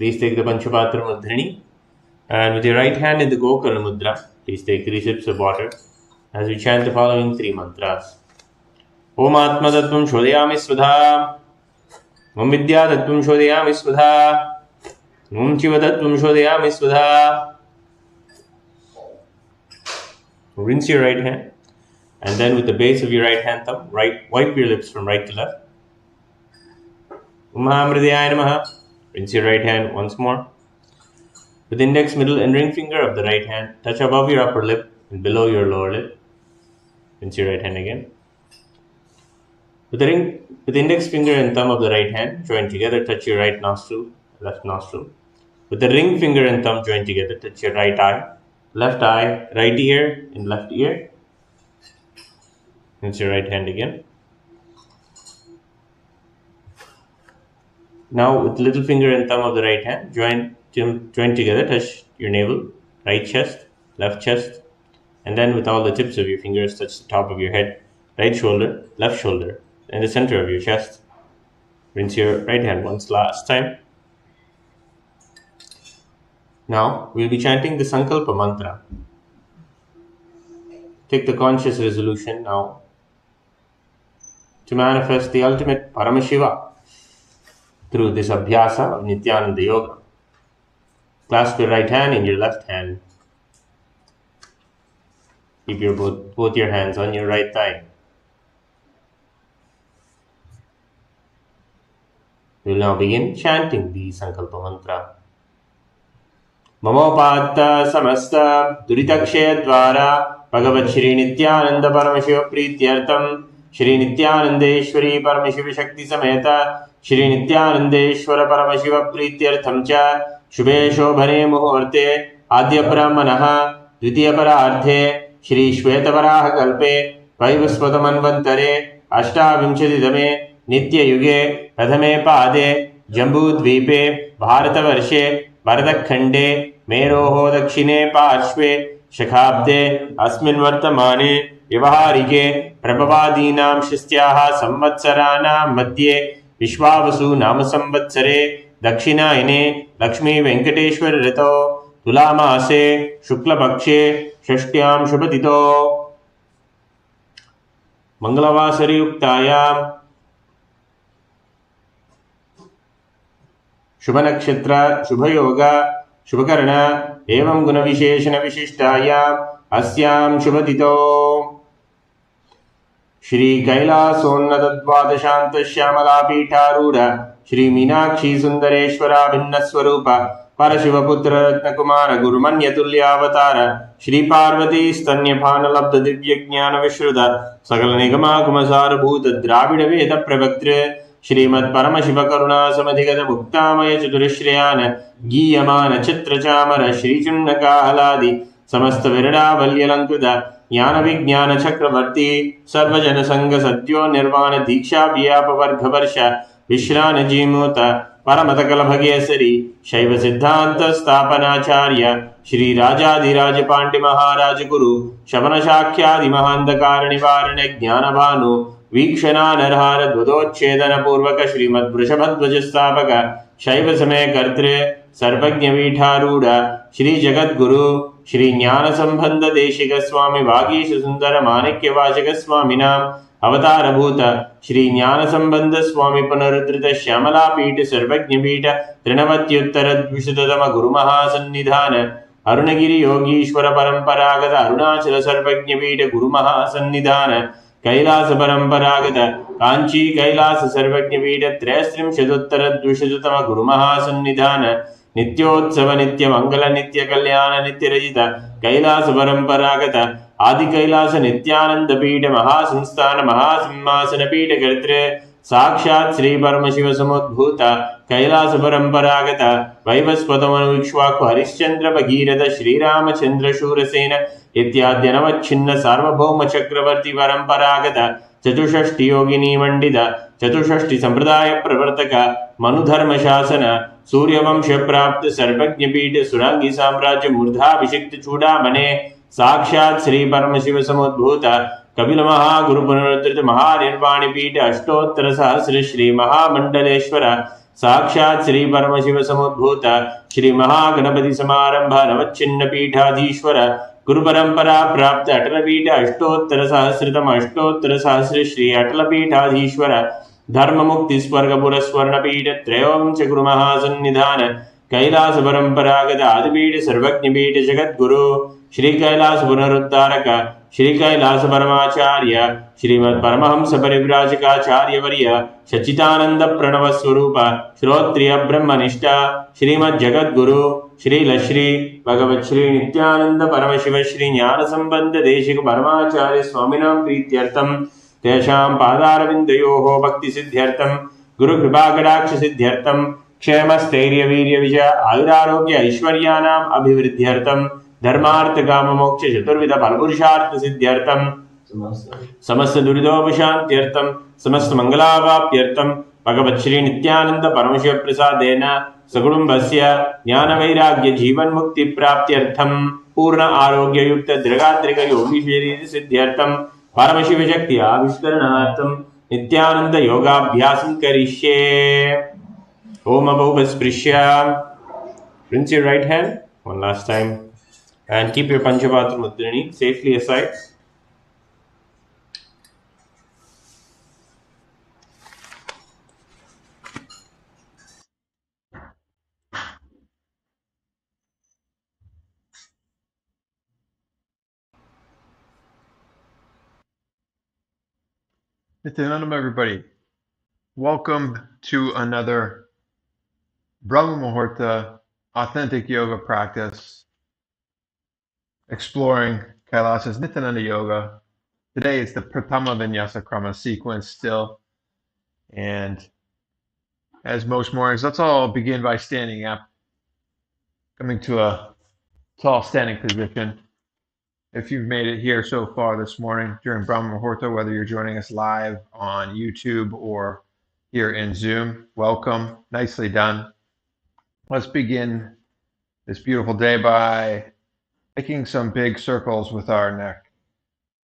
Please take the Panchapatra Mudrini, and with your right hand in the Gokala Mudra, please take 3 sips of water as we chant the following 3 mantras. Om Atma Tattvam Shodhayami Svadha, Om Vidya Tattvam Shodhayami Svadha, Om Shiva Tattvam Shodhayami Svadha. Rinse your right hand, and then with the base of your right hand thumb, wipe your lips from right to left. Om Mahamridayaya Namaha. Rinse your right hand once more. With index, middle, and ring finger of the right hand, touch above your upper lip and below your lower lip. Rinse your right hand again. With index finger and thumb of the right hand joined together, touch your right nostril, left nostril. With the ring finger and thumb joined together, touch your right eye, right ear, and left ear. Rinse your right hand again. Now, with little finger and thumb of the right hand joined together, touch your navel, right chest, left chest, and then with all the tips of your fingers, touch the top of your head, right shoulder, left shoulder, and the center of your chest. Rinse your right hand once last time. Now, we'll be chanting the Sankalpa mantra. Take the conscious resolution now to manifest the ultimate Paramashiva through this abhyasa of Nithyananda Yoga. Clasp your right hand in your left hand. Keep both your hands on your right thigh. We will now begin chanting the Sankalpa mantra. Mamopatta samasta duritakshaya dvara Bhagavat Shri Nithyananda Paramashiva Prityartam Shri Nithyanandeshwari Paramashiva Shakti Sameta Shri Nithyanandeshwara Paramashiva Prityartham cha Shubhe Shobhane Muhurte Adya Brahmanaha Dvitiya Pararthe Shri Shvetavaraha Kalpe Vaivasvata Manvantare Ashtavimshadidame Nitya Yuge Prathame Pade Jambu Dvipe Bharatavarshe Bharatakhande Meroho Dakshine Parshve Shakhabde Asmin Vartamane Vyavaharike Prabhavadinam Shistyaha Samvatsaranam Madhye Vishwavasu Nama Samvatsare Dakshinayane Lakshmi Venkateshwar Rito Tulamase Shukla Pakshe Shashtyam Shubhatito Mangalavasari Yuktayam Shubhanakshatra Shubhayoga Shubhakarana Evam Guna Visheshana Vishishtayam Asyam Shubhatito Shri Kailasa Dvadashanta Shyamala Pitharudha Shri Meenakshi Sundareshwara Bhinnaswarupa Parashivaputra Ratnakumara Gurumanyatulyavatara Shri Parvati Stanyapana Labdha Divya Jnana Vishruta Sakala Nigama Kumasara Bhuta Dravida Veda Pravaktre Shrimad Paramashiva Karuna Samadhigata Muktamaya Chaturashriyana Giyamana Chitra Chamara Shri Chunnaka Haladi Samasta Virada Valyalankuda Jnana Vijnana Chakravarti Sarvajana Sangha Satyo Nirvana Diksha Vyapa Varghavarsha Vishrana Jimuta Paramatakala Bhagyasari Shaiva Siddhanta Stapanacharya Shri Rajadhiraja Pandi Maharaja Guru Shabana Shakhyadi Mahandakara Nivarane Jnana Bhanu Vikshana Narhara Dvadochedana Purvaka Shrimad Vrishabhadvaja Stapaka Shaiva Same Kartre Sarvagnya Vitharuda Shri Jagat Guru Shri Jnana Sambandha Deshika Swami Vagisha Sundara Manikya Vachaka Swami Nam Avatara Bhuta Shri Jnana Sambandha Swami Punaruddrita Shyamala Pita Sarvagnya Pita Trinavatyuttara Dvishadama Guru Mahasannidhana Arunagiri Yogishwara Paramparagata Arunachala Sarvagnya Pita Guru Mahasannidhana Kailasa Paramparagata Kanchi Kailasa Sarvagnya Pita Trestrim Shaduttara Dvishadutama Guru Mahasannidhana Nityotsava Nitya Mangala Nitya Kalyana Nitya Rajita Kailasa Paramparagata Adi Kailasa Nithyananda Pita Mahasamsthana Mahasimmasana Pita Kartre Sakshat Sri Paramashiva Samudbhuta Kailasa Paramparagata Vaivasvatamanu Vikshwaku Harishchandra Bhagirata Shri Ramachandra Shurasena Ityadyanavachinna Sarvabhauma Chakravarti Paramparagata Chatushashti Yogini Mandita Chatushashti Sampradaya Pravartaka Manudharma Shasana Surya Vamsha Prapta Sarvagnya Pita Surangi Samrajya Murdha Vishikta Chudamane Sakshat Sri Paramashiva Samudbhuta Kapila Maha Guru Punaruddrita Mahanirvani Pita Ashtottara Sahasra Shri Mahamandaleshwara साक्षात् श्री परमशिव समुद्भूत श्री महागणपति समारंभ नवच्छिन्न पीठाधीश्वर गुरु परंपरा प्राप्त अटल पीठ अष्टोत्तर सहस्रतम अष्टोत्तर सहस्र श्री अटल पीठाधीश्वर धर्म मुक्ति स्वर्गपुर स्वर्ण पीठ त्रयोंच गुरु महासन्निधान कैलास परंपरागत आदिपीठ सर्वज्ञ पीठ जगद्गुरु श्री कैलास पुनरुद्धारक श्री कैलास परमाचार्य श्रीमद परमहंस परिव्राजकाचार्य वर्य सच्चिदानंद प्रणव स्वरूप श्रोत्रिय ब्रह्मनिष्ठा श्रीमद जगद्गुरु श्री भगवत श्री नित्यानंद परमशिव श्री ज्ञान संबंध देशिक परमाचार्य स्वामिनां प्रीत्यर्थम तेषां पादारविन्दयोः भक्ति सिद्ध्यर्थम गुरु कृपा कटाक्ष सिद्ध्यर्थम क्षेम स्थैर्य वीर्य विजय आयुरारोग्य ऐश्वर्यानाम् अभिवृद्ध्यर्थम धर्मार्थ काम मोक्ष चतुर्विध फलपुरुषार्थ सिद्ध्यर्थम समस्त दुरितोपशान्त्यर्थम समस्त मंगलावाप्यर्थम भगवत् श्री नित्यानंद परमशिव प्रसादेन सकुटुम्बस्य ज्ञान वैराग्य जीवन मुक्ति प्राप्त्यर्थम पूर्ण आरोग्य युक्त दृढ़ात्रिक योगी शरीर सिद्ध्यर्थम परमशिव शक्ति आविष्करणार्थम नित्यानंद योगाभ्यासं करिष्ये। ओम अभौपस्पृश्य. Rinse your right hand one last time and keep your Panchapatra Mudrini safely aside. Nithyananda, everybody. Welcome to another Brahma Muhurta authentic yoga practice exploring Kailasa's Nithyananda Yoga. Today is the Prathama Vinyasa Krama sequence still. And as most mornings, let's all begin by standing up, coming to a tall standing position. If you've made it here so far this morning during Brahma Muhurta, whether you're joining us live on YouTube or here in Zoom, welcome. Nicely done. Let's begin this beautiful day by making some big circles with our neck.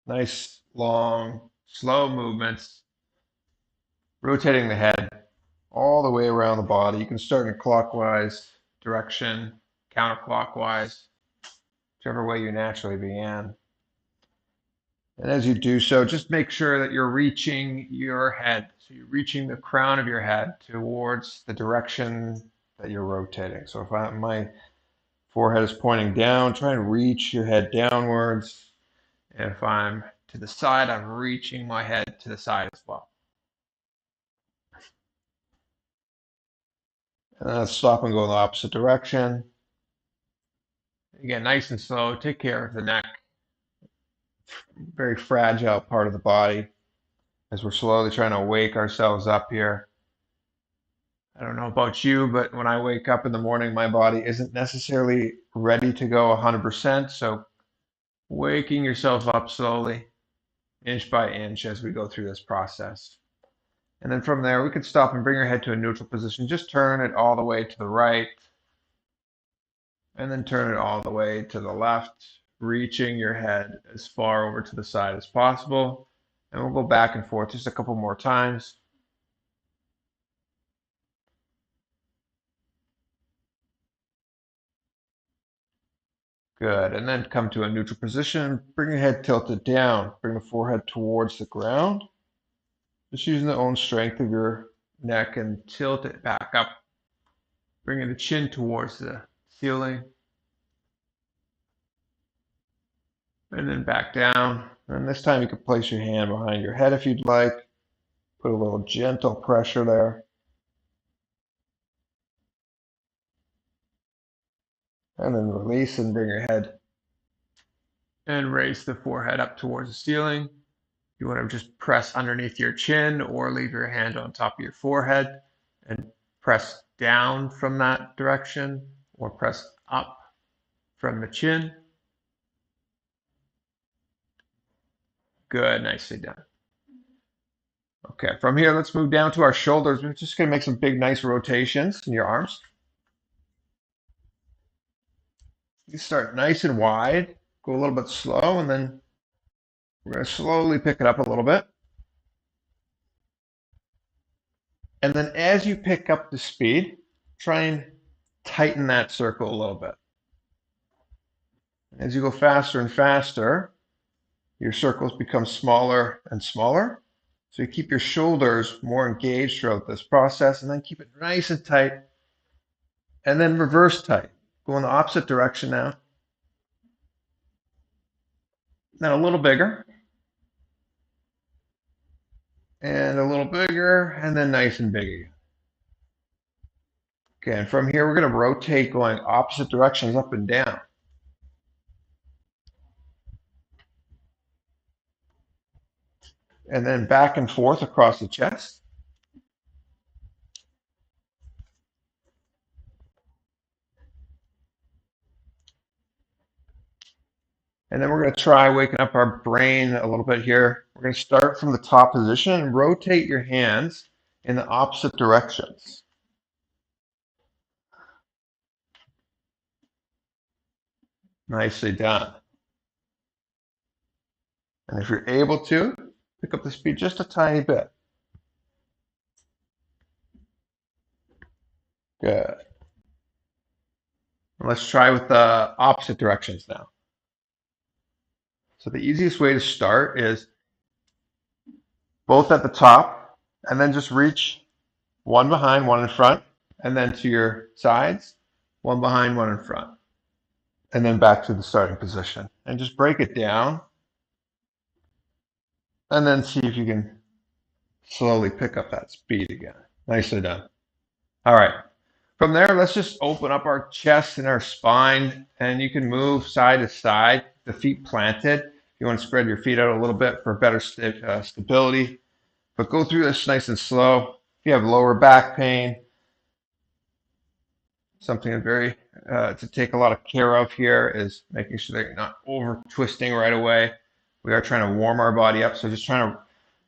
Nice, long, slow movements, rotating the head all the way around the body. You can start in a clockwise direction, counterclockwise, whichever way you naturally began. And as you do so, just make sure that you're reaching your head. So you're reaching the crown of your head towards the direction that you're rotating. So if my forehead is pointing down, try and reach your head downwards. And if I'm to the side, I'm reaching my head to the side as well. And then let's stop and go in the opposite direction. Again, nice and slow. Take care of the neck. Very fragile part of the body as we're slowly trying to wake ourselves up here. I don't know about you, but when I wake up in the morning, my body isn't necessarily ready to go 100%. So waking yourself up slowly, inch by inch as we go through this process. And then from there, we could stop and bring your head to a neutral position. Just turn it all the way to the right. And then turn it all the way to the left, reaching your head as far over to the side as possible. And we'll go back and forth just a couple more times. Good. And then come to a neutral position. Bring your head tilted down. Bring the forehead towards the ground. Just using the own strength of your neck and tilt it back up. Bringing the chin towards the ceiling. And then back down. And this time you can place your hand behind your head if you'd like. Put a little gentle pressure there. And then release and bring your head and raise the forehead up towards the ceiling. You want to just press underneath your chin or leave your hand on top of your forehead and press down from that direction or press up from the chin. Good, nicely done. Okay, from here, let's move down to our shoulders. We're just going to make some big, nice rotations in your arms. You start nice and wide, go a little bit slow, and then we're going to slowly pick it up a little bit. And then as you pick up the speed, try and tighten that circle a little bit. As you go faster and faster, your circles become smaller and smaller. So you keep your shoulders more engaged throughout this process, and then keep it nice and tight, and then reverse tight. Go in the opposite direction now. Then a little bigger, and a little bigger, and then nice and big again. Okay, and from here we're going to rotate going opposite directions up and down. And then back and forth across the chest. And then we're going to try waking up our brain a little bit here. We're going to start from the top position and rotate your hands in the opposite directions. Nicely done. And if you're able to, pick up the speed just a tiny bit. Good. And let's try with the opposite directions now. So the easiest way to start is both at the top, and then just reach one behind, one in front, and then to your sides, one behind, one in front, and then back to the starting position. And just break it down, and then see if you can slowly pick up that speed again. Nicely done. All right. From there, let's just open up our chest and our spine, and you can move side to side, the feet planted. You want to spread your feet out a little bit for better stability, but go through this nice and slow. If you have lower back pain, something very to take a lot of care of here is making sure that you're not over twisting right away. We are trying to warm our body up, so just trying to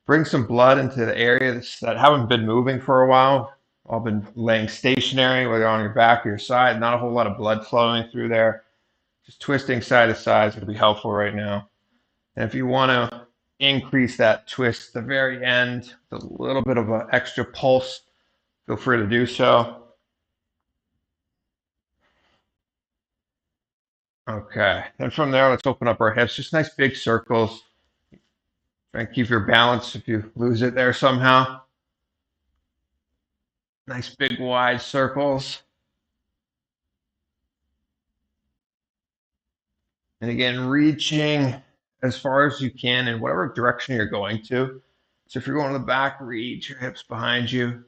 bring some blood into the areas that haven't been moving for a while. All been laying stationary, whether on your back or your side. Not a whole lot of blood flowing through there. Just twisting side to side is going to be helpful right now. And if you want to increase that twist at the very end, with a little bit of an extra pulse, feel free to do so. Okay, and from there, let's open up our hips. Just nice big circles. Try and keep your balance if you lose it there somehow. Nice big wide circles. And again, reaching as far as you can in whatever direction you're going to. So if you're going to the back, reach your hips behind you.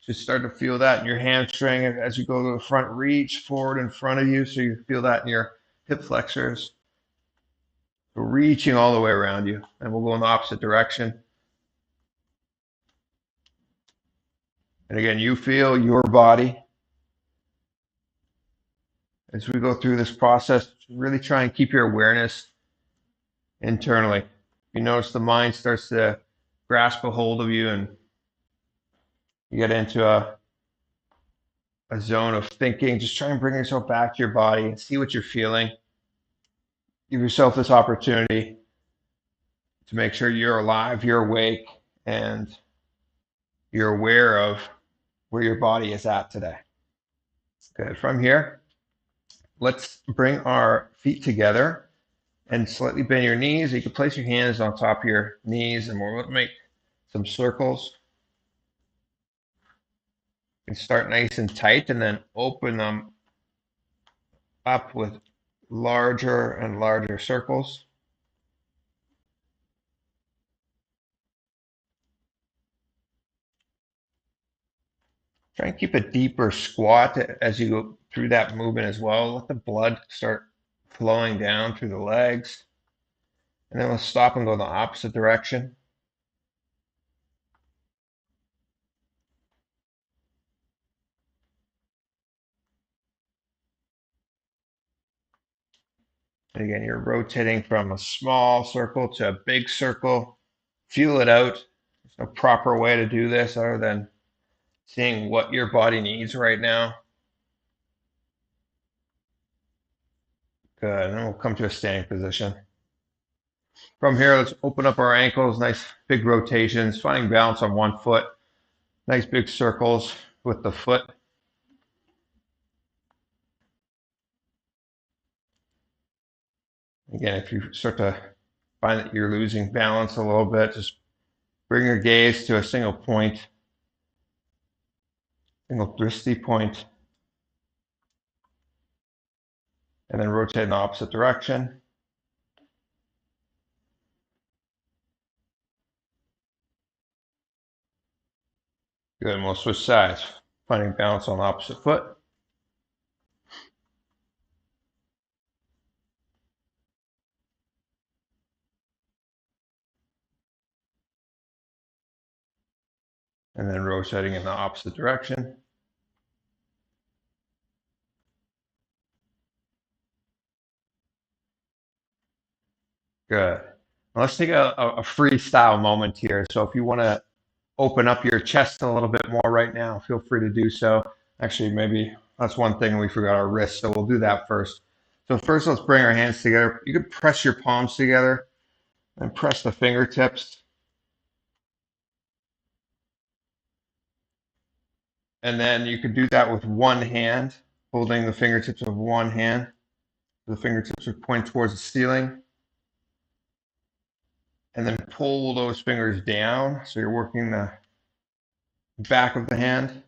Just start to feel that in your hamstring as you go to the front, reach forward in front of you so you feel that in your hip flexors. So reaching all the way around you. And we'll go in the opposite direction. And again, you feel your body. As we go through this process, really try and keep your awareness internally. You notice the mind starts to grasp a hold of you and you get into a zone of thinking. Just try and bring yourself back to your body and see what you're feeling. Give yourself this opportunity to make sure you're alive, you're awake, and you're aware of where your body is at today. Good. From here, let's bring our feet together and slightly bend your knees. You can place your hands on top of your knees, and we're going to make some circles. You can start nice and tight and then open them up with larger and larger circles. Try and keep a deeper squat as you go through that movement as well. Let the blood start flowing down through the legs. And then we'll stop and go in the opposite direction. And again, you're rotating from a small circle to a big circle. Feel it out. There's no proper way to do this other than seeing what your body needs right now. Good. And then we'll come to a standing position. From here, let's open up our ankles. Nice big rotations. Finding balance on one foot. Nice big circles with the foot. Again, if you start to find that you're losing balance a little bit, just bring your gaze to a single point, single dristy point, and then rotate in the opposite direction. Good, and we'll switch sides, finding balance on the opposite foot. And then rotating in the opposite direction. Good. Now let's take a freestyle moment here. So if you want to open up your chest a little bit more right now, feel free to do so. Actually, maybe that's one thing we forgot, our wrists, so we'll do that first. So first, let's bring our hands together. You can press your palms together and press the fingertips. And then you could do that with one hand, holding the fingertips of one hand. The fingertips would point towards the ceiling. And then pull those fingers down. So you're working the back of the hand.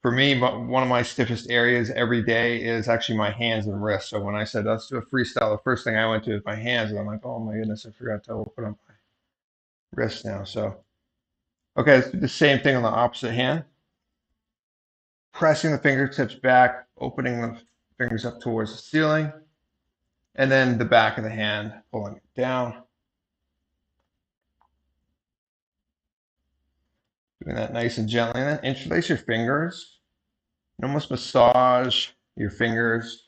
For me, one of my stiffest areas every day is actually my hands and wrists. So when I said, let's do a freestyle, the first thing I went to is my hands. And I'm like, oh my goodness, I forgot to open up my wrists now. So, okay, let's do the same thing on the opposite hand. Pressing the fingertips back, opening the fingers up towards the ceiling. And then the back of the hand, pulling it down. Doing that nice and gently. And then interlace your fingers. And almost massage your fingers.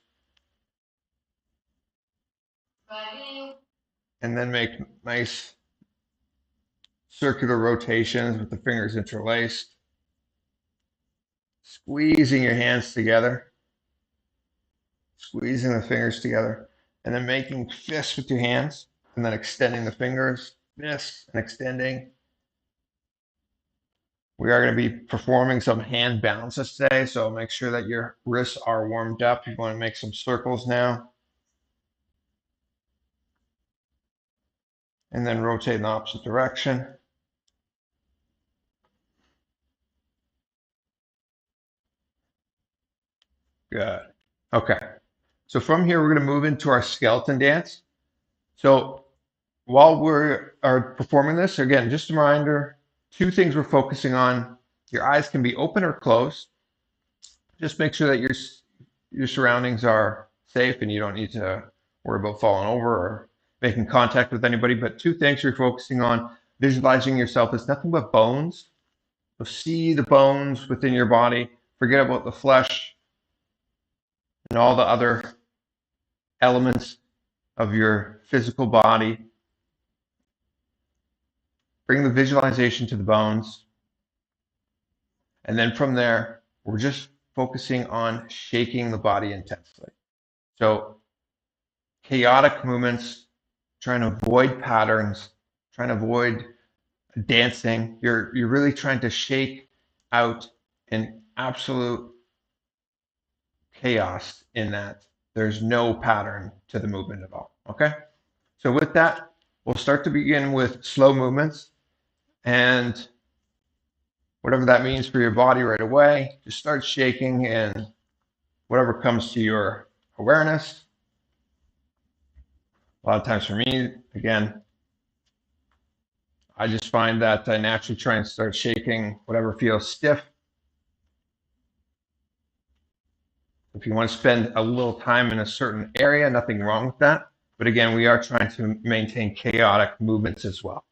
And then make nice circular rotations with the fingers interlaced. Squeezing your hands together. Squeezing the fingers together. And then making fists with your hands. And then extending the fingers. Fists and extending. We are going to be performing some hand balances today, so make sure that your wrists are warmed up. You want to make some circles now. And then rotate in the opposite direction. Good. Okay. So from here, we're going to move into our skeleton dance. So while we are performing this, again, just a reminder, two things we're focusing on. Your eyes can be open or closed. Just make sure that your surroundings are safe and you don't need to worry about falling over or making contact with anybody. But two things you're focusing on, visualizing yourself as nothing but bones. So see the bones within your body. Forget about the flesh and all the other elements of your physical body. Bring the visualization to the bones. And then from there, we're just focusing on shaking the body intensely. So chaotic movements, trying to avoid patterns, trying to avoid dancing. You're really trying to shake out an absolute chaos in that there's no pattern to the movement at all. Okay? So with that, we'll start to begin with slow movements, and whatever that means for your body right away, just start shaking and whatever comes to your awareness. A lot of times for me, again, I just find that I naturally try and start shaking whatever feels stiff. If you want to spend a little time in a certain area, nothing wrong with that. But again, we are trying to maintain chaotic movements as well.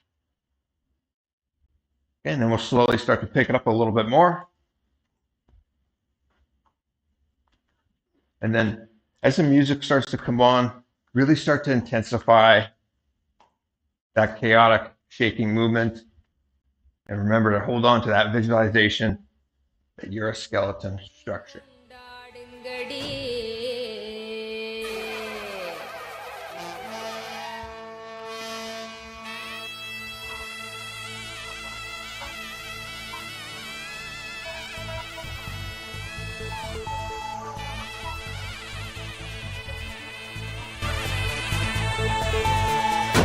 And then we'll slowly start to pick it up a little bit more. And then as the music starts to come on, really start to intensify that chaotic shaking movement. And remember to hold on to that visualization that you're a skeleton structure.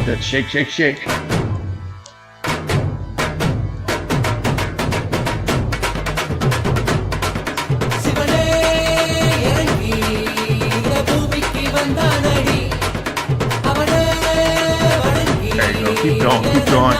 That's it. Shake, shake, shake. There you go. Keep going.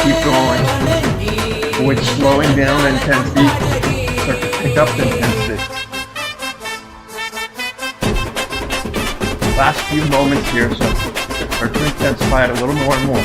Keep going. Avoid slowing down intensity. Start to pick up intensity. Last few moments here, so start to intensify it a little more and more.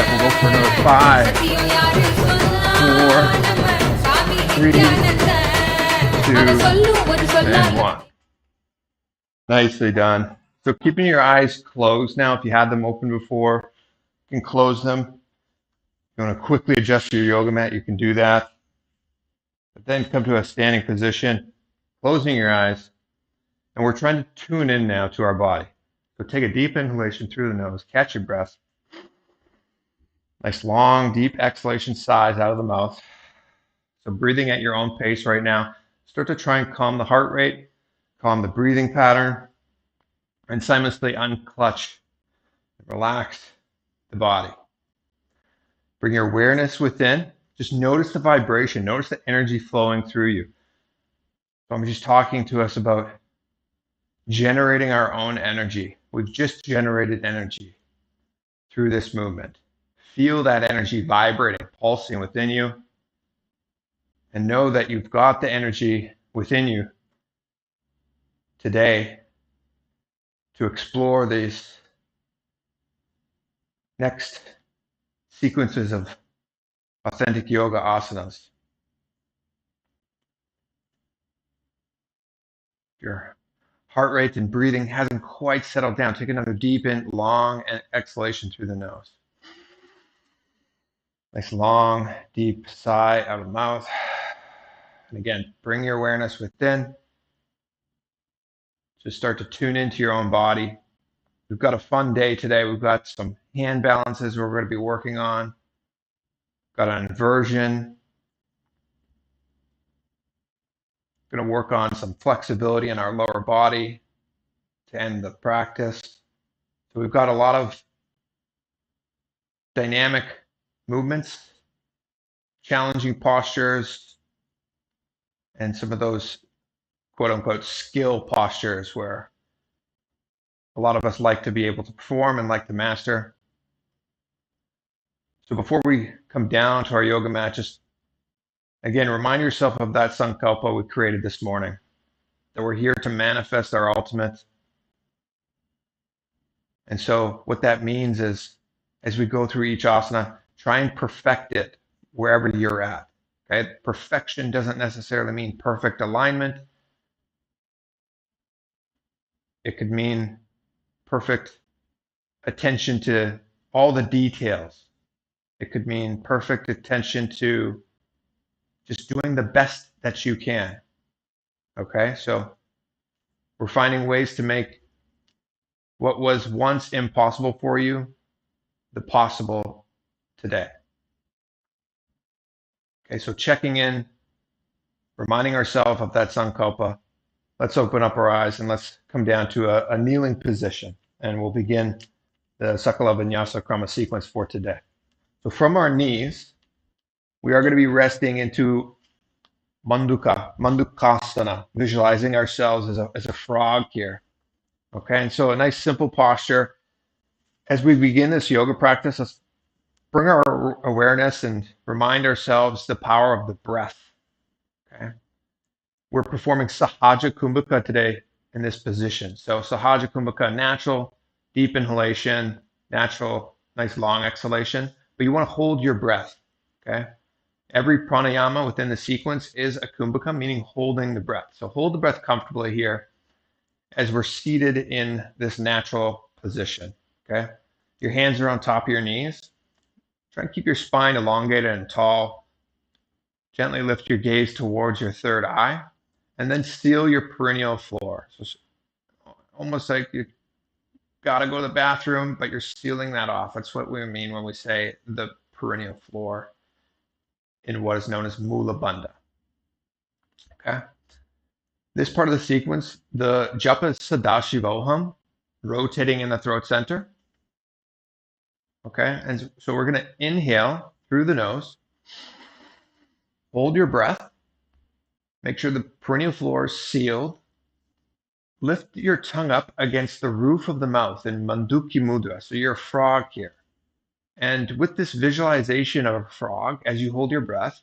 We'll go for another 5, 4, 3, 2, and 1. Nicely done. So keeping your eyes closed now, if you had them open before, you can close them. If you want to quickly adjust your yoga mat, you can do that. But then come to a standing position, closing your eyes, and we're trying to tune in now to our body. So take a deep inhalation through the nose, catch your breath. Nice long, deep exhalation, sighs out of the mouth. So breathing at your own pace right now. Start to try and calm the heart rate, calm the breathing pattern, and simultaneously unclutch, relax the body. Bring your awareness within. Just notice the vibration. Notice the energy flowing through you. So I'm just talking to us about generating our own energy. We've just generated energy through this movement. Feel that energy vibrating, pulsing within you, and know that you've got the energy within you today to explore these next sequences of authentic yoga asanas. Your heart rate and breathing hasn't quite settled down. Take another deep in, long exhalation through the nose. Nice long, deep sigh out of the mouth. And again, bring your awareness within. Just start to tune into your own body. We've got a fun day today. We've got some hand balances we're going to be working on. Got an inversion. Going to work on some flexibility in our lower body to end the practice. So we've got a lot of dynamic movements, challenging postures, and some of those quote unquote skill postures where a lot of us like to be able to perform and like to master. So before we come down to our yoga mat, just again, remind yourself of that sankalpa we created this morning, that we're here to manifest our ultimate. And so what that means is, as we go through each asana, try and perfect it wherever you're at. Okay? Perfection doesn't necessarily mean perfect alignment. It could mean perfect attention to all the details. It could mean perfect attention to just doing the best that you can. Okay? So we're finding ways to make what was once impossible for you the possible today. Okay, so checking in, reminding ourselves of that sankalpa. Let's open up our eyes and let's come down to a kneeling position, and we'll begin the Sakala Vinyasa Krama sequence for today. So from our knees, we are going to be resting into Mandukasana, visualizing ourselves as a frog here. Okay, and so a nice simple posture. As we begin this yoga practice, let's bring our awareness and remind ourselves the power of the breath. Okay? We're performing Sahaja Kumbhaka today in this position. So Sahaja Kumbhaka, natural, deep inhalation, natural, nice long exhalation, but you want to hold your breath. Okay? Every pranayama within the sequence is a kumbhaka, meaning holding the breath. So hold the breath comfortably here as we're seated in this natural position. Okay? Your hands are on top of your knees. Try and keep your spine elongated and tall. Gently lift your gaze towards your third eye, and then seal your perineal floor. So almost like you got to go to the bathroom, but you're sealing that off. That's what we mean when we say the perineal floor in what is known as Mula Bandha. Okay. This part of the sequence, the japa is Sadashivoham, rotating in the throat center. Okay, and so we're going to inhale through the nose, hold your breath, make sure the perineal floor is sealed. Lift your tongue up against the roof of the mouth in Manduki Mudra. So you're a frog here. And with this visualization of a frog, as you hold your breath,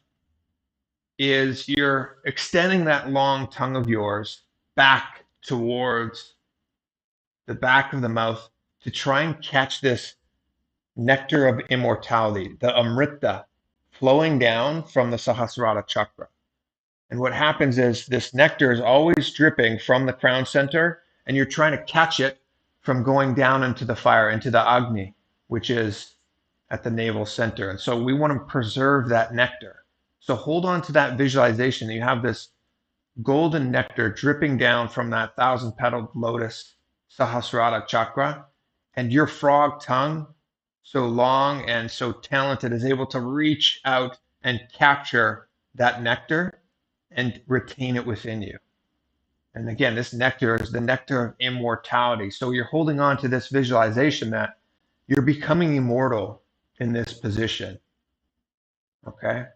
is you're extending that long tongue of yours back towards the back of the mouth to try and catch this nectar of immortality, the Amrita, flowing down from the Sahasrara chakra. And what happens is this nectar is always dripping from the crown center, and you're trying to catch it from going down into the fire, into the Agni, which is at the navel center. And so we want to preserve that nectar. So hold on to that visualization. You have this golden nectar dripping down from that 1,000-petaled lotus Sahasrara chakra, and your frog tongue, so long and so talented, is able to reach out and capture that nectar and retain it within you. And again, this nectar is the nectar of immortality. So you're holding on to this visualization that you're becoming immortal in this position. Okay?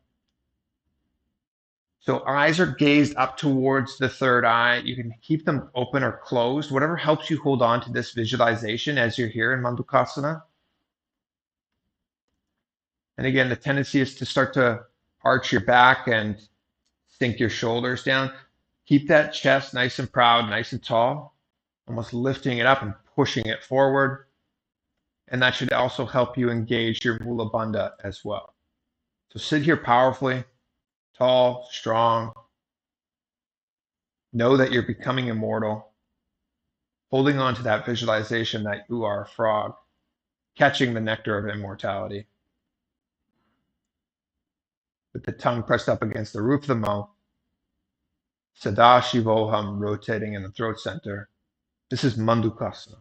So eyes are gazed up towards the third eye. You can keep them open or closed, whatever helps you hold on to this visualization as you're here in Mandukasana. And again, the tendency is to start to arch your back and sink your shoulders down. Keep that chest nice and proud, nice and tall, almost lifting it up and pushing it forward. And that should also help you engage your Mula Bandha as well. So sit here powerfully, tall, strong. Know that you're becoming immortal, holding on to that visualization that you are a frog, catching the nectar of immortality. With the tongue pressed up against the roof of the mouth, Sadashivoham rotating in the throat center. This is Mandukasana.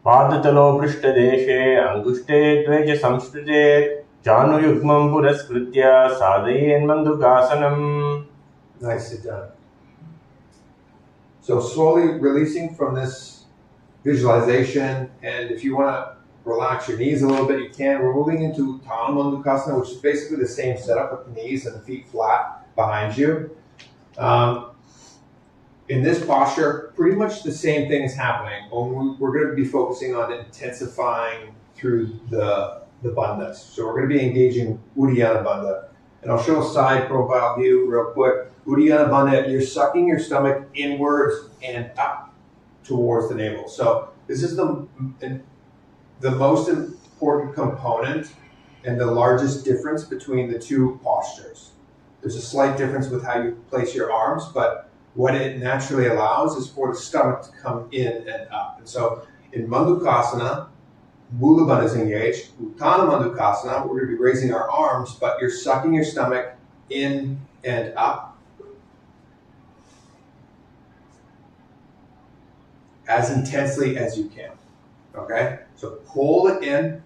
पादतलो पृष्ठदेशे अङ्गुष्ठे द्वे च संस्कृते जानुयुग्मं पुरस्कृत्य साधयेन्मन्दुकासनम्. Nice, sit down. So slowly releasing from this visualization, and if you want to relax your knees a little bit, you can. We're moving into Tanamandukasana, which is basically the same setup with the knees and the feet flat behind you. In this posture, pretty much the same thing is happening. We're going to be focusing on intensifying through the bandhas. So we're going to be engaging Uddiyana Bandha. And I'll show a side profile view real quick. Uddiyana Bandha, you're sucking your stomach inwards and up towards the navel. So this is the most important component and the largest difference between the two postures. There's a slight difference with how you place your arms, but what it naturally allows is for the stomach to come in and up. And so in Mandukasana, Mula Bandha is engaged. Uttana Mandukasana, we're going to be raising our arms, but you're sucking your stomach in and up as intensely as you can. Okay? So pull it in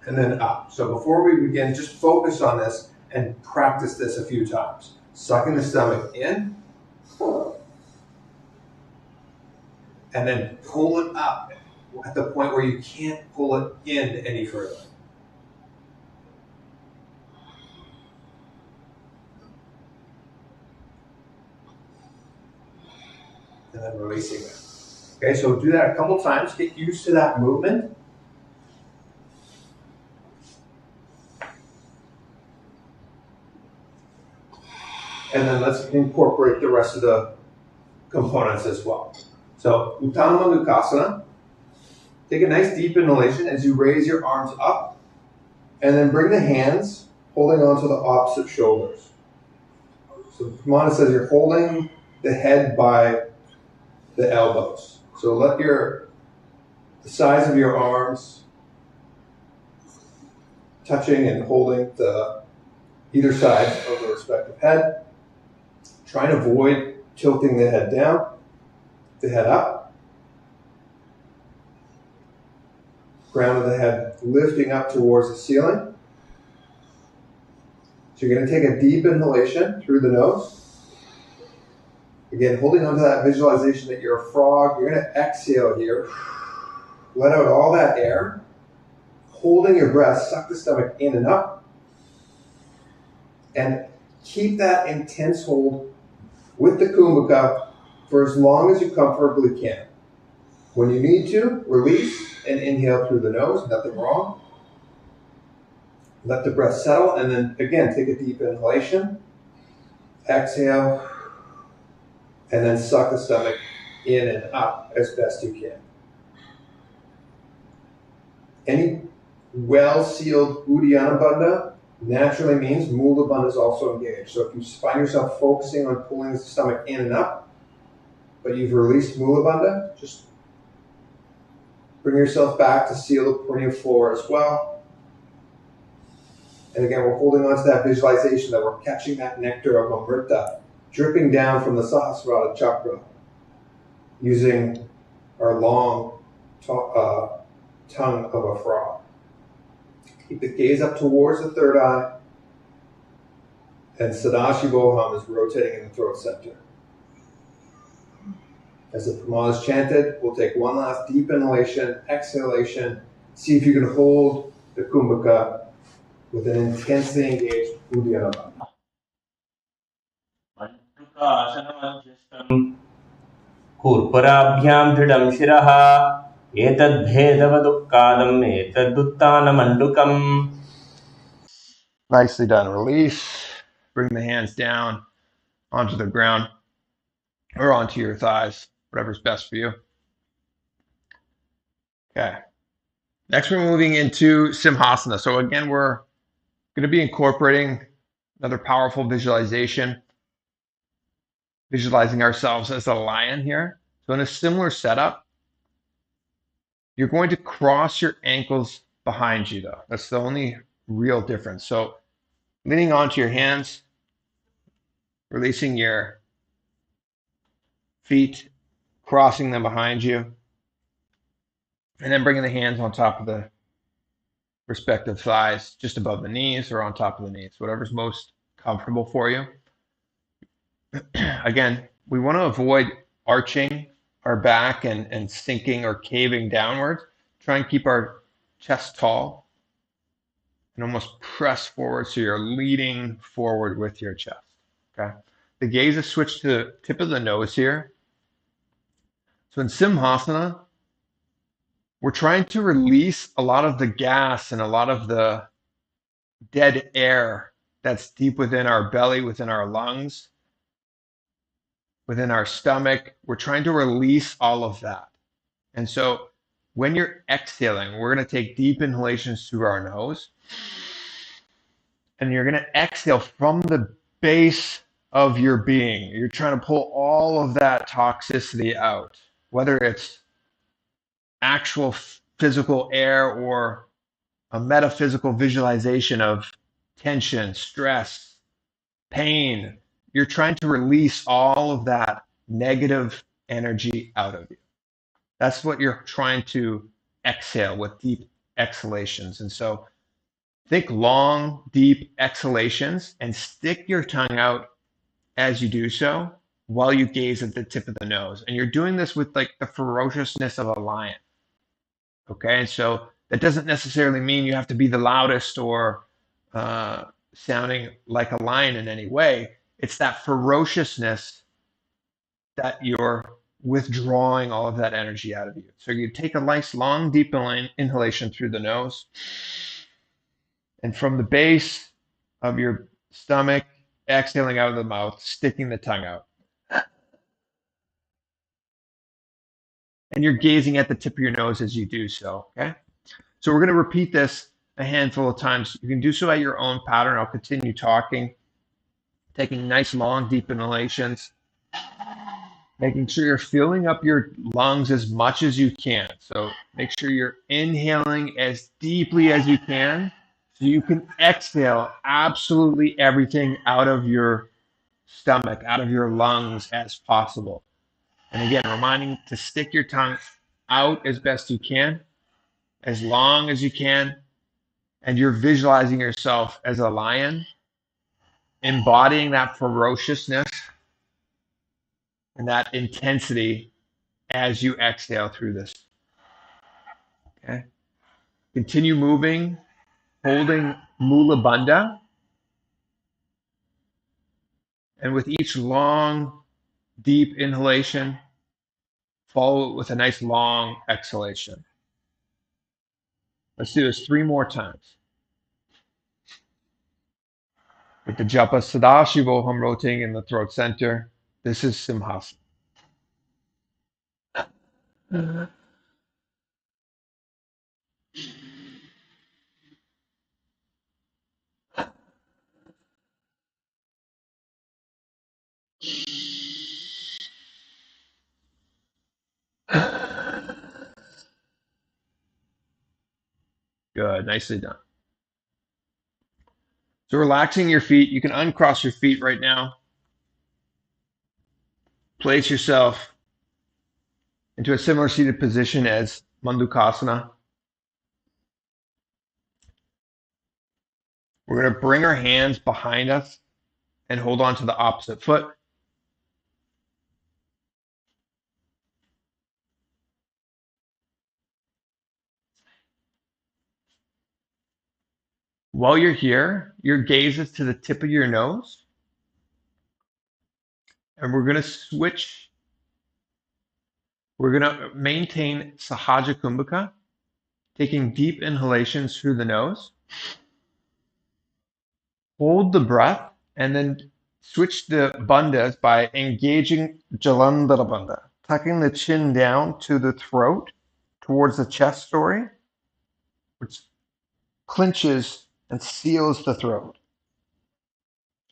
and then up. So before we begin, just focus on this and practice this a few times. Sucking the stomach in, and then pull it up at the point where you can't pull it in any further. and then releasing them. Okay, so do that a couple times. Get used to that movement. And then let's incorporate the rest of the components as well. So, Uttana Mandukasana. Take a nice deep inhalation as you raise your arms up, and then bring the hands holding onto the opposite shoulders. So Pramana says you're holding the head by the elbows. So let the size of your arms touching and holding either side of the respective head. Try and avoid tilting the head down, the head up. Crown of the head lifting up towards the ceiling. So you're going to take a deep inhalation through the nose. Again, holding on to that visualization that you're a frog. You're going to exhale here. Let out all that air. Holding your breath, suck the stomach in and up. And keep that intense hold with the kumbhaka for as long as you comfortably can. When you need to, release and inhale through the nose, nothing wrong. Let the breath settle, and then again, take a deep inhalation, exhale, and then suck the stomach in and up as best you can. Any well-sealed Uddiyana Bandha naturally means Mula Bandha is also engaged. So if you find yourself focusing on pulling the stomach in and up, but you've released Mula Bandha, just bring yourself back to seal the perineal floor as well. And again, we're holding on to that visualization that we're catching that nectar of Amrita dripping down from the Sahasrara chakra using our long tongue of a frog. Keep the gaze up towards the third eye, and Sadashivoham is rotating in the throat center. As the Pramana is chanted, we'll take one last deep inhalation, exhalation. See if you can hold the kumbhaka with an intensely engaged Uddiyana Bandha. कूर्पराभ्यां दृढं शिरः एतद्भेदवदुःकालम् एतदुत्थानमण्डुकम्. Nicely done. Release. Bring the hands down onto the ground or onto your thighs, whatever's best for you. Okay. Next, we're moving into Simhasana. So again, we're going to be incorporating another powerful visualization, visualizing ourselves as a lion here. So in a similar setup, you're going to cross your ankles behind you though. That's the only real difference. So leaning onto your hands, releasing your feet, crossing them behind you, and then bringing the hands on top of the respective thighs, just above the knees or on top of the knees, whatever's most comfortable for you. Again, we want to avoid arching our back and sinking or caving downwards. Try and keep our chest tall and almost press forward so you're leading forward with your chest. Okay. The gaze is switched to the tip of the nose here. So in Simhasana, we're trying to release a lot of the gas and a lot of the dead air that's deep within our belly, within our lungs, within our stomach. We're trying to release all of that. And so when you're exhaling, we're going to take deep inhalations through our nose. And you're going to exhale from the base of your being. You're trying to pull all of that toxicity out, whether it's actual physical air or a metaphysical visualization of tension, stress, pain. You're trying to release all of that negative energy out of you. That's what you're trying to exhale with deep exhalations. And so think long, deep exhalations and stick your tongue out as you do so while you gaze at the tip of the nose. And you're doing this with like the ferociousness of a lion. Okay, and so that doesn't necessarily mean you have to be the loudest or sounding like a lion in any way. It's that ferociousness that you're withdrawing all of that energy out of you. So you take a nice long deep inhalation through the nose, and from the base of your stomach, exhaling out of the mouth, sticking the tongue out. And you're gazing at the tip of your nose as you do so, okay? So we're going to repeat this a handful of times. You can do so at your own pattern. I'll continue talking, taking nice long deep inhalations, making sure you're filling up your lungs as much as you can. So make sure you're inhaling as deeply as you can so you can exhale absolutely everything out of your stomach, out of your lungs as possible. And again, reminding to stick your tongue out as best you can, as long as you can, and you're visualizing yourself as a lion, embodying that ferociousness and that intensity as you exhale through this. Okay. Continue moving, holding Mula Bandha. And with each long, deep inhalation, follow it with a nice long exhalation. Let's do this 3 more times. With the japa Sadashivoham rotating in the throat center, this is Simhasana. Good, nicely done. So relaxing your feet, you can uncross your feet right now. Place yourself into a similar seated position as Mandukasana. We're going to bring our hands behind us and hold on to the opposite foot. While you're here, your gaze is to the tip of your nose. And we're going to switch. We're going to maintain Sahaja Kumbhaka, taking deep inhalations through the nose. Hold the breath and then switch the bandhas by engaging Jalandhara Bandha, tucking the chin down to the throat towards the chest story, which clinches and seals the throat.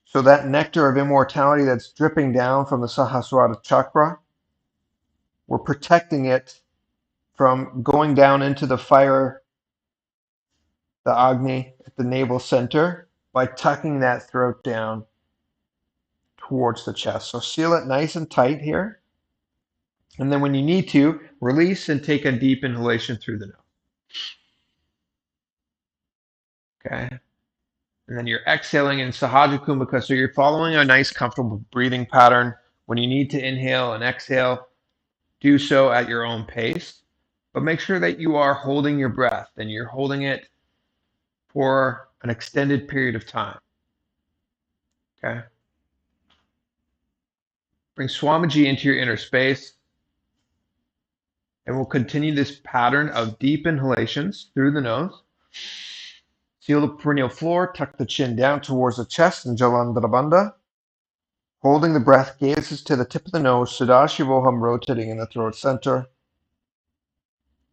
So that nectar of immortality that's dripping down from the Sahasrara chakra, we're protecting it from going down into the fire, the Agni, at the navel center by tucking that throat down towards the chest. So seal it nice and tight here. And then when you need to, release and take a deep inhalation through the nose. Okay. And then you're exhaling in Sahaja Kumbhaka. So you're following a nice, comfortable breathing pattern. When you need to inhale and exhale, do so at your own pace. But make sure that you are holding your breath and you're holding it for an extended period of time. Okay. Bring Swamiji into your inner space. And we'll continue this pattern of deep inhalations through the nose. Seal the perineal floor, tuck the chin down towards the chest in Jalandhara Bandha. Holding the breath, gazes to the tip of the nose, Sadashivoham rotating in the throat center.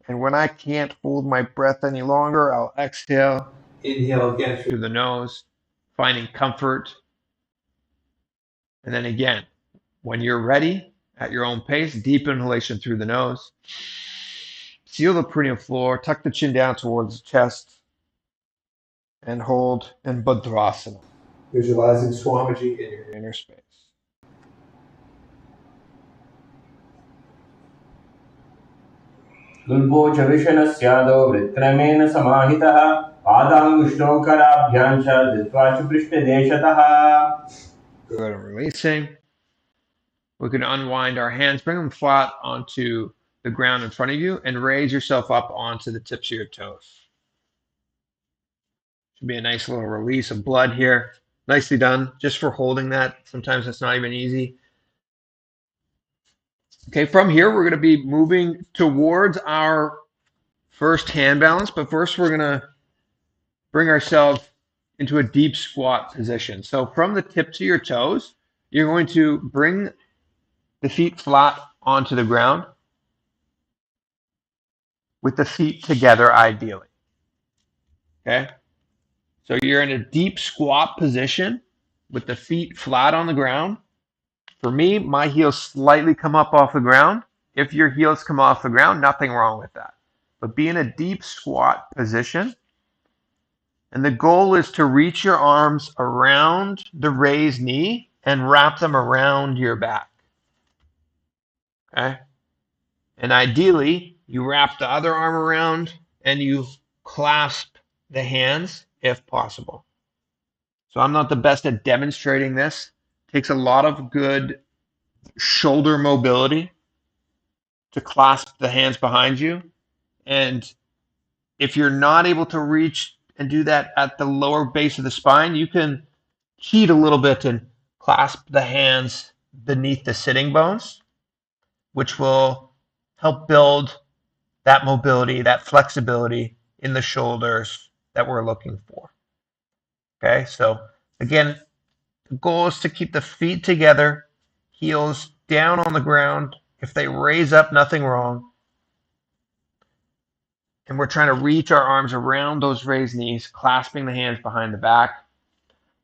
And when I can't hold my breath any longer, I'll exhale. Inhale again through the nose, finding comfort. And then again, when you're ready, at your own pace, deep inhalation through the nose. Seal the perineal floor, tuck the chin down towards the chest, and hold in Bhadrasana. Visualizing Swamiji in your inner space. दुर्भोजविषणस्यादौ वृत्क्रमेण समाहितः पादाङ्गुष्ठोकराभ्यां च धृत्वा च पृष्ठदेशतः. Good, and releasing. We can unwind our hands, bring them flat onto the ground in front of you, and raise yourself up onto the tips of your toes. Should be a nice little release of blood here. Nicely done, just for holding that. Sometimes it's not even easy. Okay, from here, we're going to be moving towards our first hand balance, but first we're going to bring ourselves into a deep squat position. So from the tips of your toes, you're going to bring the feet flat onto the ground with the feet together ideally. Okay? So you're in a deep squat position with the feet flat on the ground. For me, my heels slightly come up off the ground. If your heels come off the ground, nothing wrong with that. But be in a deep squat position. And the goal is to reach your arms around the raised knee and wrap them around your back. Okay? And ideally, you wrap the other arm around and you clasp the hands if possible. So I'm not the best at demonstrating this. It takes a lot of good shoulder mobility to clasp the hands behind you. And if you're not able to reach and do that at the lower base of the spine, you can cheat a little bit and clasp the hands beneath the sitting bones, which will help build that mobility, that flexibility in the shoulders that we're looking for. Okay, so again, the goal is to keep the feet together, heels down on the ground. If they raise up, nothing wrong. And we're trying to reach our arms around those raised knees, clasping the hands behind the back.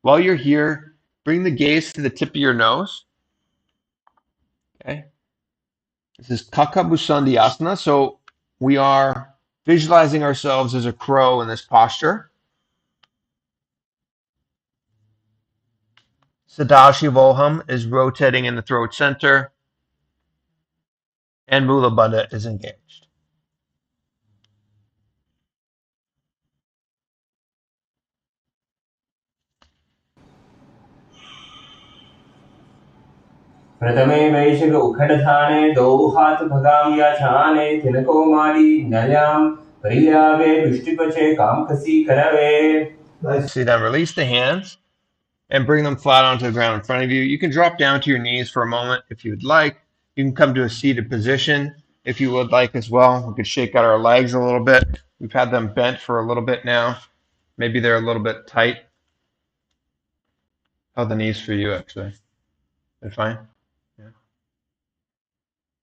While you're here, bring the gaze to the tip of your nose. Okay. This is Kakabusandhyasana. So we are visualizing ourselves as a crow in this posture. Sadashivoham is rotating in the throat center, and Mula Bandha is engaged. प्रथमे वैशक उखडधाने दौ हाथ भगाम या छाने तिनको माली नयाम परिल्यावे दुष्टिपचे कामकसी करवे. Nice. See that? Release the hands and bring them flat onto the ground in front of you. You can drop down to your knees for a moment if you would like. You can come to a seated position if you would like as well. We could shake out our legs a little bit. We've had them bent for a little bit now. Maybe they're a little bit tight. How are the knees for you, actually? They're fine? Yeah.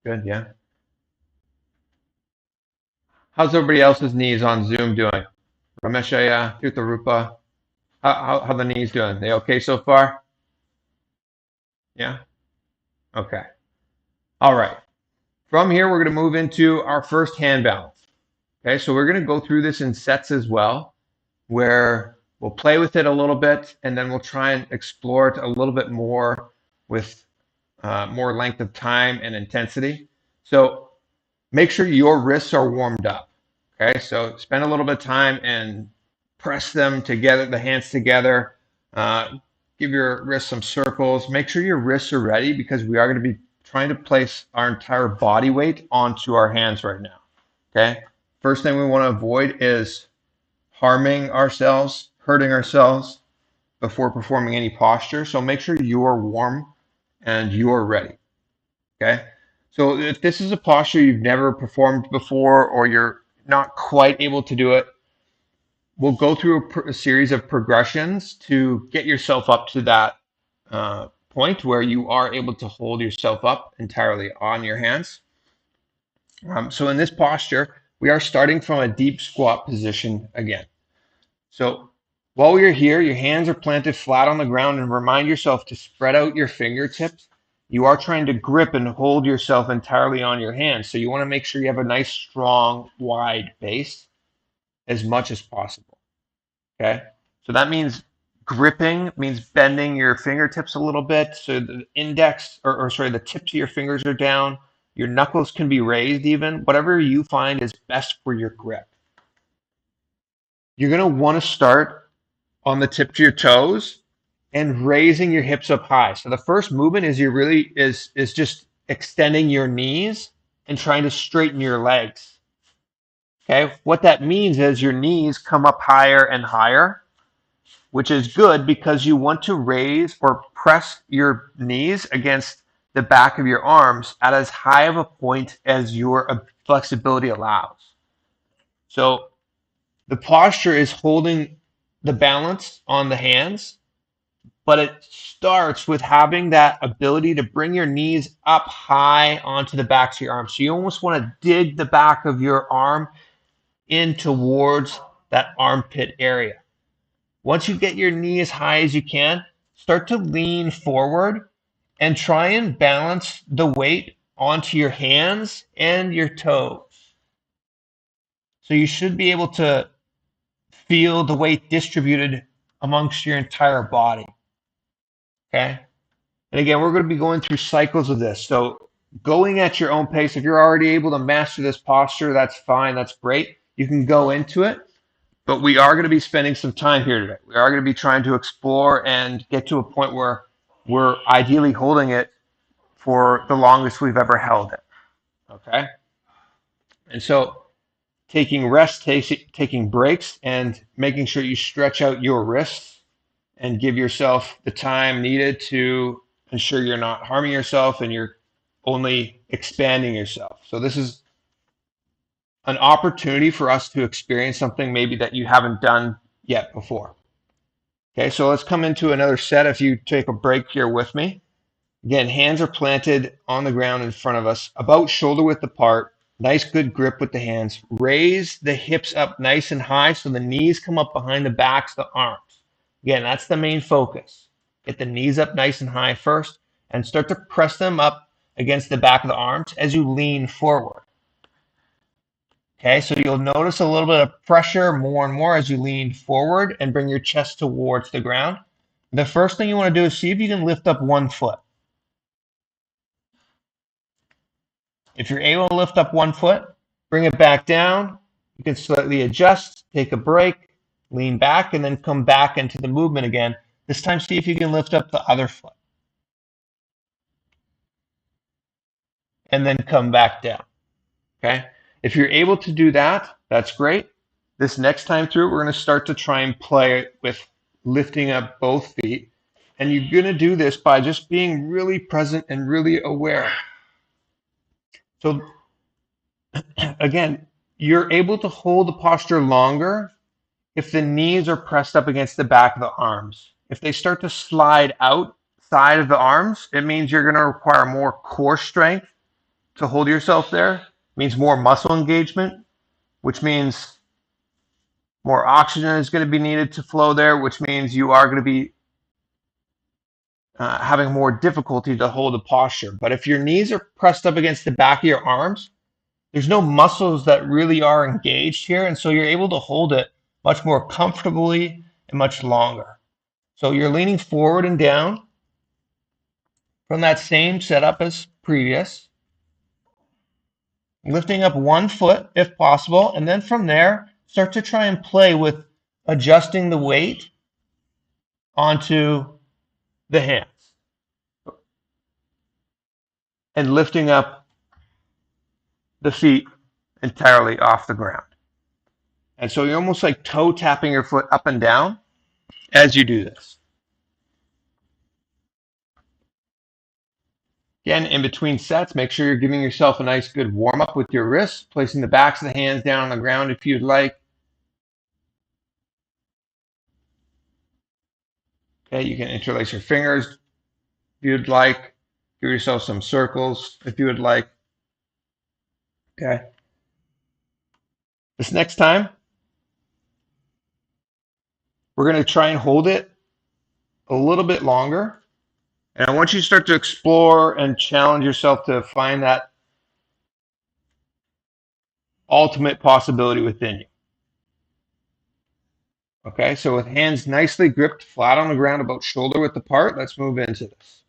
Good, yeah. How's everybody else's knees on Zoom doing? Rameshaya, Tirtharupa, how the knees doing? They okay so far? Yeah? Okay. All right. From here, we're going to move into our first hand balance. Okay, so we're going to go through this in sets as well, where we'll play with it a little bit, and then we'll try and explore it a little bit more with more length of time and intensity. So make sure your wrists are warmed up. Okay, so spend a little bit of time and press them together, the hands together. Give your wrists some circles. Make sure your wrists are ready because we are going to be trying to place our entire body weight onto our hands right now. Okay, first thing we want to avoid is harming ourselves, hurting ourselves before performing any posture. So make sure you are warm and you are ready. Okay, so if this is a posture you've never performed before or you're not quite able to do it, we'll go through a series of progressions to get yourself up to that point where you are able to hold yourself up entirely on your hands. So in this posture, we are starting from a deep squat position again. So while you're here, your hands are planted flat on the ground, and remind yourself to spread out your fingertips. You are trying to grip and hold yourself entirely on your hands. So you want to make sure you have a nice, strong, wide base as much as possible. Okay? So that means gripping, means bending your fingertips a little bit. So the index, the tips of your fingers are down. Your knuckles can be raised even. Whatever you find is best for your grip. You're going to want to start on the tips of your toes and raising your hips up high. So the first movement is is just extending your knees and trying to straighten your legs. Okay? What that means is your knees come up higher and higher, which is good because you want to raise or press your knees against the back of your arms at as high of a point as your flexibility allows. So the posture is holding the balance on the hands, but it starts with having that ability to bring your knees up high onto the backs of your arms. So you almost want to dig the back of your arm in towards that armpit area. Once you get your knee as high as you can, start to lean forward and try and balance the weight onto your hands and your toes. So you should be able to feel the weight distributed amongst your entire body. Okay? And again, we're going to be going through cycles of this. So going at your own pace, if you're already able to master this posture, that's fine, that's great. You can go into it, but we are going to be spending some time here today. We are going to be trying to explore and get to a point where we're ideally holding it for the longest we've ever held it. Okay? And so taking rest, taking breaks, and making sure you stretch out your wrists and give yourself the time needed to ensure you're not harming yourself and you're only expanding yourself. So this is an opportunity for us to experience something maybe that you haven't done yet before. Okay, so let's come into another set. If you take a break here with me. Again, hands are planted on the ground in front of us, about shoulder width apart. Nice, good grip with the hands. Raise the hips up nice and high so the knees come up behind the backs of the arms. Again, that's the main focus. Get the knees up nice and high first and start to press them up against the back of the arms as you lean forward. Okay, so you'll notice a little bit of pressure more and more as you lean forward and bring your chest towards the ground. The first thing you want to do is see if you can lift up one foot. If you're able to lift up one foot, bring it back down. You can slightly adjust, take a break, lean back, and then come back into the movement again. This time, see if you can lift up the other foot. And then come back down. Okay? If you're able to do that, that's great. This next time through, we're going to start to try and play with lifting up both feet. And you're going to do this by just being really present and really aware. So again, you're able to hold the posture longer if the knees are pressed up against the back of the arms. If they start to slide outside of the arms, it means you're going to require more core strength to hold yourself there. It means more muscle engagement, which means more oxygen is going to be needed to flow there, which means you are going to be having more difficulty to hold the posture. But if your knees are pressed up against the back of your arms, there's no muscles that really are engaged here, and so you're able to hold it much more comfortably and much longer. So you're leaning forward and down from that same setup as previous, lifting up one foot if possible, and then from there, start to try and play with adjusting the weight onto the hands and lifting up the feet entirely off the ground. And so you're almost like toe tapping your foot up and down as you do this. Again, in between sets, make sure you're giving yourself a nice good warm up with your wrists, placing the backs of the hands down on the ground if you'd like. Okay, you can interlace your fingers if you'd like. Give yourself some circles if you would like. Okay. This next time, we're going to try and hold it a little bit longer. And I want you to start to explore and challenge yourself to find that ultimate possibility within you. Okay, so with hands nicely gripped flat on the ground about shoulder width apart, let's move into this.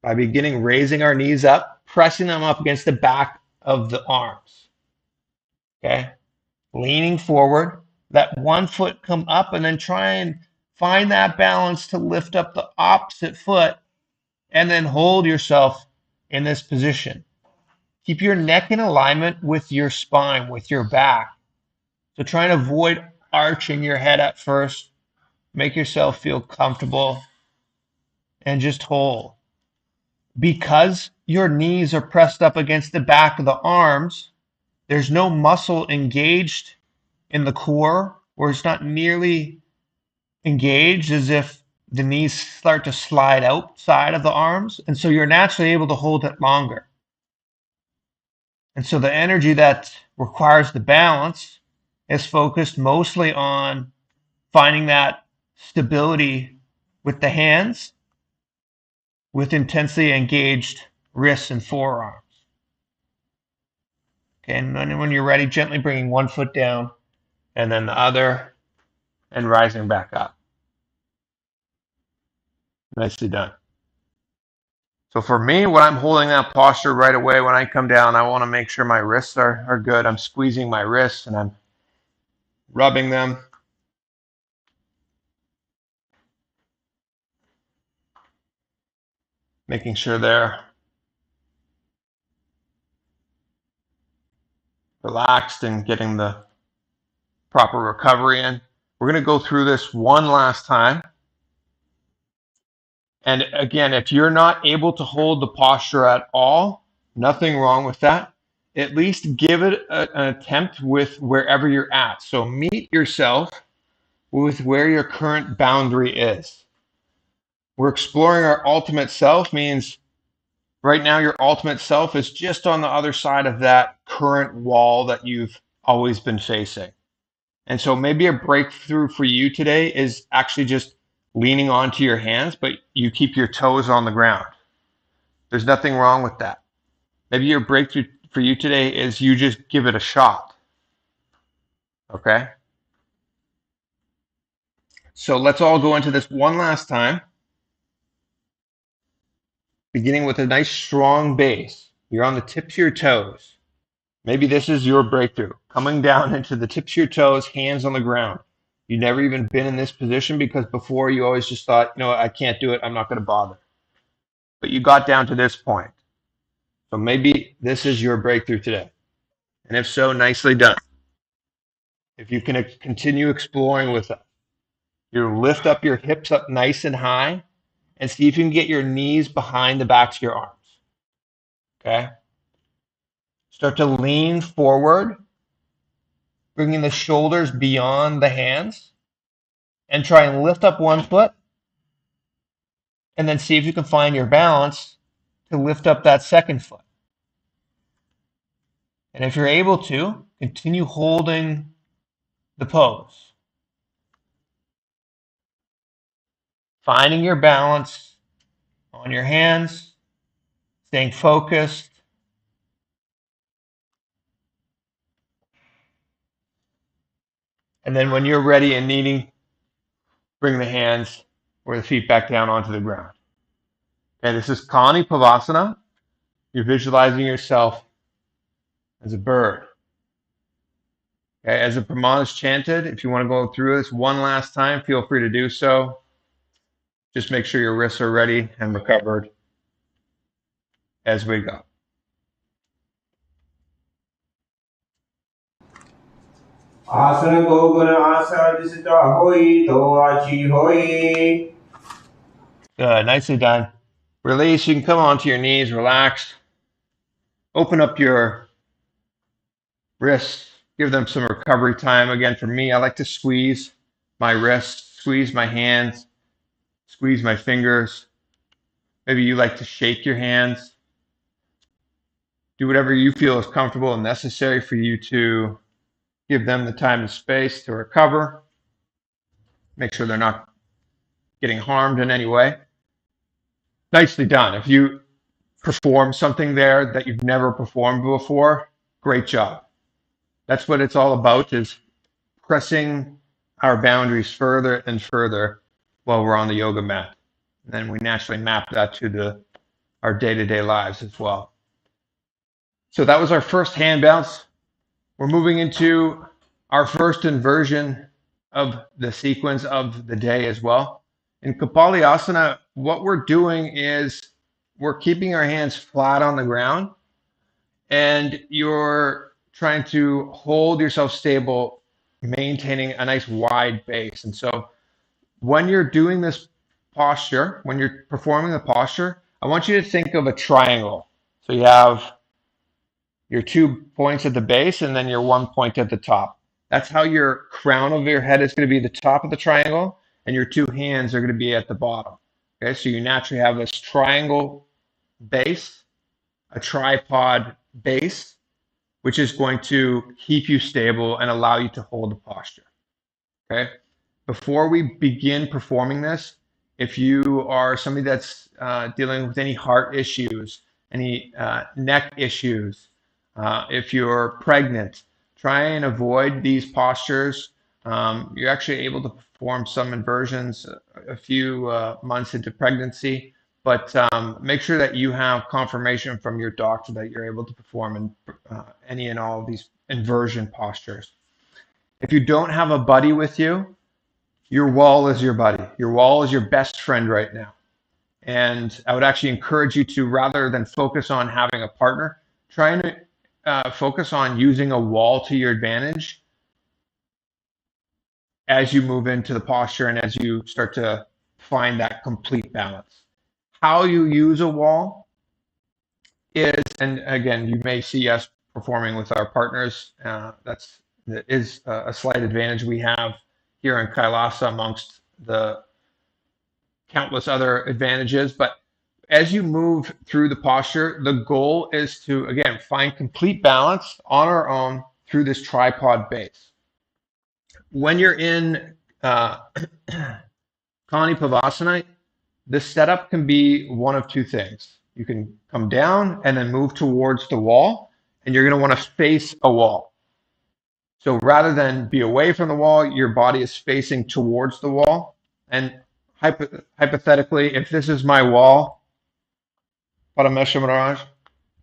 By beginning raising our knees up, pressing them up against the back of the arms. Okay, leaning forward, let one foot come up and then try and find that balance to lift up the opposite foot and then hold yourself in this position. Keep your neck in alignment with your spine, with your back. So try and avoid arching your head at first. Make yourself feel comfortable and just hold. because your knees are pressed up against the back of the arms, there's no muscle engaged in the core, or it's not nearly engaged as if the knees start to slide outside of the arms. And so you're naturally able to hold it longer. And so the energy that requires the balance is focused mostly on finding that stability with the hands, with intensely engaged wrists and forearms. Okay, and then when you're ready, gently bringing one foot down and then the other and rising back up. Nicely done. So for me, when I'm holding that posture right away, when I come down, I want to make sure my wrists are good. I'm squeezing my wrists and I'm rubbing them. Making sure they're relaxed and getting the proper recovery in. We're going to go through this one last time. And again, if you're not able to hold the posture at all, nothing wrong with that. At least give it an attempt with wherever you're at. So meet yourself with where your current boundary is. We're exploring our ultimate self means right now your ultimate self is just on the other side of that current wall that you've always been facing. And so maybe a breakthrough for you today is actually just leaning onto your hands, but you keep your toes on the ground. There's nothing wrong with that. Maybe your breakthrough for you today is you just give it a shot. Okay? So let's all go into this one last time, beginning with a nice strong base. You're on the tips of your toes. Maybe this is your breakthrough. Coming down into the tips of your toes, hands on the ground. You've never even been in this position because before you always just thought, you know what, I can't do it. I'm not going to bother. But you got down to this point. So maybe this is your breakthrough today. And if so, nicely done. If you can continue exploring with it, you lift up your hips up nice and high and see if you can get your knees behind the backs of your arms. Okay? Start to lean forward, bringing the shoulders beyond the hands, and try and lift up one foot, and then see if you can find your balance to lift up that second foot. And if you're able to, continue holding the pose. Finding your balance on your hands, staying focused. And then when you're ready and needing, bring the hands or the feet back down onto the ground. Okay, this is Kani Pavasana. You're visualizing yourself as a bird. Okay, as the Pramana is chanted, if you want to go through this one last time, feel free to do so. Just make sure your wrists are ready and recovered as we go. Asana Goguna Asadisita Hoi Toachi Hoi. Good, nicely done. Release, you can come onto your knees, relax. Open up your wrists, give them some recovery time. Again, for me, I like to squeeze my wrists, squeeze my hands, squeeze my fingers. Maybe you like to shake your hands. Do whatever you feel is comfortable and necessary for you to give them the time and space to recover. Make sure they're not getting harmed in any way. Nicely done. If you perform something there that you've never performed before, great job. That's what it's all about, is pressing our boundaries further and further while we're on the yoga mat. And then we naturally map that to our day-to-day lives as well. So that was our first hand bounce. We're moving into our first inversion of the sequence of the day as well. In Kapalayasana, what we're doing is we're keeping our hands flat on the ground, and you're trying to hold yourself stable, maintaining a nice wide base. And so when you're doing this posture, when you're performing the posture, I want you to think of a triangle. So you have your 2 points at the base and then your 1 point at the top. That's how your crown of your head is going to be the top of the triangle, and your 2 hands are going to be at the bottom. Okay, so you naturally have this triangle base, a tripod base, which is going to keep you stable and allow you to hold the posture. Okay. Before we begin performing this, if you are somebody that's dealing with any heart issues, any neck issues, if you're pregnant, try and avoid these postures. You're actually able to perform some inversions a few months into pregnancy, but make sure that you have confirmation from your doctor that you're able to perform any and all of these inversion postures. If you don't have a buddy with you, your wall is your buddy. Your wall is your best friend right now. And I would actually encourage you to, rather than focus on having a partner, try and focus on using a wall to your advantage as you move into the posture and as you start to find that complete balance. How you use a wall is, and again, you may see us performing with our partners. That is a slight advantage we have here in Kailasa amongst the countless other advantages. But as you move through the posture, the goal is to, again, find complete balance on our own through this tripod base. When you're in Kani Pavasana, the setup can be one of 2 things. You can come down and then move towards the wall, and you're going to want to face a wall. So rather than be away from the wall, your body is facing towards the wall. And hypothetically, if this is my wall, Paramesha Maharaj,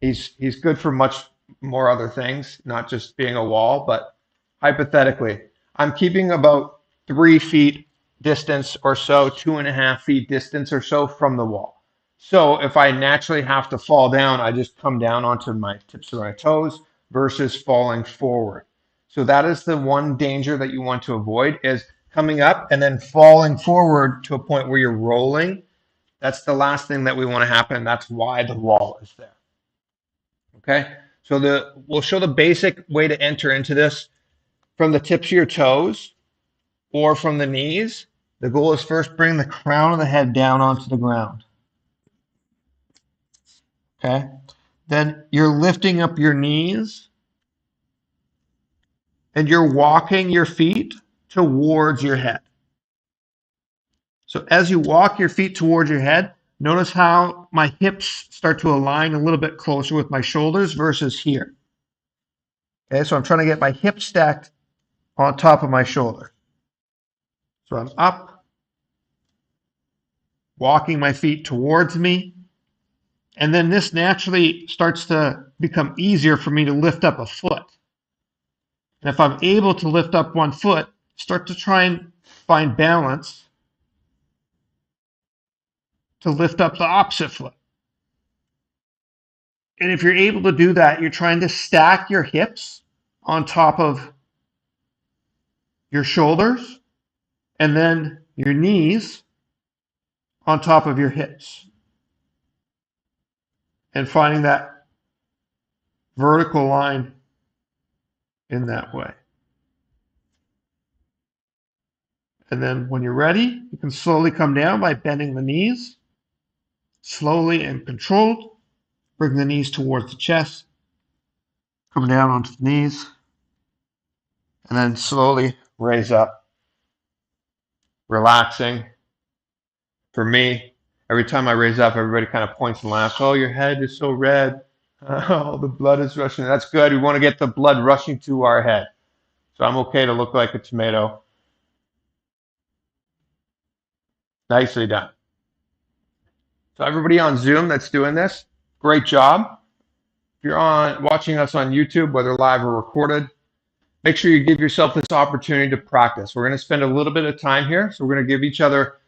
he's good for much more other things, not just being a wall, but hypothetically, I'm keeping about 3 feet distance or so, 2.5 feet distance or so from the wall. So if I naturally have to fall down, I just come down onto my tips of my toes versus falling forward. So that is the one danger that you want to avoid, is coming up and then falling forward to a point where you're rolling. That's the last thing that we want to happen. That's why the wall is there. Okay, so we'll show the basic way to enter into this from the tips of your toes or from the knees. The goal is first bring the crown of the head down onto the ground. Okay, then you're lifting up your knees and you're walking your feet towards your head. So as you walk your feet towards your head, notice how my hips start to align a little bit closer with my shoulders versus here. Okay, so I'm trying to get my hips stacked on top of my shoulder. So I'm up, walking my feet towards me, and then this naturally starts to become easier for me to lift up a foot. And if I'm able to lift up one foot, start to try and find balance to lift up the opposite foot. And if you're able to do that, you're trying to stack your hips on top of your shoulders and then your knees on top of your hips. And finding that vertical line in that way. And then when you're ready, you can slowly come down by bending the knees, slowly and controlled. Bring the knees towards the chest, come down onto the knees, and then slowly raise up, relaxing. For me, every time I raise up, everybody kind of points and laughs. Oh, your head is so red. Oh, the blood is rushing. That's good. We want to get the blood rushing to our head. So I'm okay to look like a tomato. Nicely done. So everybody on Zoom that's doing this, great job. If you're watching us on YouTube, whether live or recorded, make sure you give yourself this opportunity to practice. We're going to spend a little bit of time here. So we're going to give each other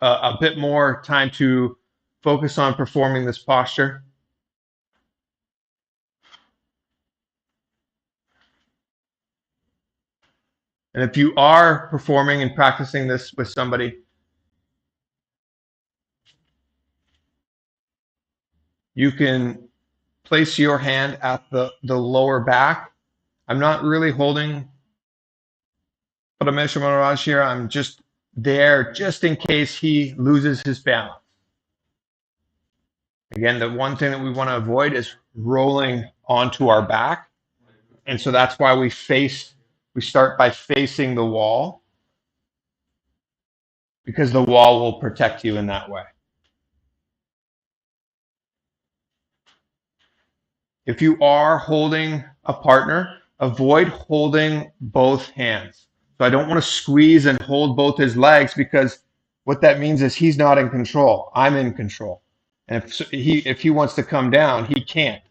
a bit more time to focus on performing this posture. And if you are performing and practicing this with somebody, You can place your hand at the lower back. I'm not really holding Parameshwar Maharaj here. I'm just there just in case he loses his balance. Again, the one thing that we want to avoid is rolling onto our back. And so that's why we start by facing the wall, because the wall will protect you in that way. If you are holding a partner, avoid holding both hands. So I don't want to squeeze and hold both his legs, because what that means is he's not in control. I'm in control. And if he wants to come down, he can't.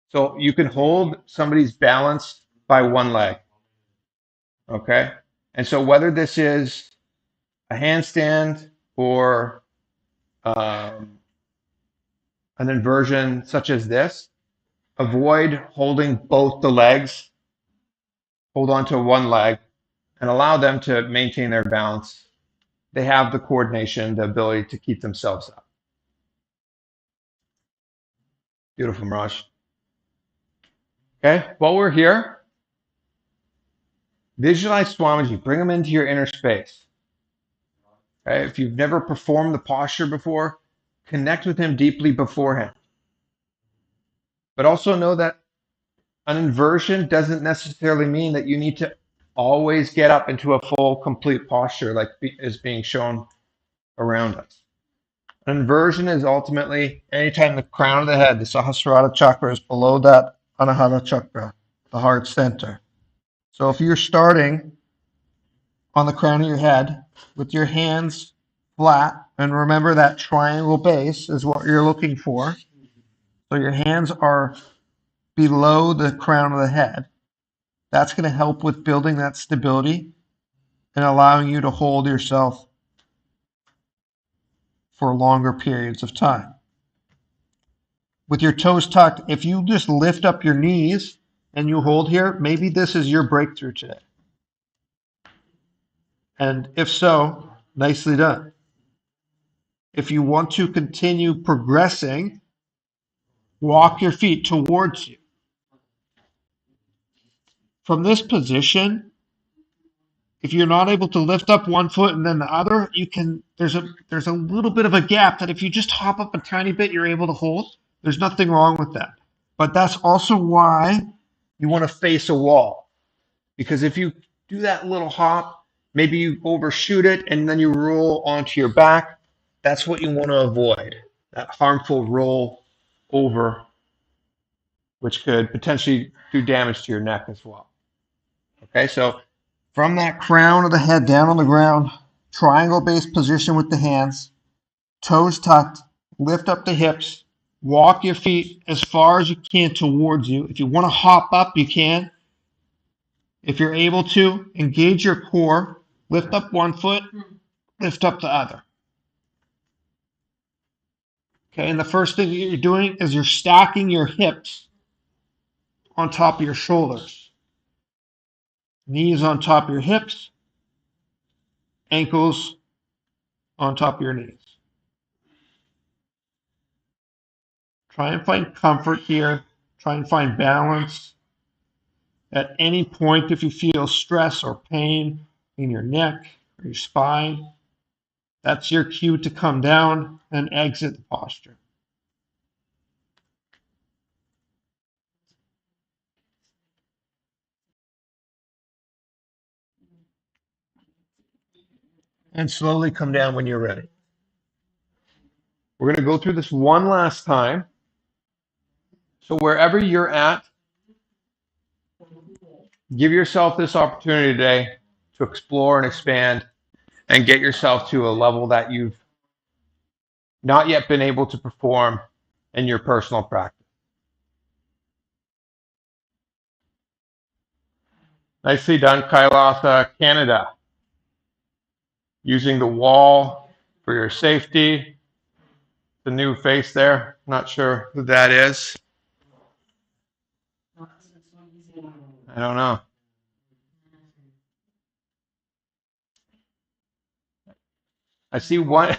So you can hold somebody's balance by one leg. Okay? And so whether this is a handstand or an inversion such as this, avoid holding both the legs. Hold on to one leg and allow them to maintain their balance. They have the coordination, the ability to keep themselves up. Beautiful, Mirage. Okay, while we're here, visualize Swamiji. Bring him into your inner space. Okay? If you've never performed the posture before, connect with him deeply beforehand. But also know that an inversion doesn't necessarily mean that you need to always get up into a full, complete posture like is being shown around us. An inversion is ultimately anytime the crown of the head, the Sahasrara chakra, is below that Anahata chakra, the heart center. So if you're starting on the crown of your head with your hands flat, and remember that triangle base is what you're looking for. So your hands are below the crown of the head. That's going to help with building that stability and allowing you to hold yourself for longer periods of time. With your toes tucked, if you just lift up your knees and you hold here, maybe this is your breakthrough today. And if so, nicely done. If you want to continue progressing, walk your feet towards you. From this position, if you're not able to lift up one foot and then the other, you can. There's a little bit of a gap that if you just hop up a tiny bit, you're able to hold. There's nothing wrong with that. But that's also why you want to face a wall. Because if you do that little hop, maybe you overshoot it and then you roll onto your back. That's what you want to avoid. That harmful roll over, which could potentially do damage to your neck as well. Okay, so from that crown of the head down on the ground, triangle-based position with the hands, toes tucked, lift up the hips, walk your feet as far as you can towards you. If you want to hop up, you can. If you're able to, engage your core, lift up one foot, lift up the other. Okay, and the first thing that you're doing is you're stacking your hips on top of your shoulders. Knees on top of your hips, ankles on top of your knees. Try and find comfort here. Try and find balance. At any point, if you feel stress or pain in your neck or your spine, that's your cue to come down and exit the posture. And slowly come down when you're ready. We're going to go through this one last time. So wherever you're at, give yourself this opportunity today to explore and expand and get yourself to a level that you've not yet been able to perform in your personal practice. Nicely done, Kailasa, Canada. Using the wall for your safety. The new face there, not sure who that is. I don't know. I see one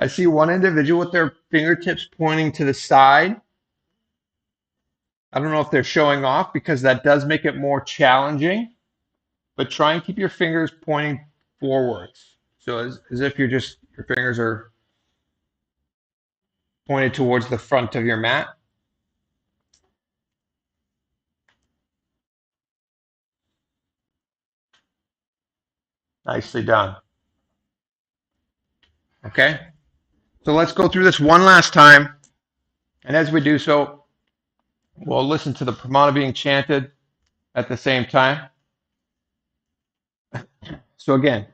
I see one individual with their fingertips pointing to the side. I don't know if they're showing off because that does make it more challenging, but try and keep your fingers pointing forwards. So as if your fingers are pointed towards the front of your mat. Nicely done. Okay, so let's go through this one last time. And as we do so, we'll listen to the pramana being chanted at the same time. So again,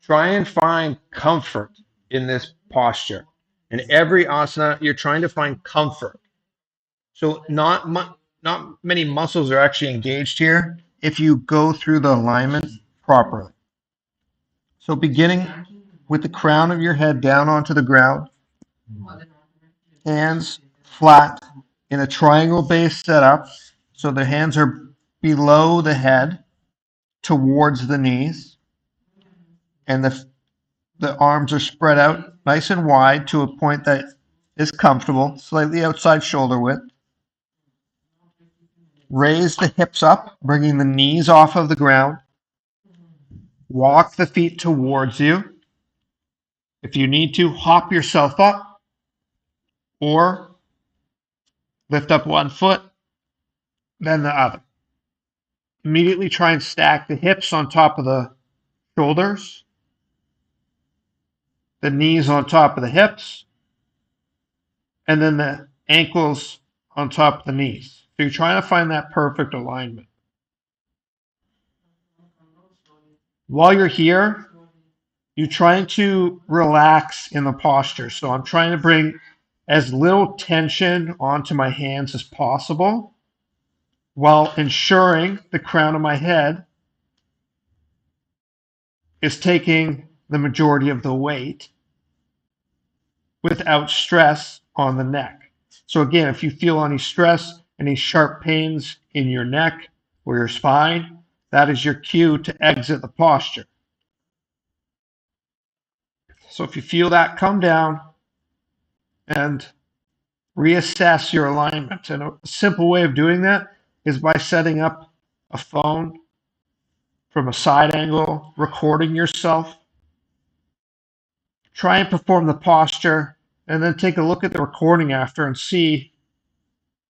try and find comfort in this posture. In every asana, you're trying to find comfort. So not many muscles are actually engaged here if you go through the alignment properly. So beginning with the crown of your head down onto the ground, hands flat in a triangle-based setup. So the hands are below the head towards the knees, and the arms are spread out nice and wide to a point that is comfortable, slightly outside shoulder width. Raise the hips up, bringing the knees off of the ground. Walk the feet towards you. If you need to, hop yourself up or lift up one foot, then the other. Immediately try and stack the hips on top of the shoulders, the knees on top of the hips, and then the ankles on top of the knees. So you're trying to find that perfect alignment. While you're here, you're trying to relax in the posture. So I'm trying to bring as little tension onto my hands as possible while ensuring the crown of my head is taking the majority of the weight without stress on the neck. So again, if you feel any stress, any sharp pains in your neck or your spine, that is your cue to exit the posture. So if you feel that, come down and reassess your alignment. And a simple way of doing that is by setting up a phone from a side angle, recording yourself. Try and perform the posture, and then take a look at the recording after and see,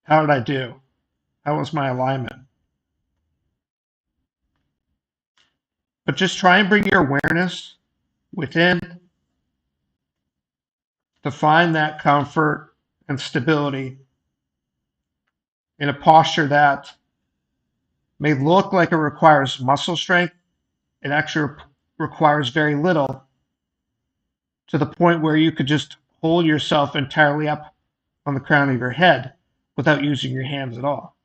how did I do? How was my alignment? But just try and bring your awareness within to find that comfort and stability in a posture that may look like it requires muscle strength. It actually requires very little, to the point where you could just hold yourself entirely up on the crown of your head without using your hands at all.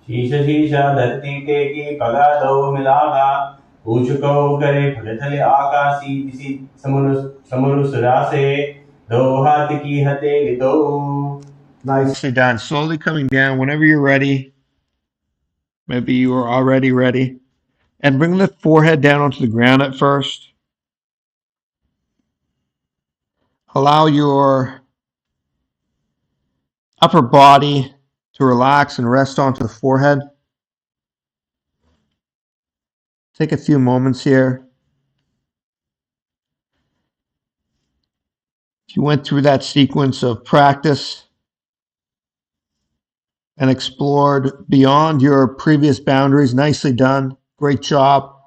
शीश शीशा धरती टेकी पगा दो मिलावा ऊचको करे फगथले आकाशी दिसी समरु सुरासे दो हाथ की हथेली दो. Nicely done. Slowly coming down whenever you're ready. Maybe you are already ready. And bring the forehead down onto the ground at first. Allow your upper body to relax and rest onto the forehead. Take a few moments here. If you went through that sequence of practice and explored beyond your previous boundaries, nicely done. Great job.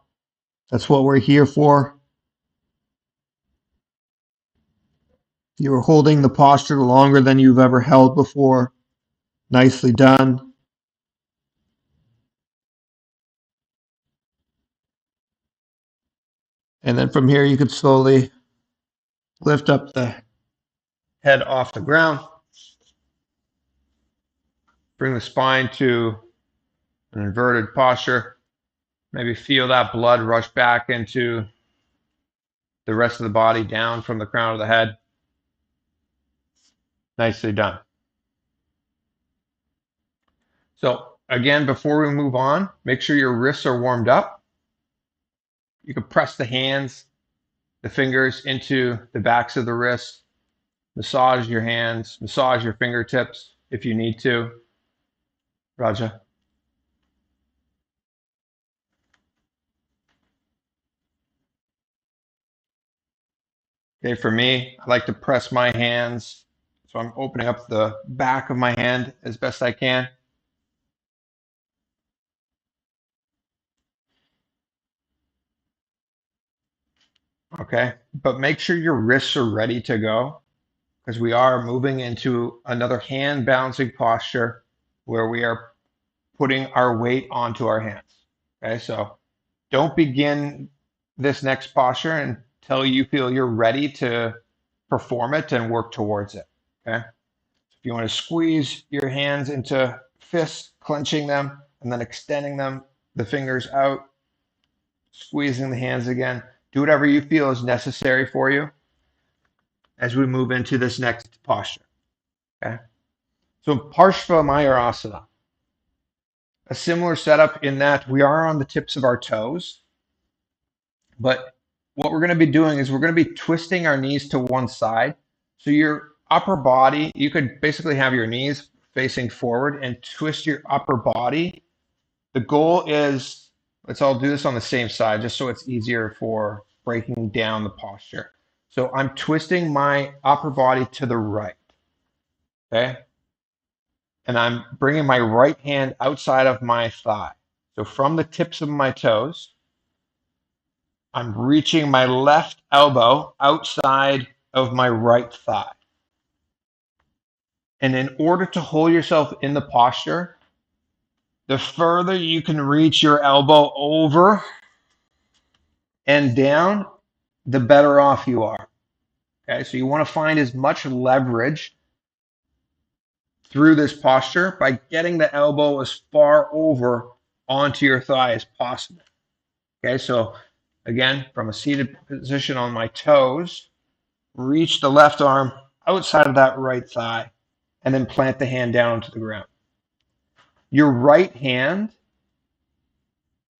That's what we're here for. If you were holding the posture longer than you've ever held before, nicely done. And then from here, you could slowly lift up the head off the ground. Bring the spine to an inverted posture. Maybe feel that blood rush back into the rest of the body, down from the crown of the head. Nicely done. So again, before we move on, make sure your wrists are warmed up. You can press the hands, the fingers into the backs of the wrists, massage your hands, massage your fingertips if you need to. Raja. Okay, for me, I like to press my hands. So I'm opening up the back of my hand as best I can. Okay, but make sure your wrists are ready to go because we are moving into another hand balancing posture where we are putting our weight onto our hands. Okay, so don't begin this next posture until you feel you're ready to perform it and work towards it. Okay, if you want to squeeze your hands into fists, clenching them and then extending them, the fingers out, squeezing the hands again. Do whatever you feel is necessary for you as we move into this next posture. Okay. So Parshva Mayurasana, a similar setup in that we are on the tips of our toes, but what we're going to be doing is we're going to be twisting our knees to one side. So your upper body, you could basically have your knees facing forward and twist your upper body. The goal is, let's all do this on the same side just so it's easier for breaking down the posture. So I'm twisting my upper body to the right. Okay. And I'm bringing my right hand outside of my thigh. So from the tips of my toes, I'm reaching my left elbow outside of my right thigh. And in order to hold yourself in the posture, the further you can reach your elbow over and down, the better off you are. Okay, so you want to find as much leverage through this posture by getting the elbow as far over onto your thigh as possible. Okay, so again, from a seated position on my toes, reach the left arm outside of that right thigh, and then plant the hand down to the ground. Your right hand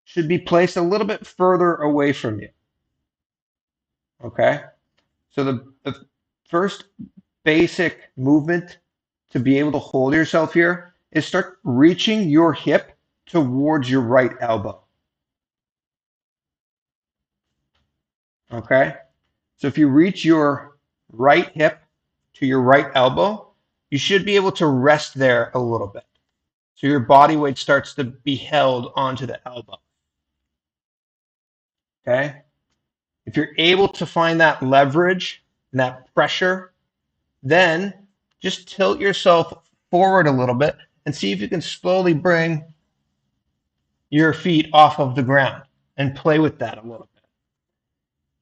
should be placed a little bit further away from you. Okay, so the first basic movement to be able to hold yourself here is start reaching your hip towards your right elbow. Okay, so if you reach your right hip to your right elbow, you should be able to rest there a little bit. So your body weight starts to be held onto the elbow. Okay, if you're able to find that leverage and that pressure, then just tilt yourself forward a little bit and see if you can slowly bring your feet off of the ground and play with that a little bit.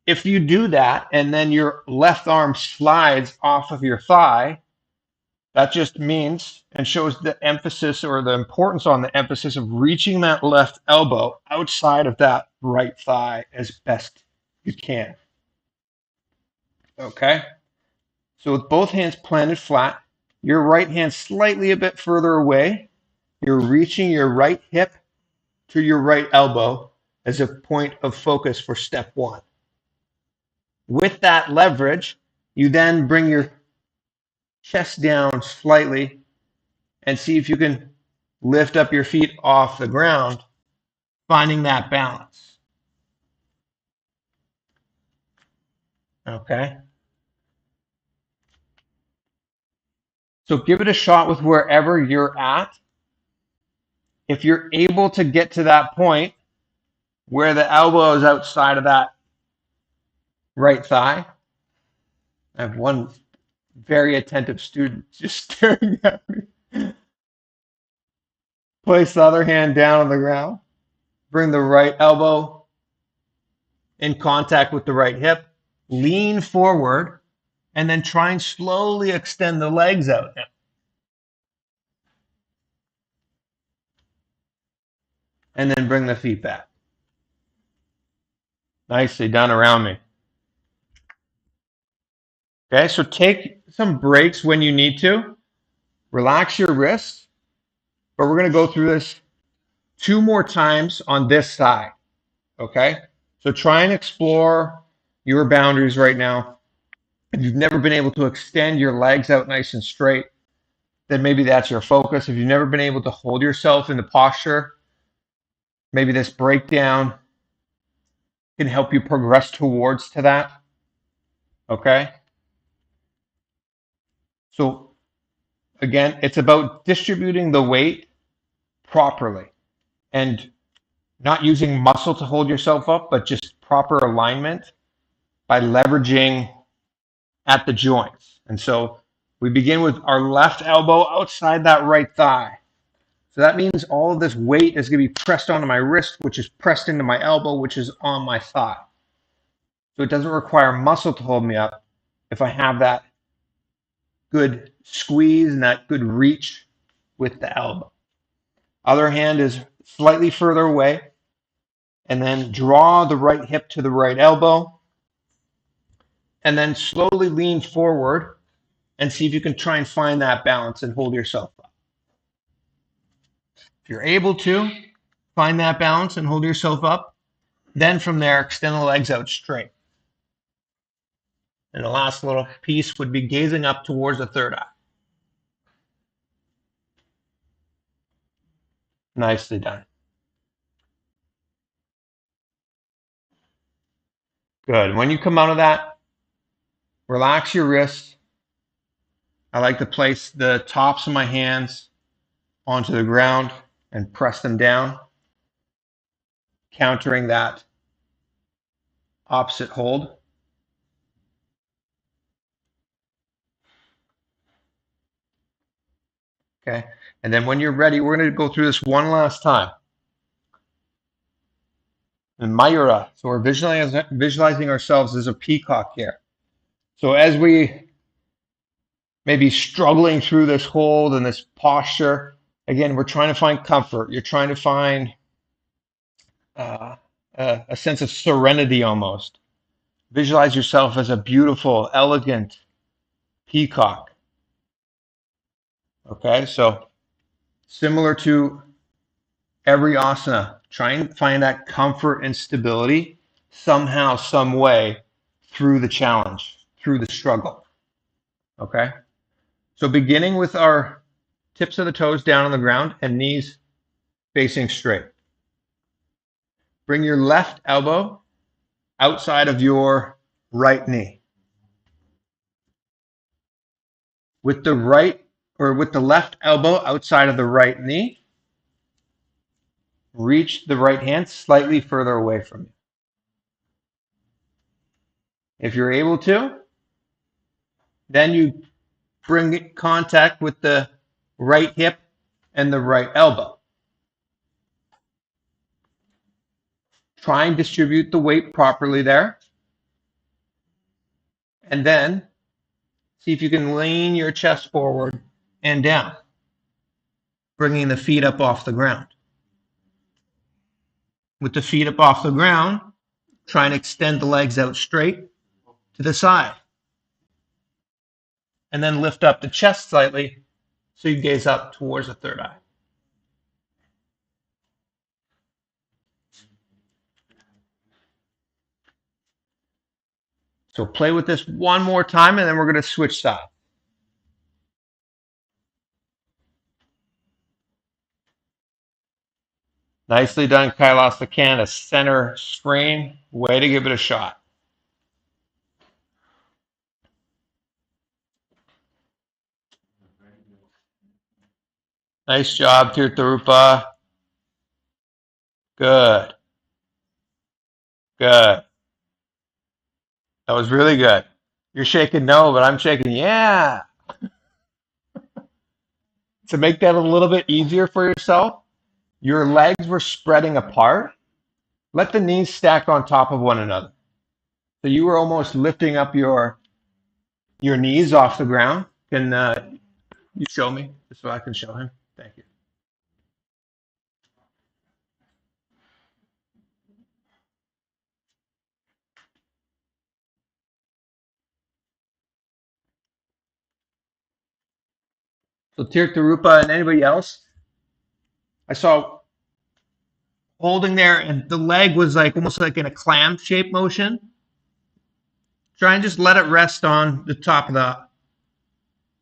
If you do that and then your left arm slides off of your thigh, that just means and shows the emphasis or the importance on the emphasis of reaching that left elbow outside of that right thigh as best you can. Okay? So with both hands planted flat, your right hand slightly a bit further away, you're reaching your right hip to your right elbow as a point of focus for step one. With that leverage, you then bring your chest down slightly and see if you can lift up your feet off the ground, finding that balance. Okay? So give it a shot with wherever you're at. If you're able to get to that point where the elbow is outside of that right thigh, I have one very attentive student just staring at me. Place the other hand down on the ground. Bring the right elbow in contact with the right hip. Lean forward and then try and slowly extend the legs out now. And then bring the feet back. Nicely done around me. Okay, so take some breaks when you need to. Relax your wrists. But we're going to go through this 2 more times on this side. Okay? So try and explore your boundaries right now. If you've never been able to extend your legs out nice and straight, then maybe that's your focus. If you've never been able to hold yourself in the posture, maybe this breakdown can help you progress towards to that. Okay? So again, it's about distributing the weight properly and not using muscle to hold yourself up, but just proper alignment by leveraging at the joints. And so we begin with our left elbow outside that right thigh. So that means all of this weight is going to be pressed onto my wrist, which is pressed into my elbow, which is on my thigh. So it doesn't require muscle to hold me up if I have that good squeeze and that good reach with the elbow. Other hand is slightly further away, and then draw the right hip to the right elbow, and then slowly lean forward and see if you can try and find that balance and hold yourself up. If you're able to find that balance and hold yourself up, then from there, extend the legs out straight. And the last little piece would be gazing up towards the third eye. Nicely done. Good. When you come out of that, relax your wrists. I like to place the tops of my hands onto the ground and press them down, countering that opposite hold. Okay. And then when you're ready, we're going to go through this one last time. And Mayura. So we're visualizing ourselves as a peacock here. So as we may be struggling through this hold and this posture, again, we're trying to find comfort. You're trying to find a sense of serenity almost. Visualize yourself as a beautiful, elegant peacock. Okay, so similar to every asana, try and find that comfort and stability somehow, some way through the challenge, through the struggle. Okay, so beginning with our tips of the toes down on the ground and knees facing straight. Bring your left elbow outside of your right knee. With the left elbow outside of the right knee, reach the right hand slightly further away from you. If you're able to, then you bring contact with the right hip and the right elbow. Try and distribute the weight properly there. And then see if you can lean your chest forward and down, bringing the feet up off the ground. With the feet up off the ground, try and extend the legs out straight to the side. And then lift up the chest slightly so you gaze up towards the third eye. So play with this one more time and then we're going to switch sides. Nicely done, Kailasa. Center strain. Way to give it a shot. Nice job, Tirtharupa. Good. Good. That was really good. You're shaking no, but I'm shaking yeah. To make that a little bit easier for yourself, your legs were spreading apart. Let the knees stack on top of one another. So you were almost lifting up your knees off the ground. Can you show me just so I can show him? Thank you. So Tirtharupa and anybody else, I saw holding there, and the leg was like almost like in a clam shape motion. Try and just let it rest on the top of the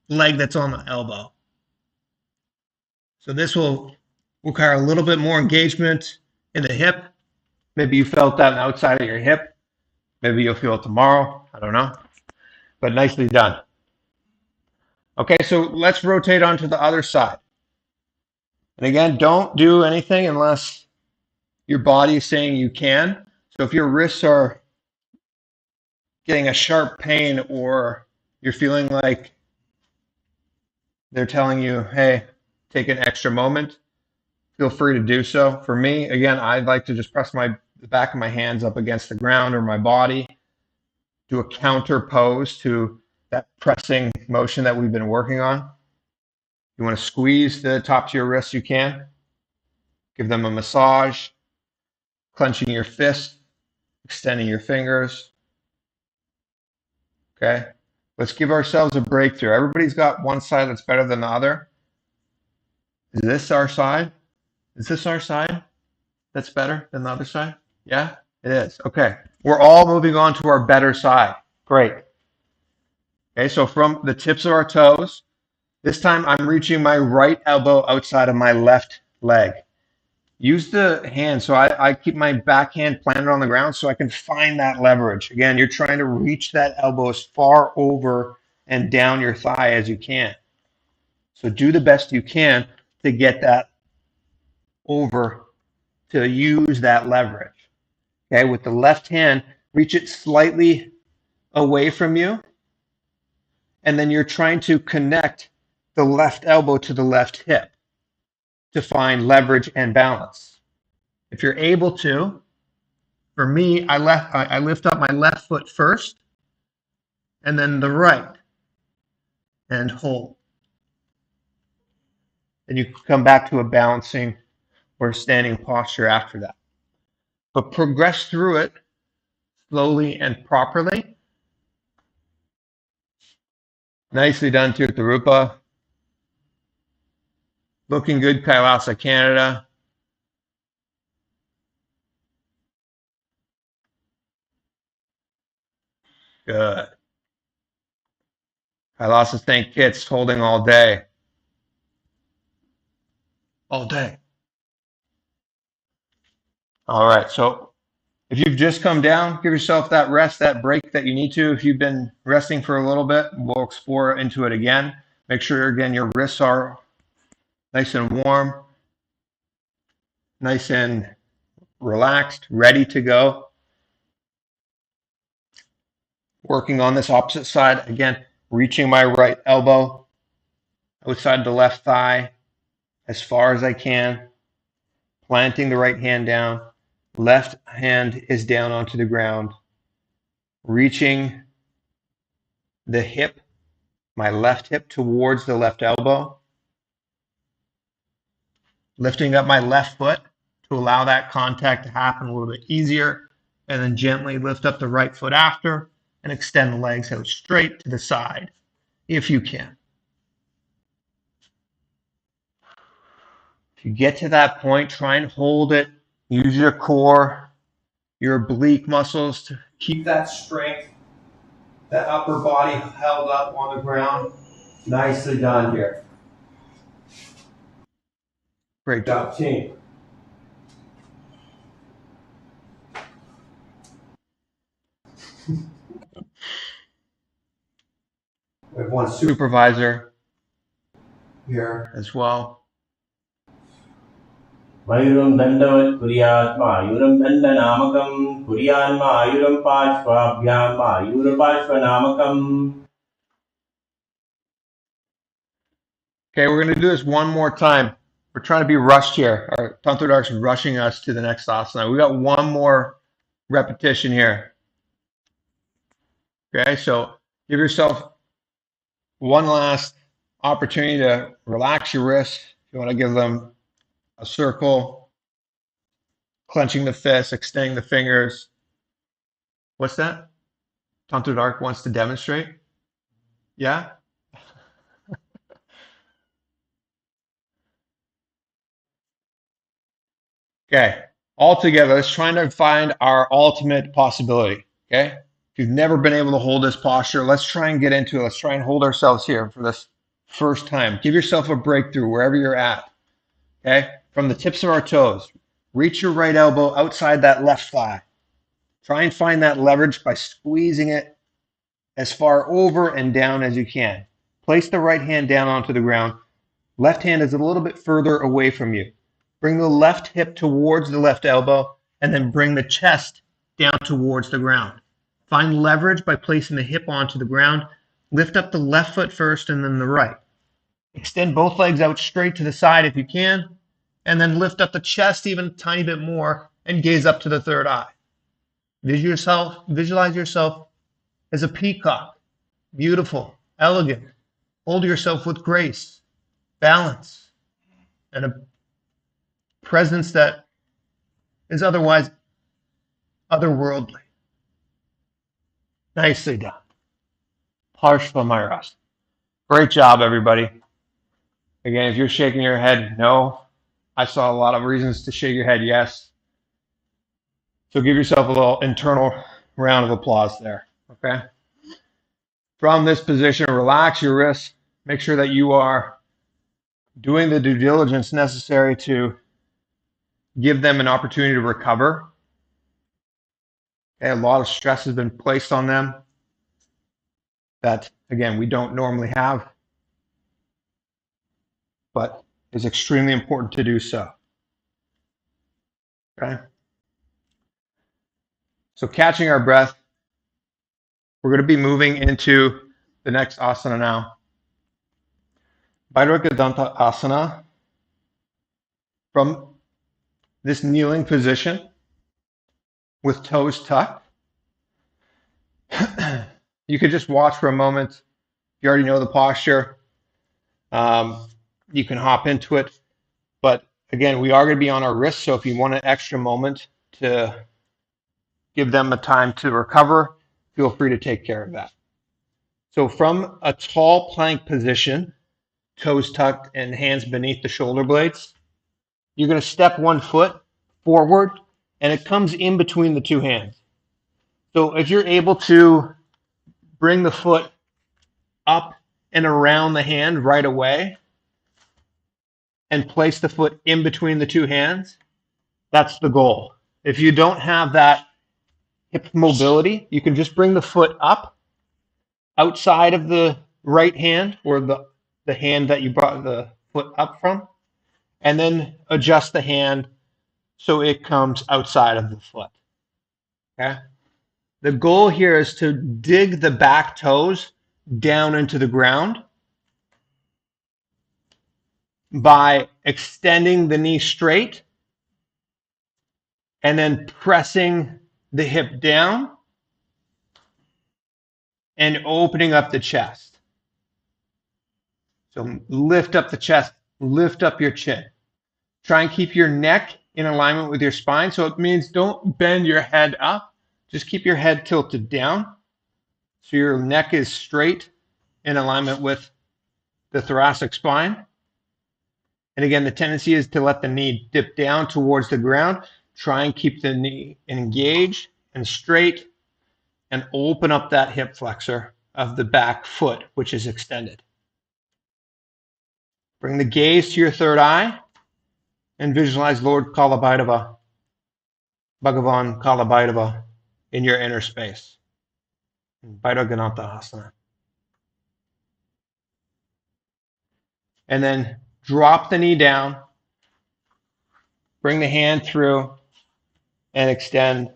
leg that's on the elbow. So this will require a little bit more engagement in the hip. Maybe you felt that on the outside of your hip. Maybe you'll feel it tomorrow. I don't know. But nicely done. Okay, so let's rotate onto the other side. And again, don't do anything unless your body is saying you can. So if your wrists are getting a sharp pain or you're feeling like they're telling you, hey, take an extra moment, feel free to do so. For me, again, I'd like to just press the back of my hands up against the ground or my body, do a counter pose to that pressing motion that we've been working on. You want to squeeze the tops of your wrists, you can. Give them a massage, clenching your fist, extending your fingers. Okay, let's give ourselves a breakthrough. Everybody's got one side that's better than the other. Is this our side? Is this our side that's better than the other side? Yeah, it is. Okay, we're all moving on to our better side. Great. Okay, so from the tips of our toes, this time I'm reaching my right elbow outside of my left leg. Use the hand. So I keep my back hand planted on the ground so I can find that leverage. Again, you're trying to reach that elbow as far over and down your thigh as you can. So do the best you can to get that over, to use that leverage. Okay, with the left hand, reach it slightly away from you. And then you're trying to connect the left elbow to the left hip to find leverage and balance. If you're able to, for me, I lift up my left foot first and then the right and hold. And you come back to a balancing or standing posture after that. But progress through it slowly and properly. Nicely done, Tirtharupa. Looking good, Kailasa, Canada. Good. Kailasa, thank Kits, holding all day. All day. All right, so if you've just come down, give yourself that rest, that break that you need to. If you've been resting for a little bit, we'll explore into it again. Make sure, again, your wrists are nice and warm, nice and relaxed, ready to go. Working on this opposite side, again, reaching my right elbow outside the left thigh as far as I can, planting the right hand down. Left hand is down onto the ground, reaching the hip, my left hip towards the left elbow, lifting up my left foot to allow that contact to happen a little bit easier, and then gently lift up the right foot after and extend the legs out straight to the side if you can. If you get to that point, try and hold it. Use your core, your oblique muscles to keep that strength, that upper body held up on the ground. Nicely done here. Great job, team. We have one supervisor here as well. मयूरं दण्डवत् कुर्यात् मायूरं दण्डनामकं कुर्यान् मायूरं पार्श्वाभ्यां मायूरपार्श्वनामकम्. Okay, we're going to do this one more time. We're trying to be rushed here. Our Tantradar's rushing us to the next asana. We got one more repetition here. Okay, so give yourself one last opportunity to relax your wrists. If you want to give them a circle, clenching the fists, extending the fingers. What's that? Tantradar wants to demonstrate? Yeah? Okay, all together, let's try to find our ultimate possibility. Okay. If you've never been able to hold this posture, let's try and get into it. Let's try and hold ourselves here for this first time. Give yourself a breakthrough wherever you're at. Okay. From the tips of our toes, reach your right elbow outside that left thigh. Try and find that leverage by squeezing it as far over and down as you can. Place the right hand down onto the ground. Left hand is a little bit further away from you. Bring the left hip towards the left elbow, and then bring the chest down towards the ground. Find leverage by placing the hip onto the ground. Lift up the left foot first and then the right. Extend both legs out straight to the side if you can, and then lift up the chest even a tiny bit more and gaze up to the third eye. Visualize yourself as a peacock, beautiful, elegant. Hold yourself with grace, balance, and a presence that is otherwise otherworldly. Nicely done. Parshva Myras. Great job, everybody. Again, if you're shaking your head, no. I saw a lot of reasons to shake your head, yes. So give yourself a little internal round of applause there, okay? From this position, relax your wrists. Make sure that you are doing the due diligence necessary to give them an opportunity to recover. Okay, a lot of stress has been placed on them that, again, we don't normally have, but is extremely important to do so. Okay? So catching our breath, we're going to be moving into the next asana now. Bhairagadanta asana. From this kneeling position with toes tucked, you could just watch for a moment. You already know the posture. You can hop into it. But again, we are going to be on our wrists, so if you want an extra moment to give them a time to recover, feel free to take care of that. So from a tall plank position, toes tucked and hands beneath the shoulder blades, you're going to step one foot forward, and it comes in between the two hands. So if you're able to bring the foot up and around the hand right away and place the foot in between the two hands, that's the goal. If you don't have that hip mobility, you can just bring the foot up outside of the right hand or the hand that you brought the foot up from, and then adjust the hand so it comes outside of the foot. Okay? The goal here is to dig the back toes down into the ground by extending the knee straight and then pressing the hip down and opening up the chest. So lift up the chest, lift up your chin. Try and keep your neck in alignment with your spine. So it means don't bend your head up. Just keep your head tilted down so your neck is straight in alignment with the thoracic spine. And again, the tendency is to let the knee dip down towards the ground. Try and keep the knee engaged and straight and open up that hip flexor of the back foot, which is extended. Bring the gaze to your third eye and visualize Lord Kalabhairava, Bhagavan Kalabhairava in your inner space. Bhairagananta asana. And then drop the knee down, bring the hand through, and extend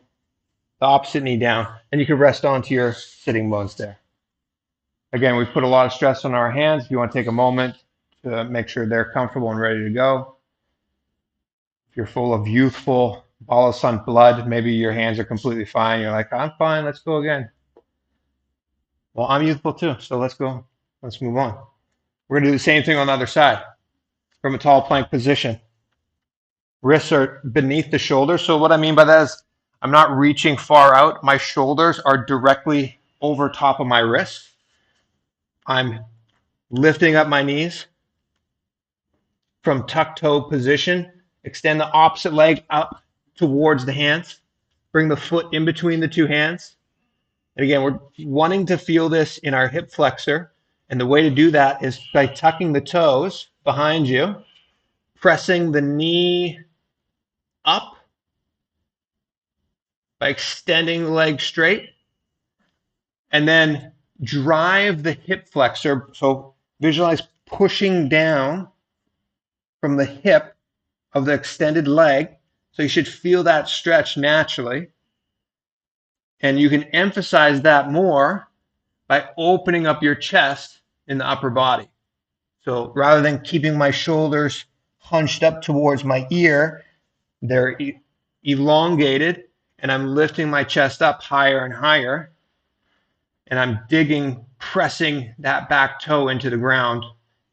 the opposite knee down. And you can rest onto your sitting bones there. Again, we've put a lot of stress on our hands. If you want to take a moment to make sure they're comfortable and ready to go. If you're full of youthful Balasant blood, maybe your hands are completely fine. You're like, I'm fine, let's go again. Well, I'm youthful too, so let's go. Let's move on. We're going to do the same thing on the other side from a tall plank position. Wrists are beneath the shoulders. So what I mean by that is I'm not reaching far out. My shoulders are directly over top of my wrists. I'm lifting up my knees from tuck toe position. Extend the opposite leg up towards the hands. Bring the foot in between the two hands. And again, we're wanting to feel this in our hip flexor. And the way to do that is by tucking the toes behind you, pressing the knee up by extending the leg straight, and then drive the hip flexor. So visualize pushing down from the hip of the extended leg. So you should feel that stretch naturally. And you can emphasize that more by opening up your chest in the upper body. So rather than keeping my shoulders hunched up towards my ear, they're elongated, and I'm lifting my chest up higher and higher, and I'm digging, pressing that back toe into the ground,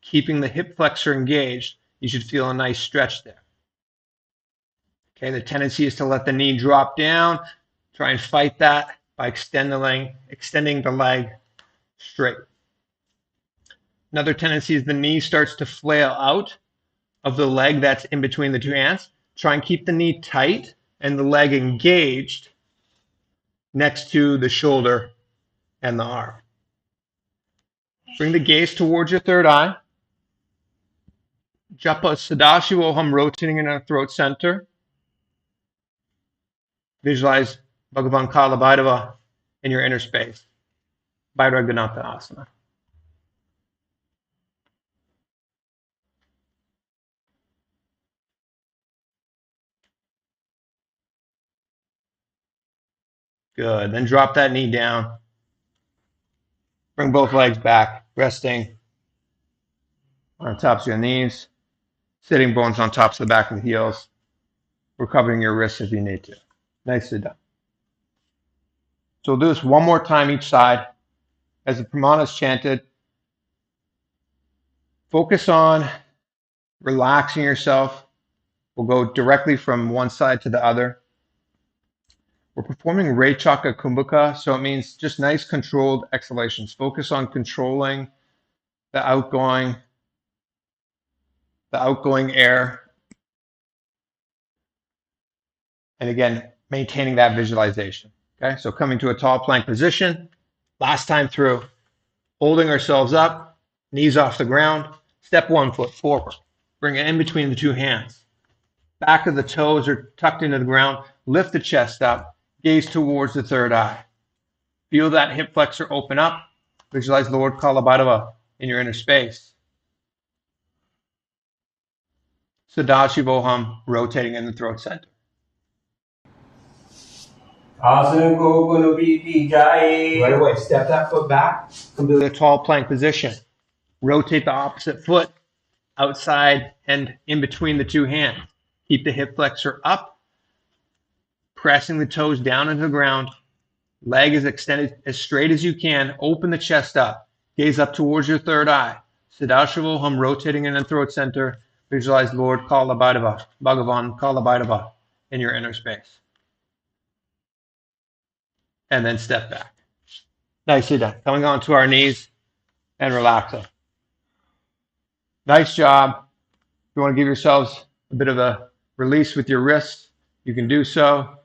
keeping the hip flexor engaged. You should feel a nice stretch there. Okay, the tendency is to let the knee drop down. Try and fight that by extending the leg straight. Another tendency is the knee starts to flail out of the leg that's in between the two hands. Try and keep the knee tight and the leg engaged next to the shoulder and the arm. Bring the gaze towards your third eye. Japa Sadashivoham rotating in our throat center. Visualize Bhagavan Kala Bhairava in your inner space. Bhairaganatha Asana. Good. Then drop that knee down. Bring both legs back, resting on tops of your knees, sitting bones on tops of the back of the heels, recovering your wrists if you need to. Nicely done. So we'll do this one more time each side. As the pramana is chanted, focus on relaxing yourself. We'll go directly from one side to the other. We're performing Rechaka Kumbhaka, so it means just nice controlled exhalations. Focus on controlling the outgoing air. And again, maintaining that visualization. Okay, so coming to a tall plank position. Last time through, holding ourselves up, knees off the ground. Step 1 foot forward. Bring it in between the two hands. Back of the toes are tucked into the ground. Lift the chest up. Gaze towards the third eye. Feel that hip flexor open up. Visualize Lord Kala Bhairava in your inner space. Sadashivoham rotating in the throat center. Right Right away, step that foot back. Come to the tall plank position. Rotate the opposite foot outside and in between the two hands. Keep the hip flexor up, pressing the toes down into the ground. Leg is extended as straight as you can. Open the chest up. Gaze up towards your third eye. Sadashivoham rotating in the throat center. Visualize Lord Kala Bhairava, Bhagavan Kala Bhairava in your inner space. And then step back. Nicely done. Coming onto our knees and relaxing. Nice job. If you want to give yourselves a bit of a release with your wrists, you can do so.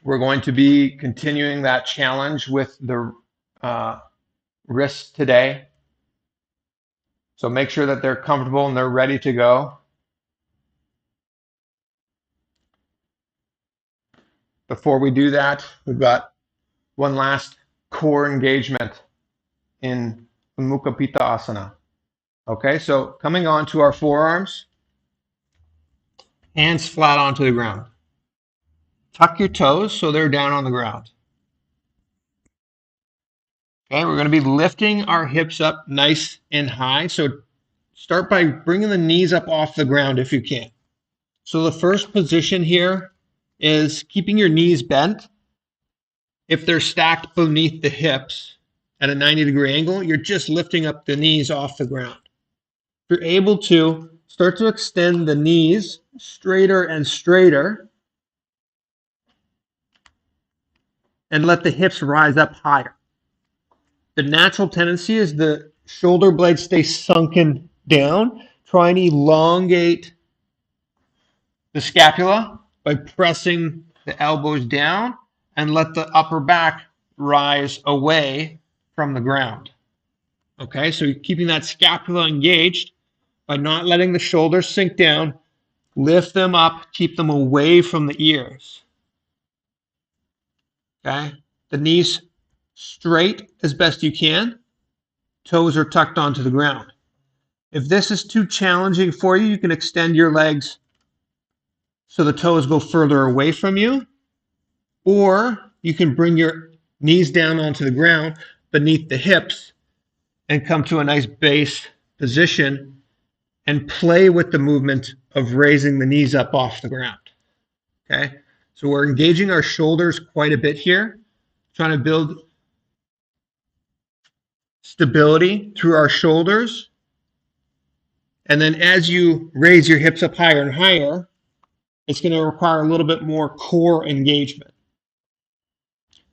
We're going to be continuing that challenge with the wrists today. So make sure that they're comfortable and they're ready to go. Before we do that, we've got one last core engagement in Mukha Pitta Asana. Okay, so coming on to our forearms, hands flat onto the ground. Tuck your toes so they're down on the ground. Okay, we're going to be lifting our hips up nice and high. So start by bringing the knees up off the ground if you can. So the first position here is keeping your knees bent. If they're stacked beneath the hips at a 90-degree angle, you're just lifting up the knees off the ground. If you're able to, start to extend the knees straighter and straighter and let the hips rise up higher. The natural tendency is the shoulder blades stay sunken down. Try and elongate the scapula by pressing the elbows down and let the upper back rise away from the ground. Okay, so you're keeping that scapula engaged by not letting the shoulders sink down. Lift them up, keep them away from the ears. Okay, the knees straight as best you can. Toes are tucked onto the ground. If this is too challenging for you, you can extend your legs so the toes go further away from you, or you can bring your knees down onto the ground beneath the hips and come to a nice base position and play with the movement of raising the knees up off the ground. Okay, so we're engaging our shoulders quite a bit here, trying to build stability through our shoulders. And then as you raise your hips up higher and higher, it's going to require a little bit more core engagement.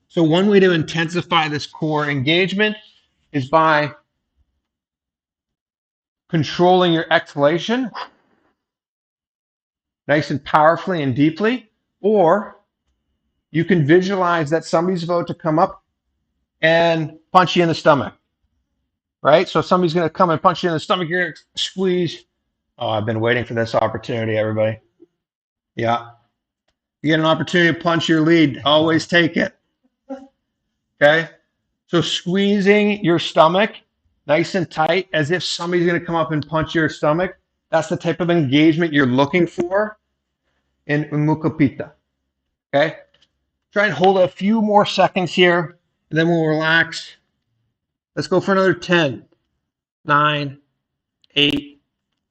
So one way to intensify this core engagement is by controlling your exhalation nice and powerfully and deeply, or you can visualize that somebody's about to come up and punch you in the stomach, right? So if somebody's going to come and punch you in the stomach, you're going to squeeze. Oh, I've been waiting for this opportunity, everybody. Yeah. You get an opportunity to punch your lead, always take it. Okay? So squeezing your stomach nice and tight as if somebody's going to come up and punch your stomach. That's the type of engagement you're looking for in Mukha Pitta. Okay? Try and hold a few more seconds here, and then we'll relax. Let's go for another 10, 9, 8,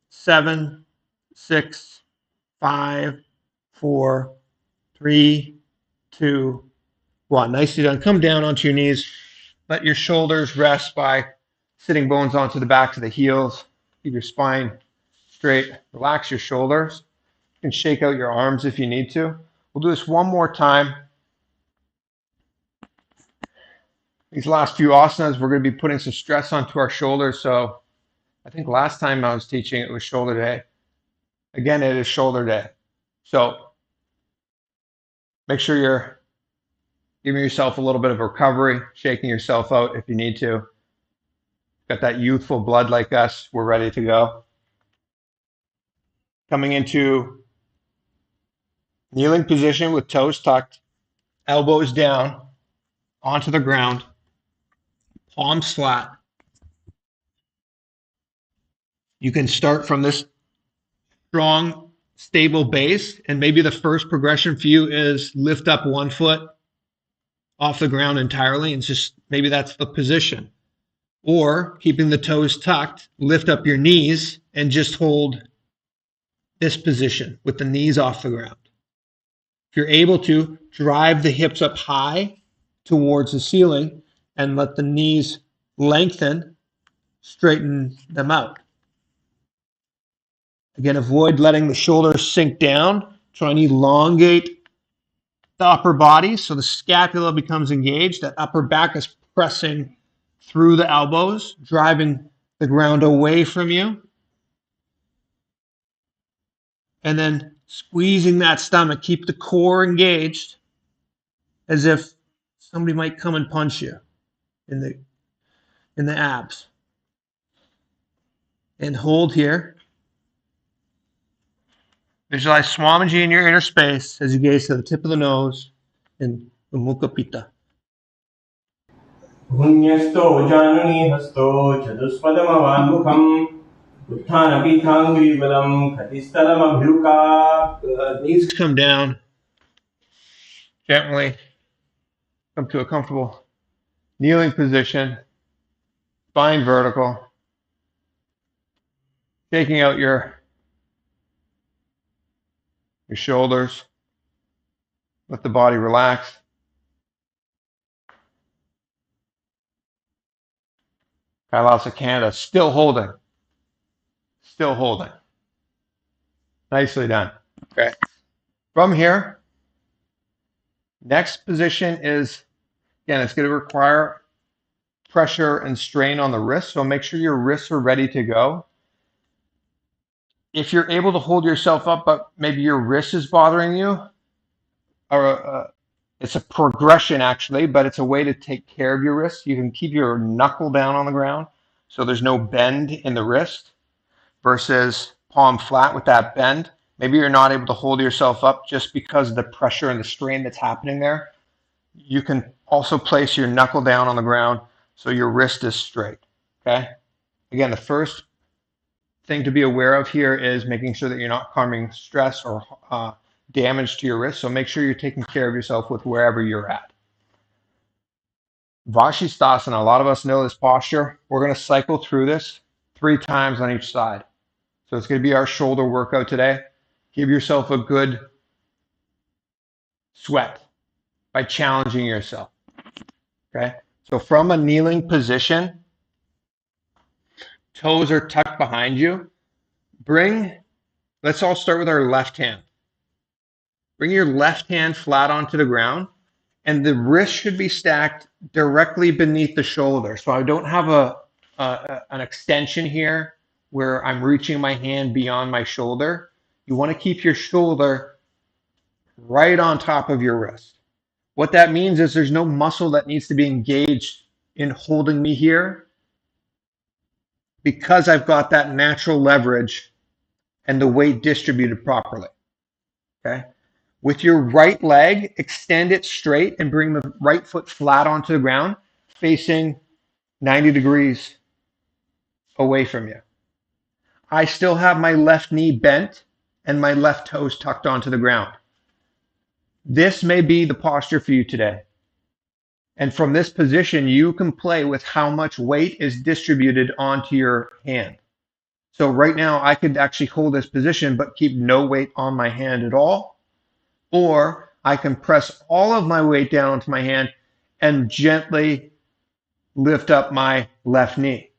7, 6, 5, 4, 3, 2, 1. Nicely done. Come down onto your knees. Let your shoulders rest by sitting bones onto the backs of the heels. Keep your spine straight. Relax your shoulders. You can shake out your arms if you need to. We'll do this one more time. These last few asanas, we're going to be putting some stress onto our shoulders. So I think last time I was teaching, it was shoulder day. Again, it is shoulder day. So make sure you're giving yourself a little bit of recovery, shaking yourself out if you need to. Got that youthful blood like us, we're ready to go. Coming into kneeling position with toes tucked, elbows down onto the ground, palms flat. You can start from this strong, stable base, and maybe the first progression for you is lift up one foot off the ground entirely, and just maybe that's the position. Or keeping the toes tucked, lift up your knees and just hold this position with the knees off the ground. If you're able to, drive the hips up high towards the ceiling and let the knees lengthen, straighten them out. Again, avoid letting the shoulders sink down. Try and elongate the upper body so the scapula becomes engaged. That upper back is pressing through the elbows, driving the ground away from you. And then squeezing that stomach. Keep the core engaged as if somebody might come and punch you in the abs. And hold here. Visualize Swamiji in your inner space as you gaze to the tip of the nose in the Mukha Pitta. Punyasto janani hasto chatuspadamavanmukham utthanapithangrivalam khatistalamabhyuka. Knees come down. Gently come to a comfortable kneeling position. Spine vertical. Taking out your shoulders. Let the body relax. Kailasa Canada, still holding. Still holding. Nicely done. Okay. From here, next position is, again, it's going to require pressure and strain on the wrists. So make sure your wrists are ready to go. If you're able to hold yourself up, but maybe your wrist is bothering you, or it's a progression actually, but it's a way to take care of your wrist. You can keep your knuckle down on the ground so there's no bend in the wrist versus palm flat with that bend. Maybe you're not able to hold yourself up just because of the pressure and the strain that's happening there. You can also place your knuckle down on the ground so your wrist is straight. Okay? Again, the first thing to be aware of here is making sure that you're not causing stress or damage to your wrist. So make sure you're taking care of yourself with wherever you're at. Vashisthasana, a lot of us know this posture. We're going to cycle through this 3 times on each side. So it's going to be our shoulder workout today. Give yourself a good sweat by challenging yourself. Okay? So from a kneeling position, toes are tucked behind you. Let's all start with our left hand. Bring your left hand flat onto the ground, and the wrist should be stacked directly beneath the shoulder. So I don't have an extension here where I'm reaching my hand beyond my shoulder. You want to keep your shoulder right on top of your wrist. What that means is there's no muscle that needs to be engaged in holding me here because I've got that natural leverage and the weight distributed properly. Okay? With your right leg, extend it straight and bring the right foot flat onto the ground, facing 90 degrees away from you. I still have my left knee bent and my left toes tucked onto the ground. This may be the posture for you today. And from this position, you can play with how much weight is distributed onto your hand. So right now, I could actually hold this position, but keep no weight on my hand at all. Or I can press all of my weight down onto my hand and gently lift up my left knee.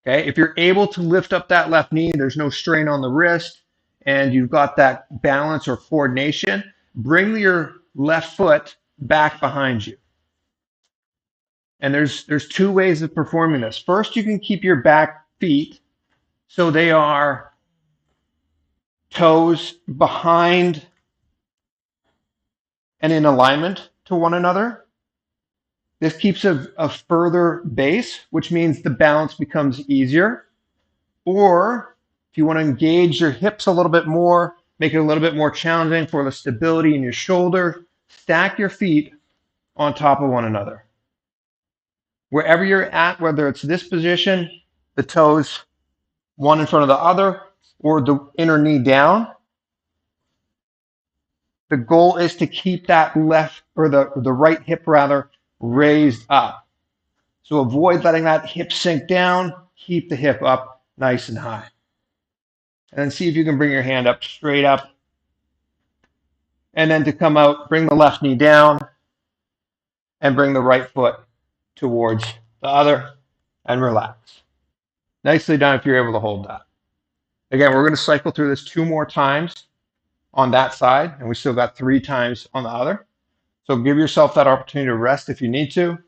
Okay, if you're able to lift up that left knee, there's no strain on the wrist, and you've got that balance or coordination, bring your left foot back behind you. And there's 2 ways of performing this. First, you can keep your back feet so they are toes behind and in alignment to one another. This keeps a further base, which means the balance becomes easier. Or if you want to engage your hips a little bit more, make it a little bit more challenging for the stability in your shoulder, stack your feet on top of one another. Wherever you're at, whether it's this position, the toes one in front of the other, or the inner knee down, the goal is to keep that left or the right hip rather raised up. So avoid letting that hip sink down. Keep the hip up nice and high. And then see if you can bring your hand up straight up. And then to come out, bring the left knee down and bring the right foot towards the other and relax. Nicely done if you're able to hold that. Again, we're going to cycle through this 2 more times on that side, and we still got 3 times on the other. So give yourself that opportunity to rest if you need to,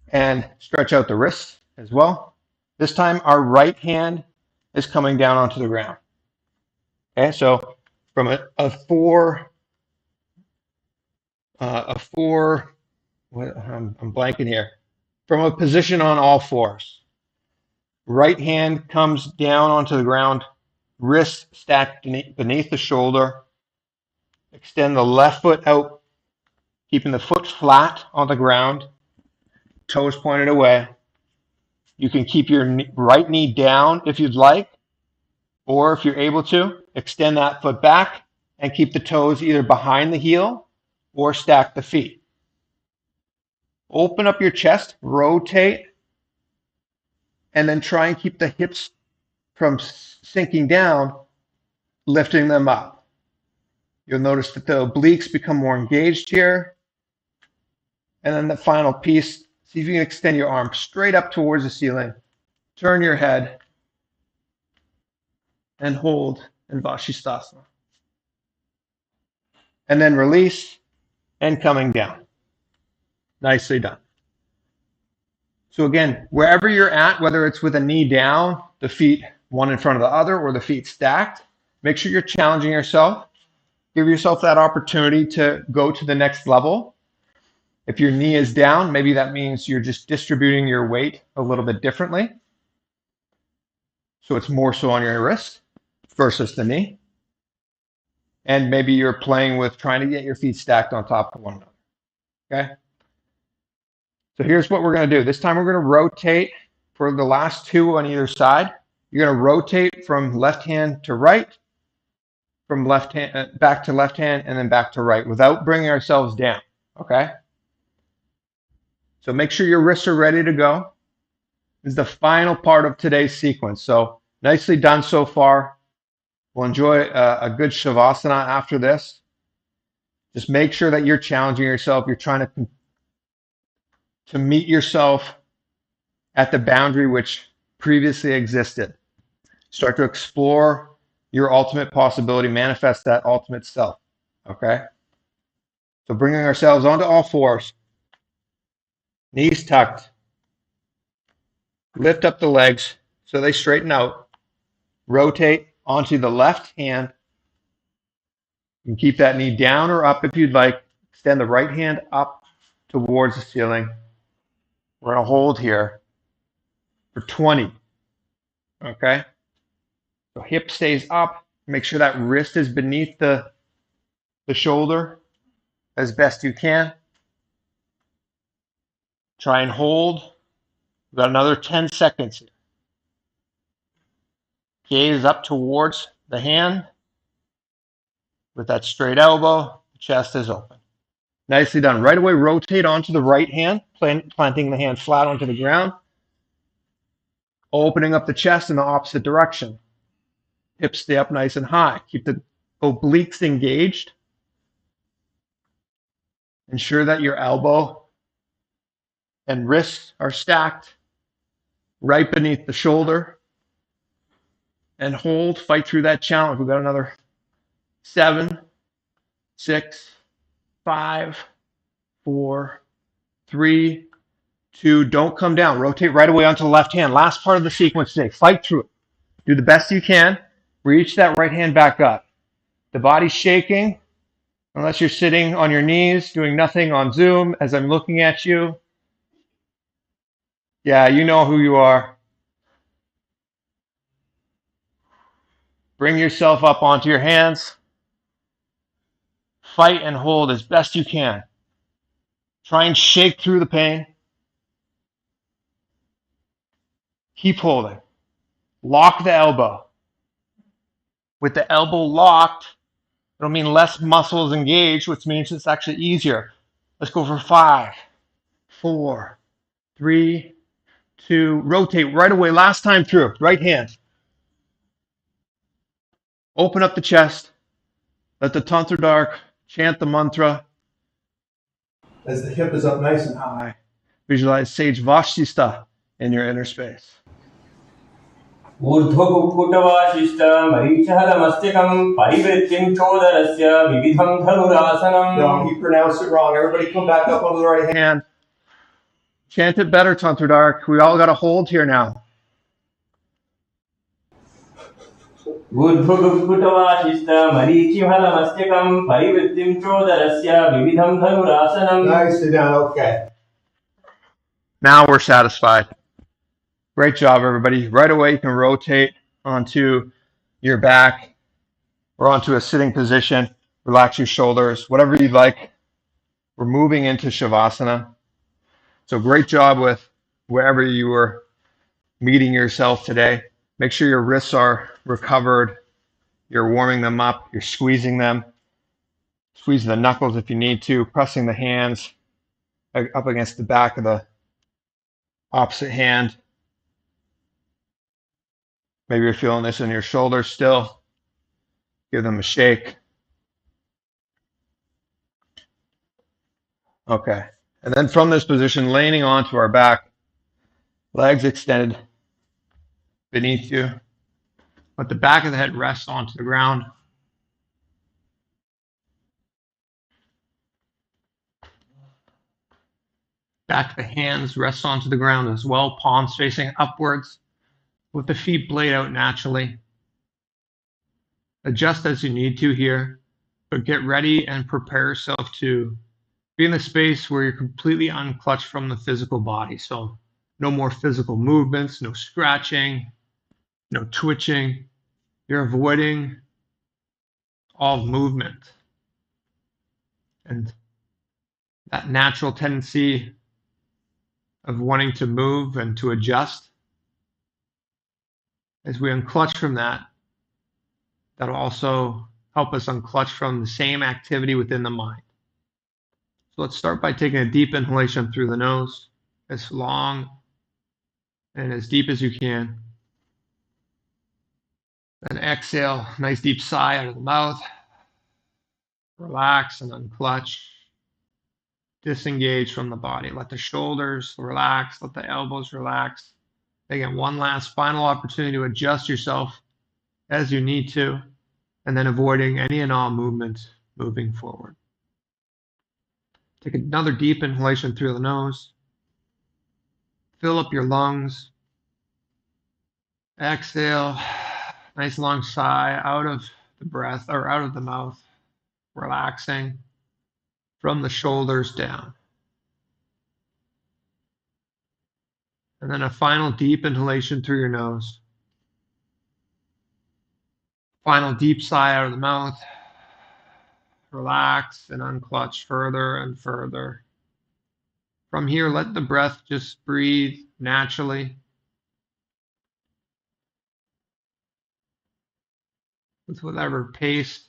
and stretch out the wrists as well. This time, our right hand is coming down onto the ground. Okay, so from a 4, I'm blanking here. From a position on all 4s, right hand comes down onto the ground, wrist stacked beneath the shoulder. Extend the left foot out, keeping the foot flat on the ground, toes pointed away. You can keep your right knee down if you'd like, or if you're able to, extend that foot back and keep the toes either behind the heel or stack the feet. Open up your chest, rotate, and then try and keep the hips from sinking down, lifting them up. You'll notice that the obliques become more engaged here. And then the final piece, see if you can extend your arm straight up towards the ceiling. Turn your head and hold in Vashisthasana. And then release and coming down. Nicely done. So again, wherever you're at, whether it's with a knee down, the feet one in front of the other or the feet stacked. Make sure you're challenging yourself. Give yourself that opportunity to go to the next level. If your knee is down, maybe that means you're just distributing your weight a little bit differently. So it's more so on your wrist versus the knee. And maybe you're playing with trying to get your feet stacked on top of one another. Okay? So here's what we're going to do. This time we're going to rotate for the last two on either side. You're going to rotate from left hand to right, from left hand back to left hand, and then back to right without bringing ourselves down. Okay? So make sure your wrists are ready to go. This is the final part of today's sequence. So nicely done so far. We'll enjoy a good Shavasana after this. Just make sure that you're challenging yourself. You're trying to meet yourself at the boundary which previously existed. Start to explore your ultimate possibility, manifest that ultimate self. Okay? So bringing ourselves onto all fours, knees tucked, lift up the legs so they straighten out, rotate onto the left hand. You can keep that knee down or up if you'd like. Extend the right hand up towards the ceiling. We're going to hold here for 20. Okay? So hip stays up. Make sure that wrist is beneath the shoulder as best you can. Try and hold. We've got another 10 seconds here. Gaze up towards the hand with that straight elbow. Chest is open. Nicely done. Right away, rotate onto the right hand, planting the hand flat onto the ground. Opening up the chest in the opposite direction. Hips stay up nice and high. Keep the obliques engaged. Ensure that your elbow and wrists are stacked right beneath the shoulder. And hold, fight through that challenge. We've got another 7, 6, 5, 4, 3, 2. Don't come down. Rotate right away onto the left hand. Last part of the sequence today. Fight through it. Do the best you can. Reach that right hand back up. The body's shaking. Unless you're sitting on your knees, doing nothing on Zoom as I'm looking at you. Yeah, you know who you are. Bring yourself up onto your hands. Fight and hold as best you can. Try and shake through the pain. Keep holding. Lock the elbow. With the elbow locked, it'll mean less muscles engaged, which means it's actually easier. Let's go for 5, 4, 3, 2. Rotate right away. Last time through. Right hand. Open up the chest. Let the Tantra chant the mantra. As the hip is up nice and high, visualize Sage Vashtista in your inner space. ऊर्ध्वकुक्कुटवाशिष्ट मरीचहलमस्तिकं परिवृत्तिं चोदरस्य विविधं धनुरासनम्. No, he pronounced it wrong. Everybody come back up onto the right hand. Chant it better, Tantra. We all got a hold here now. ऊर्ध्वकुक्कुटवाशिष्ट मरीचिहलमस्तिकं परिवृत्तिं चोदरस्य विविधं धनुरासनम्. Nicely done. Okay. Now we're satisfied. Great job, everybody. Right away, you can rotate onto your back or onto a sitting position. Relax your shoulders, whatever you'd like. We're moving into Shavasana. So great job with wherever you were meeting yourself today. Make sure your wrists are recovered. You're warming them up. You're squeezing them. Squeeze the knuckles if you need to. Pressing the hands up against the back of the opposite hand. Maybe you're feeling this in your shoulders still. Give them a shake. Okay. And then from this position, leaning onto our back, legs extended beneath you. Let the back of the head rest onto the ground. Back of the hands rest onto the ground as well, palms facing upwards. Let the feet blade out naturally. Adjust as you need to here, but get ready and prepare yourself to be in a space where you're completely unclutched from the physical body. So no more physical movements, no scratching, no twitching. You're avoiding all movement. And that natural tendency of wanting to move and to adjust, as we unclutch from that, that'll also help us unclutch from the same activity within the mind. So let's start by taking a deep inhalation through the nose, as long and as deep as you can. Then exhale, nice deep sigh out of the mouth. Relax and unclutch. Disengage from the body. Let the shoulders relax, let the elbows relax. Again, one last final opportunity to adjust yourself as you need to, and then avoiding any and all movement moving forward. Take another deep inhalation through the nose. Fill up your lungs. Exhale. Nice long sigh out of the breath or out of the mouth, relaxing from the shoulders down. And then a final deep inhalation through your nose. Final deep sigh out of the mouth. Relax and unclutch further and further. From here, let the breath just breathe naturally with whatever pace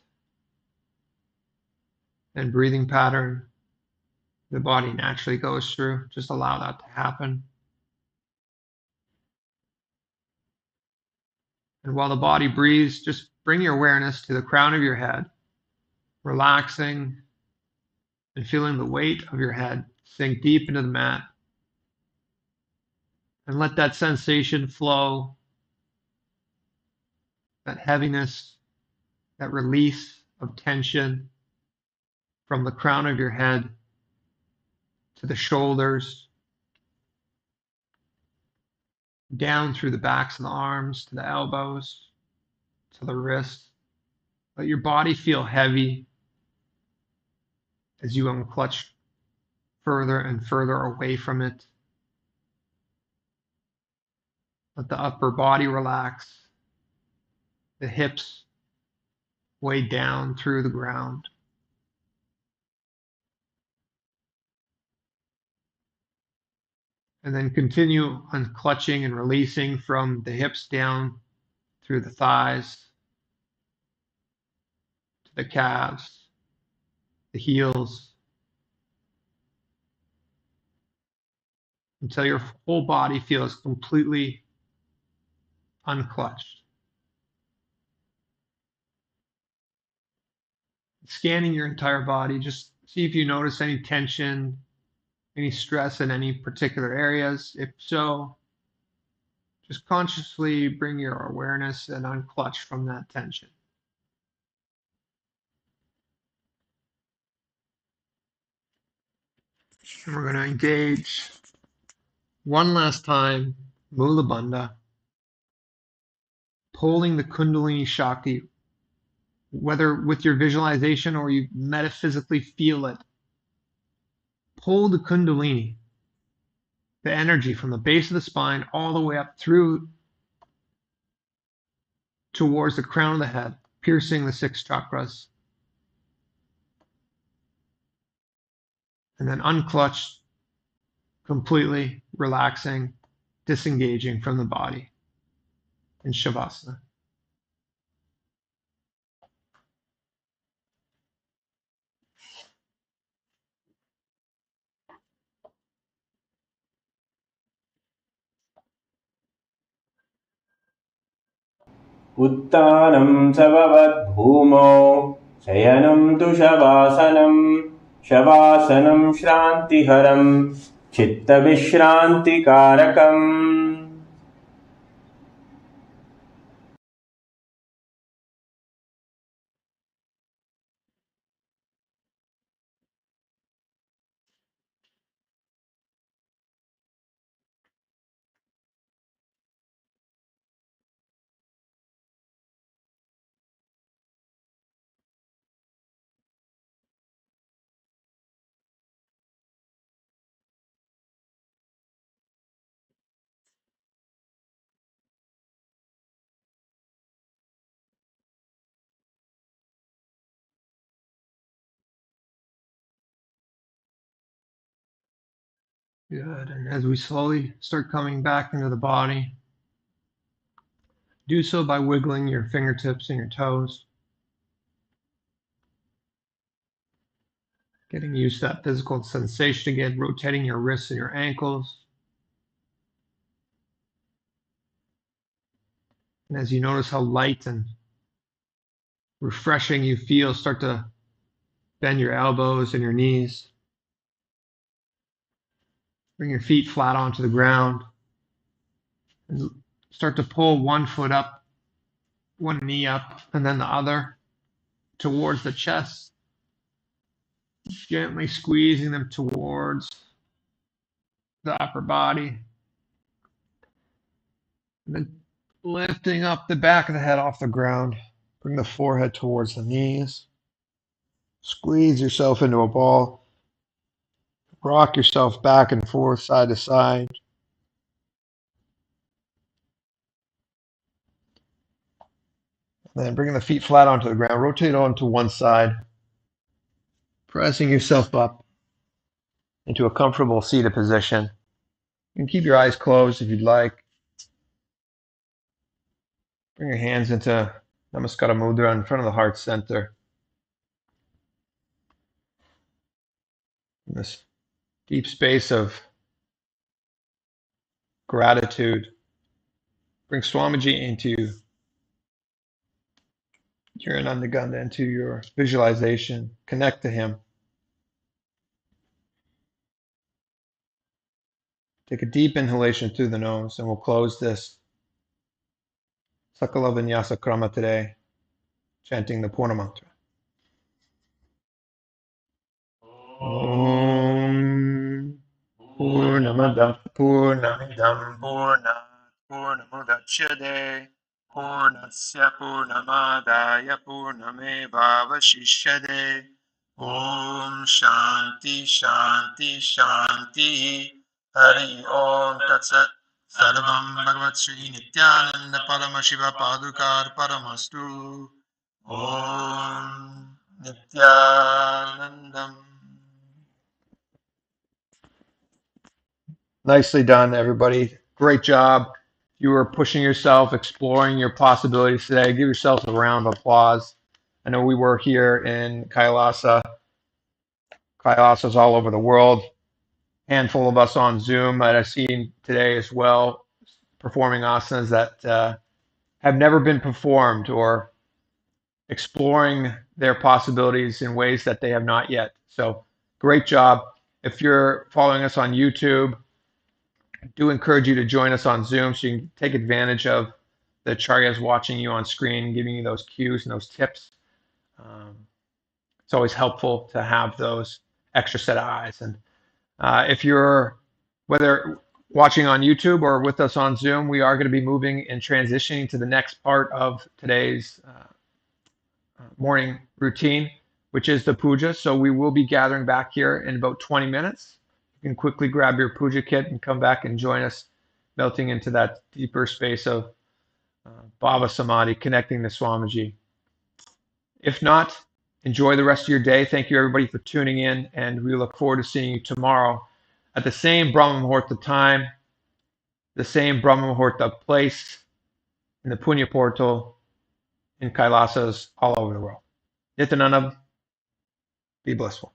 and breathing pattern the body naturally goes through. Just allow that to happen. And while the body breathes, just bring your awareness to the crown of your head, relaxing and feeling the weight of your head sink deep into the mat. And let that sensation flow, that heaviness, that release of tension from the crown of your head to the shoulders, down through the backs of the arms, to the elbows, to the wrists. Let your body feel heavy as you unclutch further and further away from it. Let the upper body relax, the hips weigh down through the ground. And then continue unclutching and releasing from the hips down through the thighs, to the calves, the heels, until your whole body feels completely unclutched. Scanning your entire body, just see if you notice any tension, any stress in any particular areas. If so, just consciously bring your awareness and unclutch from that tension. And we're going to engage one last time, Mula Bandha, pulling the Kundalini Shakti, whether with your visualization or you metaphysically feel it. Pull the Kundalini, the energy from the base of the spine all the way up through towards the crown of the head, piercing the 6 chakras. And then unclutch, completely relaxing, disengaging from the body in Shavasana. उत्तानं भूमौ शयनं तु शवासनं शवासनं श्रान्तिहरं चित्तविश्रान्तिकारकम् Good. And as we slowly start coming back into the body, do so by wiggling your fingertips and your toes, getting used to that physical sensation again, rotating your wrists and your ankles. And as you notice how light and refreshing you feel, start to bend your elbows and your knees. Bring your feet flat onto the ground. And start to pull one foot up, one knee up, and then the other towards the chest, gently squeezing them towards the upper body. And then lifting up the back of the head off the ground. Bring the forehead towards the knees. Squeeze yourself into a ball. Rock yourself back and forth, side to side. And then bring the feet flat onto the ground. Rotate onto one side. Pressing yourself up into a comfortable seated position. You can keep your eyes closed if you'd like. Bring your hands into Namaskara Mudra in front of the heart center. In this deep space of gratitude, bring Swamiji into your Anandaganda, into your visualization. Connect to him. Take a deep inhalation through the nose, and we'll close this Sakala Vinyasa Krama today, chanting the Purna Mantra. Om Purnamada Purnamidam Purnamudachyate Purnasya Purnamadaya Purnamevavashishyate Om Shanti Shanti Shanti Hari Om Tatsat Sarvam Bhagavat Sri Nithyananda Paramashiva Padukar Paramastu Om Nithyanandam. Nicely done, everybody. Great job. You were pushing yourself, exploring your possibilities today. Give yourself a round of applause. I know we were here in Kailasa. Kailasas all over the world. Handful of us on Zoom that I've seen today as well, performing asanas that have never been performed or exploring their possibilities in ways that they have not yet. So great job. If you're following us on YouTube, I do encourage you to join us on Zoom so you can take advantage of the acharyas watching you on screen, giving you those cues and those tips. It's always helpful to have those extra set of eyes. And if you're, whether watching on YouTube or with us on Zoom, we are going to be moving and transitioning to the next part of today's morning routine, which is the puja. So we will be gathering back here in about 20 minutes. You can quickly grab your puja kit and come back and join us, melting into that deeper space of Bhava Samadhi, connecting to Swamiji. If not, enjoy the rest of your day. Thank you, everybody, for tuning in, and we look forward to seeing you tomorrow at the same Brahma Muhurta time, the same Brahma Muhurta place, in the Punya portal, in Kailasas all over the world. Nithyananda, be blissful.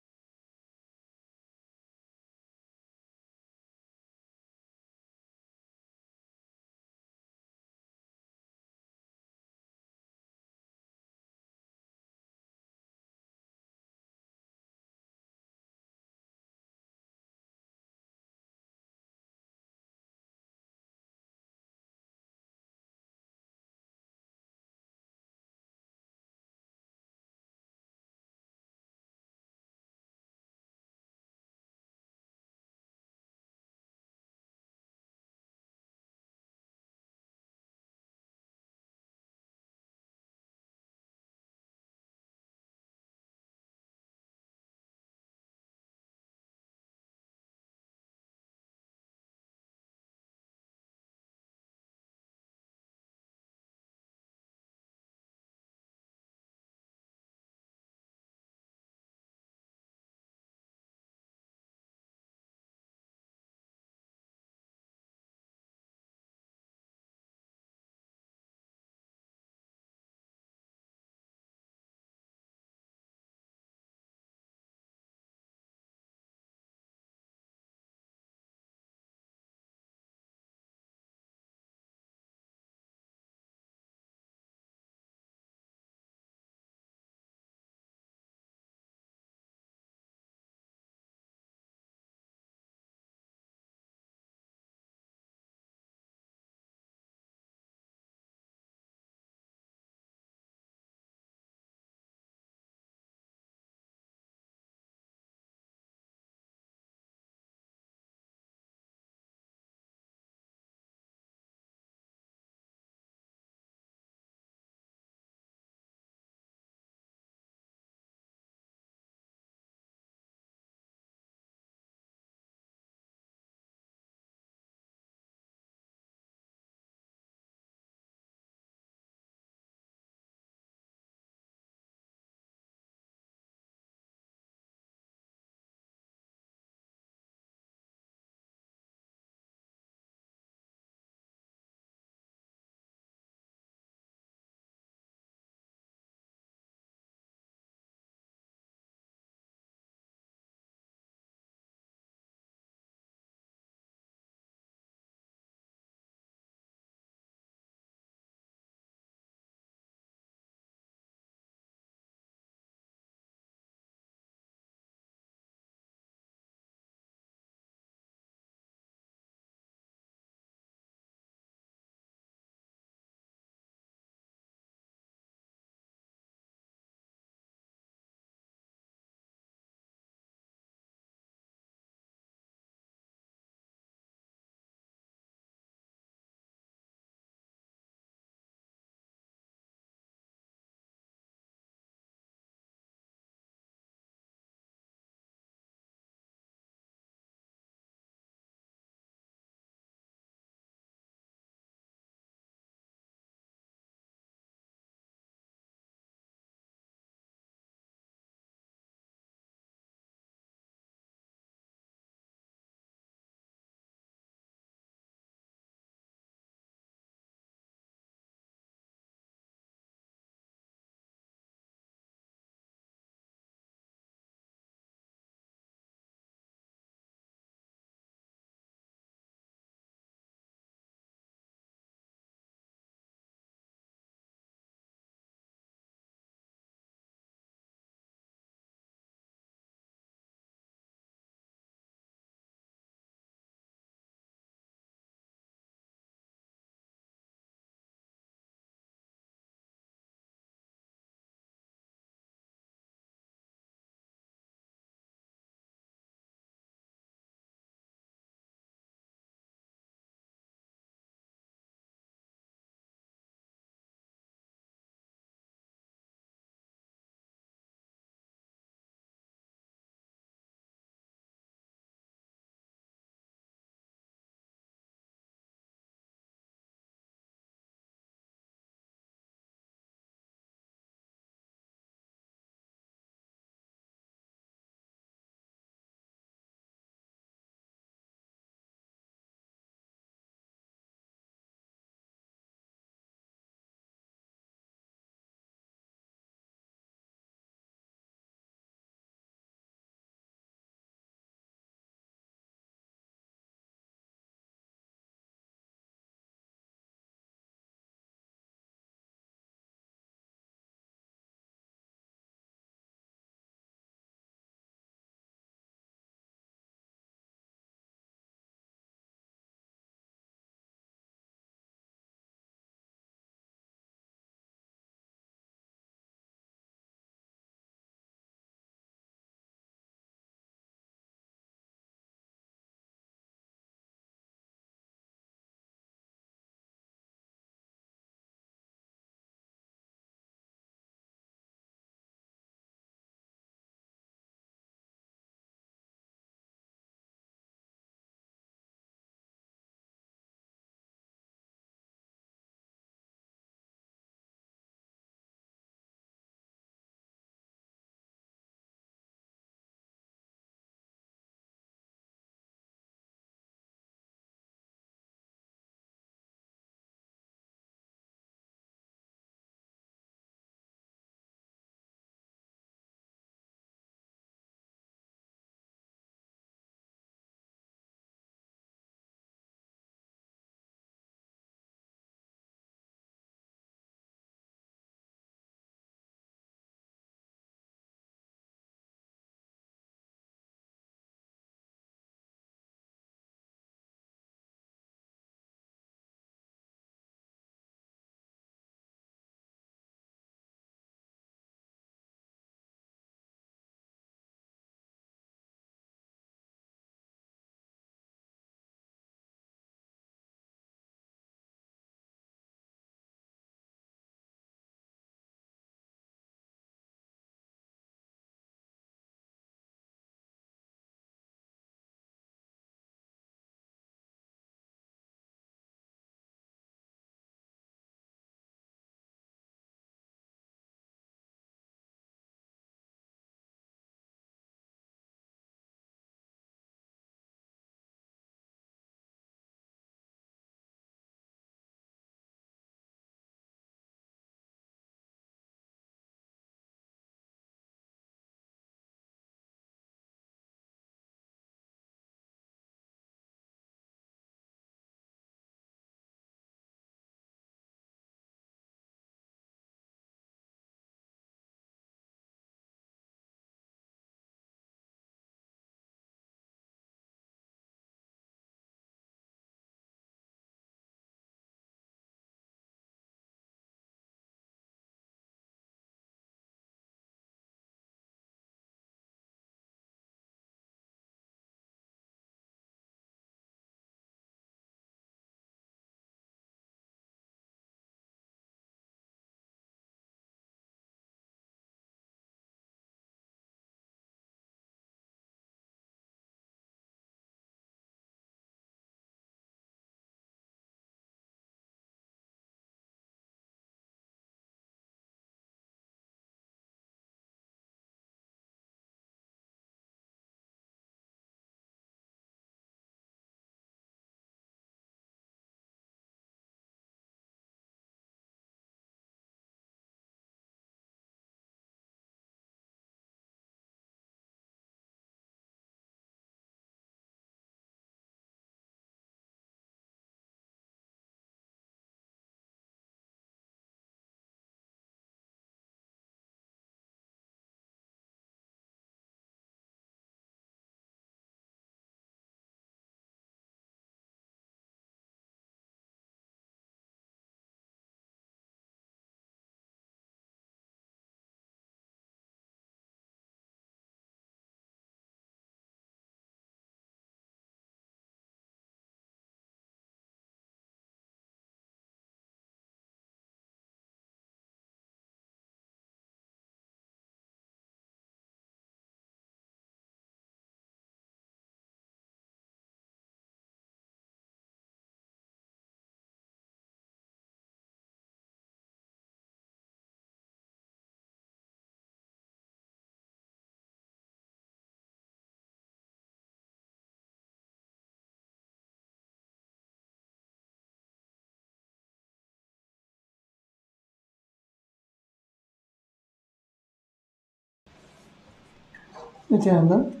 Nithyananda.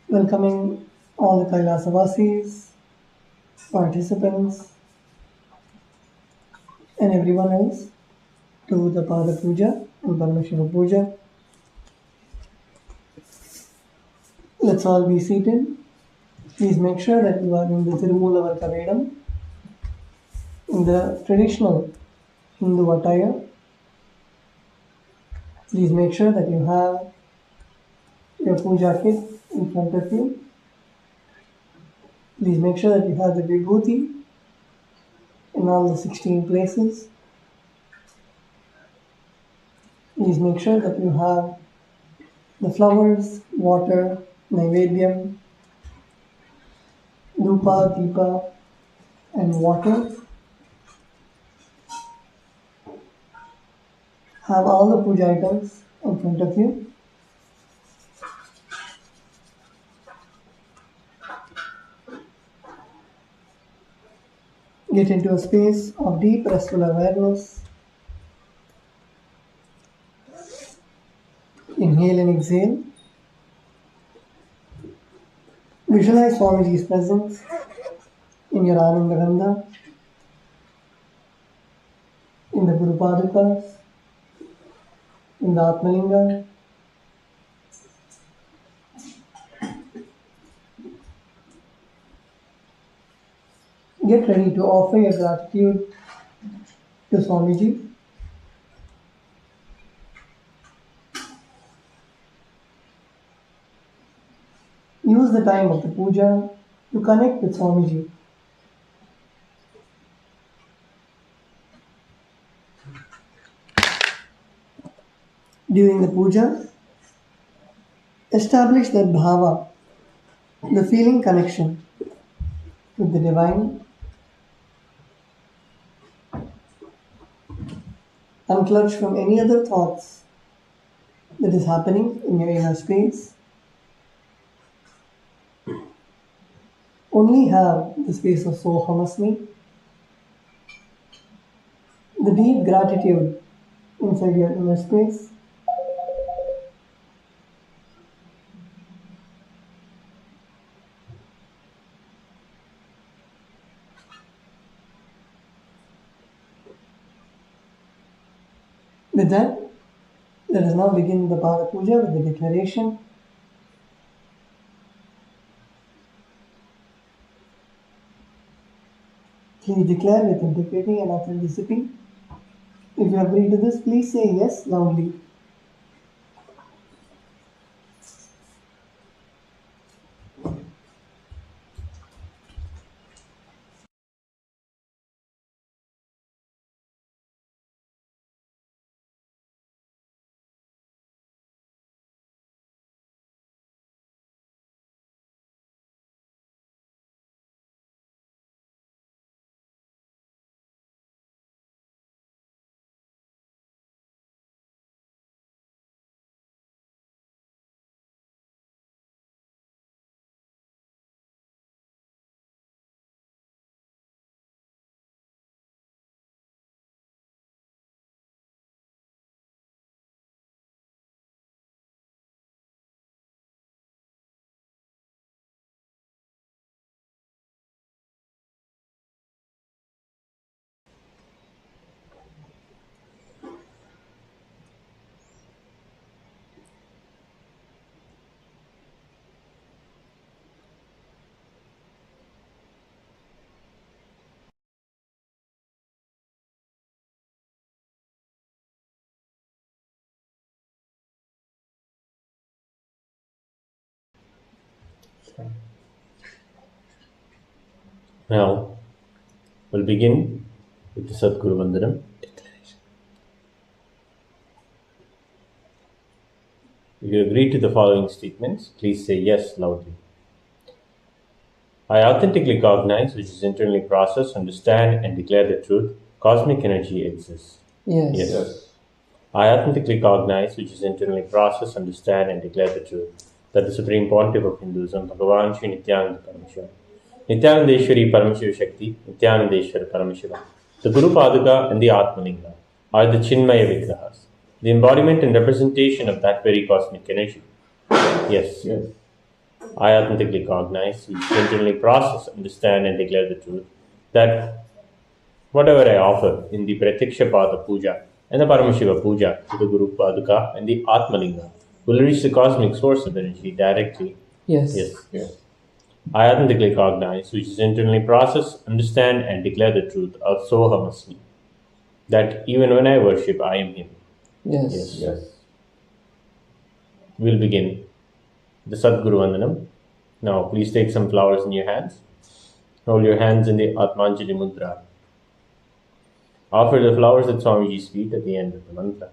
Welcoming all the Kailasa Vasis, participants, and everyone else to the Pada Puja and Parmashiva Puja. Let's all be seated. Please make sure that you are in the Tirumula Varkavedam, in the traditional Hindu attire. Please make sure that you have your puja kit in front of you. Please make sure that you have the vibhuti in all the 16 places. Please make sure that you have the flowers, water, naivedyam, dhupa, deepa, and water. Have all the puja items in front of you. Get into a space of deep restful awareness. Inhale and exhale. Visualize Swamiji's presence in your Anandagandha, in the Guru Padukas, in the Atmalinga. Get ready to offer your gratitude to Swamiji. Use the time of the puja to connect with Swamiji. During the puja, establish that bhava, the feeling connection with the divine. Unclutch from any other thoughts that is happening in your inner space. Only have the space of Sohamasmi, the deep gratitude inside your inner space. With that, let us now begin the Pada Puja with the declaration. Please declare with integrity and authenticity. If you agree to this, please say yes loudly. Now, we'll begin with the Sadguru Vandanam. If you agree to the following statements, please say yes loudly. I authentically cognize, which is internally process, understand, and declare the truth. Cosmic energy exists. Yes. I authentically cognize, which is internally process, understand, and declare the truth, that the Supreme Pontiff of Hinduism, Bhagavan Sri Nithyananda Parameshwara, Nithyanandeshwari Paramashiva Shakti, Nithyanandeshwara Parameshiva, the Guru Paduka and the Atmalinga are the Chinmaya Vigrahas. the embodiment and representation of that very cosmic energy. Yes. I authentically cognize, internally process, understand, and declare the truth that whatever I offer in the Pratiksha Pada Puja and the Paramashiva Puja to the Guru Paduka and the Atmalinga will reach the cosmic source of energy directly. Yes. I authentically cognize, which is internally process, understand, and declare the truth of Sohamasmi. That even when I worship, I am Him. Yes. We'll begin the Sadguru Vandanam. Now, please take some flowers in your hands. Hold your hands in the Atmanjali Mudra. Offer the flowers at Swamiji's feet at the end of the mantra.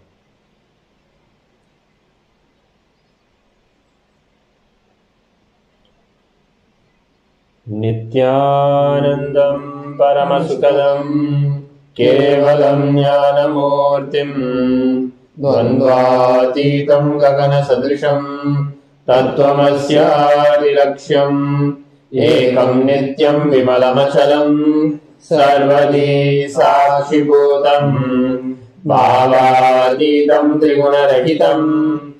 Nithyanandam Paramasukadam Kevalam Jnanamurtim Dvandvatitam Gagana Sadrisham Tattvamasyadilaksham Ekam Nityam Vimalamachalam Sarvadi Sakshibhutam Bhavaditam Trigunarahitam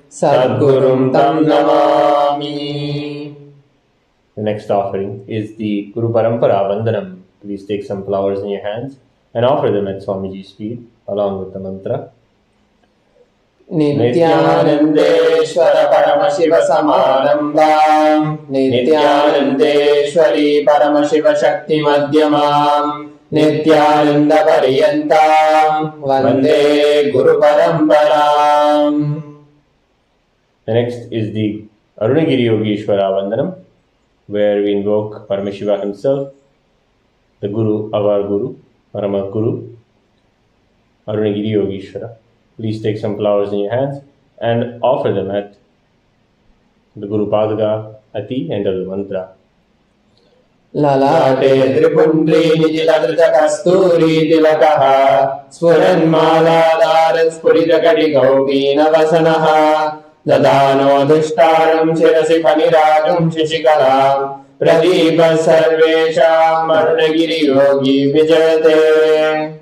Sadgurum Tam Namami. The next offering is the Guru Parampara Vandanam. Please take some flowers in your hands and offer them at Swamiji's feet along with the mantra. Nithyanandeshwara Paramashiva Samarambham Nithyanandeshwari Paramashiva Shakti Madhyamam Nithyananda Pariyantam Vande Guru Paramparam. The next is the Arunagiri Yogeshwara Vandanam, where we invoke Paramashiva himself, the Guru of our Guru, Parama Guru, Arunagiri Yogeshwara. Please take some flowers in your hands and offer them at the Guru Paduka at the end of the mantra. Lalate Tripundri Nijilatra Kasturi Tilakaha Spuranmaladhara Spuridakati Gaupina Vasanaha Dadano Dushtaram Shirasi Paniragam Shishikalam Pradeepa Sarvesham Arunagiri Yogi Vijayate.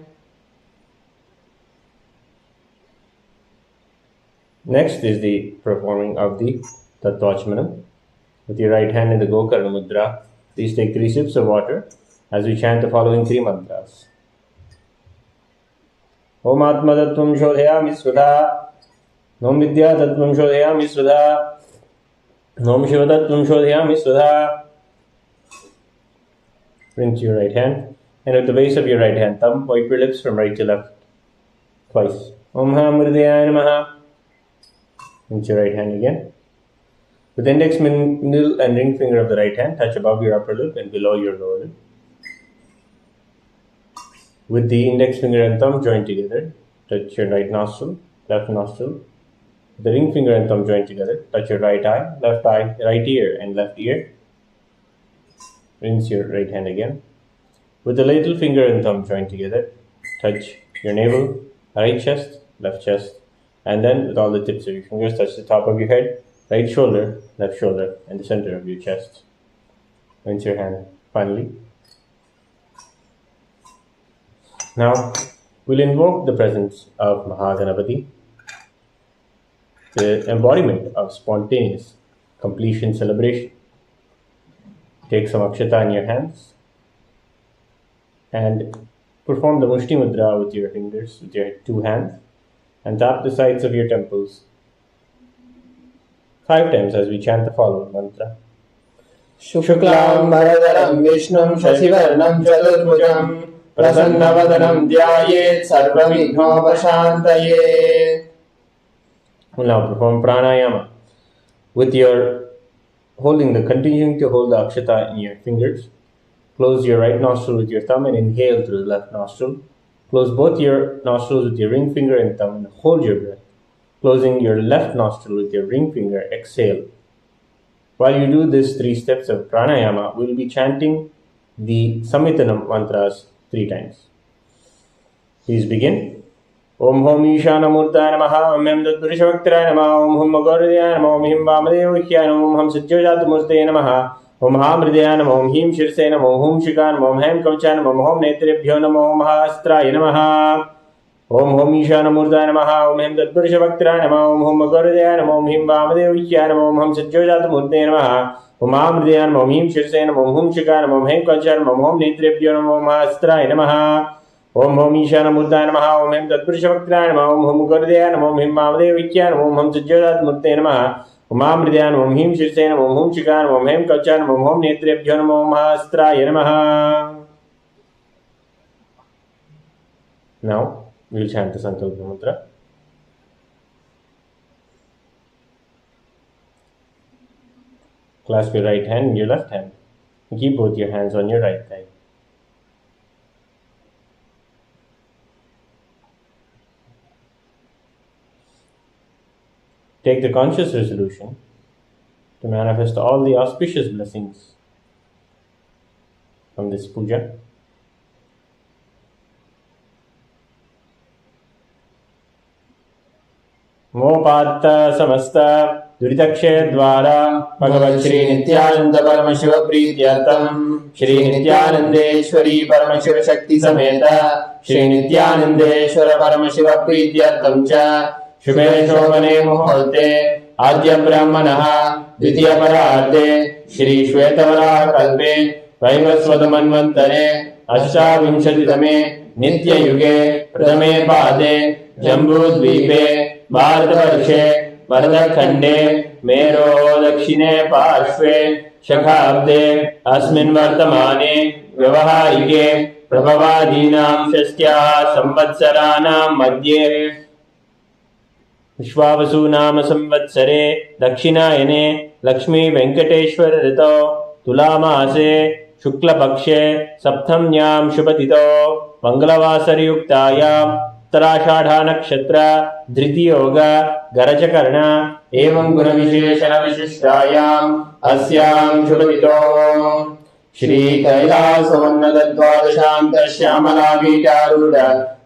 Next is the performing of the Tattvachmanam. With your right hand in the Gokarna Mudra, please take 3 sips of water as we chant the following 3 mantras. Om Atma Tattvam Shodhayami Svadha. Om Vidya Tattvam Shodhayami Svadha. Om Shiva Tattvam Shodhayami Svadha. Rinse your right hand, and at the base of your right hand thumb, wipe your lips from right to left twice. Om Ham Hridayaya Namaha. Rinse your right hand again. With the index, middle and ring finger of the right hand, touch above your upper lip and below your lower lip. With the index finger and thumb joined together, touch your right nostril, left nostril. With the ring finger and thumb joined together, touch your right eye, right ear and left ear. Rinse your right hand again. With the little finger and thumb joined together, touch your navel, right chest, left chest. And then with all the tips of your fingers, touch the top of your head, right shoulder, left shoulder, and the center of your chest. Rinse your hand finally. Now, we'll invoke the presence of Mahaganapati, the embodiment of spontaneous completion celebration. Take some akshata in your hands and perform the Mushti Mudra with your fingers, with your 2 hands, and tap the sides of your temples 5 times as we chant the following mantra. Shuklam Bharadaram Vishnum Shashivarnam Chaturbhujam Prasannavadanam Dhyayet Sarvavighnopashantayet. We'll now perform pranayama with your continuing to hold the akshata in your fingers. Close your right nostril with your thumb and inhale through the left nostril. Close both your nostrils with your ring finger and thumb and hold your breath. Closing your left nostril with your ring finger, exhale. While you do this 3 steps of pranayama, we'll be chanting the Samhitanam mantras 3 times. Please begin. Om Hom Ishana Murtaya Namaha, Om Hem Dadpurishavaktiraya Namaha, Om Hum Magordaya Namaha, Om Him Vamadevakya Namaha, Om Ham Satyajat Murtaya Namaha, Om Ham Hridaya Namaha, Om Him Shirsaya Namaha, Om Hum Shikan Namaha, Om Hem Kavcha Namaha, Om Netrebhyo Namaha, Om Mahastraya Namaha, Om home ईशानमूर्ताय नमः। ओम ह्रीं तत्पुरुषवक्त्राय नमः। ओम home गौरदेयाय नमः। ओम ह्रीं वामदेव्याय नमः। ओम हम सज्जोजातमूर्तये नमः। ओम आमृतेयाय नमः। ओम ह्रीं शीर्षे नमः। ओम हुं शिखाय नमः। ओम ह्रीं कवचाय नमः। ओम होम नेत्रेभ्यो नमः। ओम अस्त्राय नमः। ओम होम ईशानमूर्ताय नमः। ओम ह्रीं तत्पुरुषवक्त्राय नमः। ओम होम गौरदेयाय नमः। ओम ह्रीं वामदेव्याय नमः। ओम हम सज्जोजातमूर्तये नमः। ओम आमृतेयाय नमः। ओम ह्रीं शीर्षे नमः। ओम हुं शिखाय नमः। ओम ह्रीं कवचाय नमः। ओम होम नेत्रेभ्यो नमः। ओम अस्त्राय नमः। Now we will chant the Sankalpa Mantra. Clasp your right hand in your left hand. Keep both your hands on your right thigh. Take the conscious resolution to manifest all the auspicious blessings from this puja. मोपात्त समस्त दुरितक्षय द्वारा भगवत् श्री नित्यानंद परम शिव प्रीत्यर्थम श्री नित्यानंदेश्वरी परम शिव शक्ति समेत श्री नित्यानंदेश्वर परम शिव प्रीत्यर्थम च शुभे शोभने मुहूर्ते आद्य ब्रह्मणः द्वितीय परार्धे श्री श्वेतवराह कल्पे वैवस्वत मन्वन्तरे अष्टाविंशतितमे नित्ययुगे प्रथमे पादे जम्बूद्वीपे भारतवर्षे वरदखण्डे मेरो दक्षिणे पार्श्वे शखाब्दे अस्मिन् वर्तमाने व्यवहारिके प्रभवादीनां षष्ट्याः संवत्सराणां मध्ये विश्वावसु नाम संवत्सरे दक्षिणायने लक्ष्मी वेंकटेश्वर ऋतौ तुलामासे शुक्लपक्षे सप्तम्यां शुभतिथौ मंगलवासरयुक्तायां उत्तराषाढ़ा नक्षत्र धृतियोग गरजकर्ण एवं गुणविशेषण विशिष्टायाम् अस्यां शुभतिथौ श्री कैलासोन्नत द्वादशांत श्यामला पीठारूढ़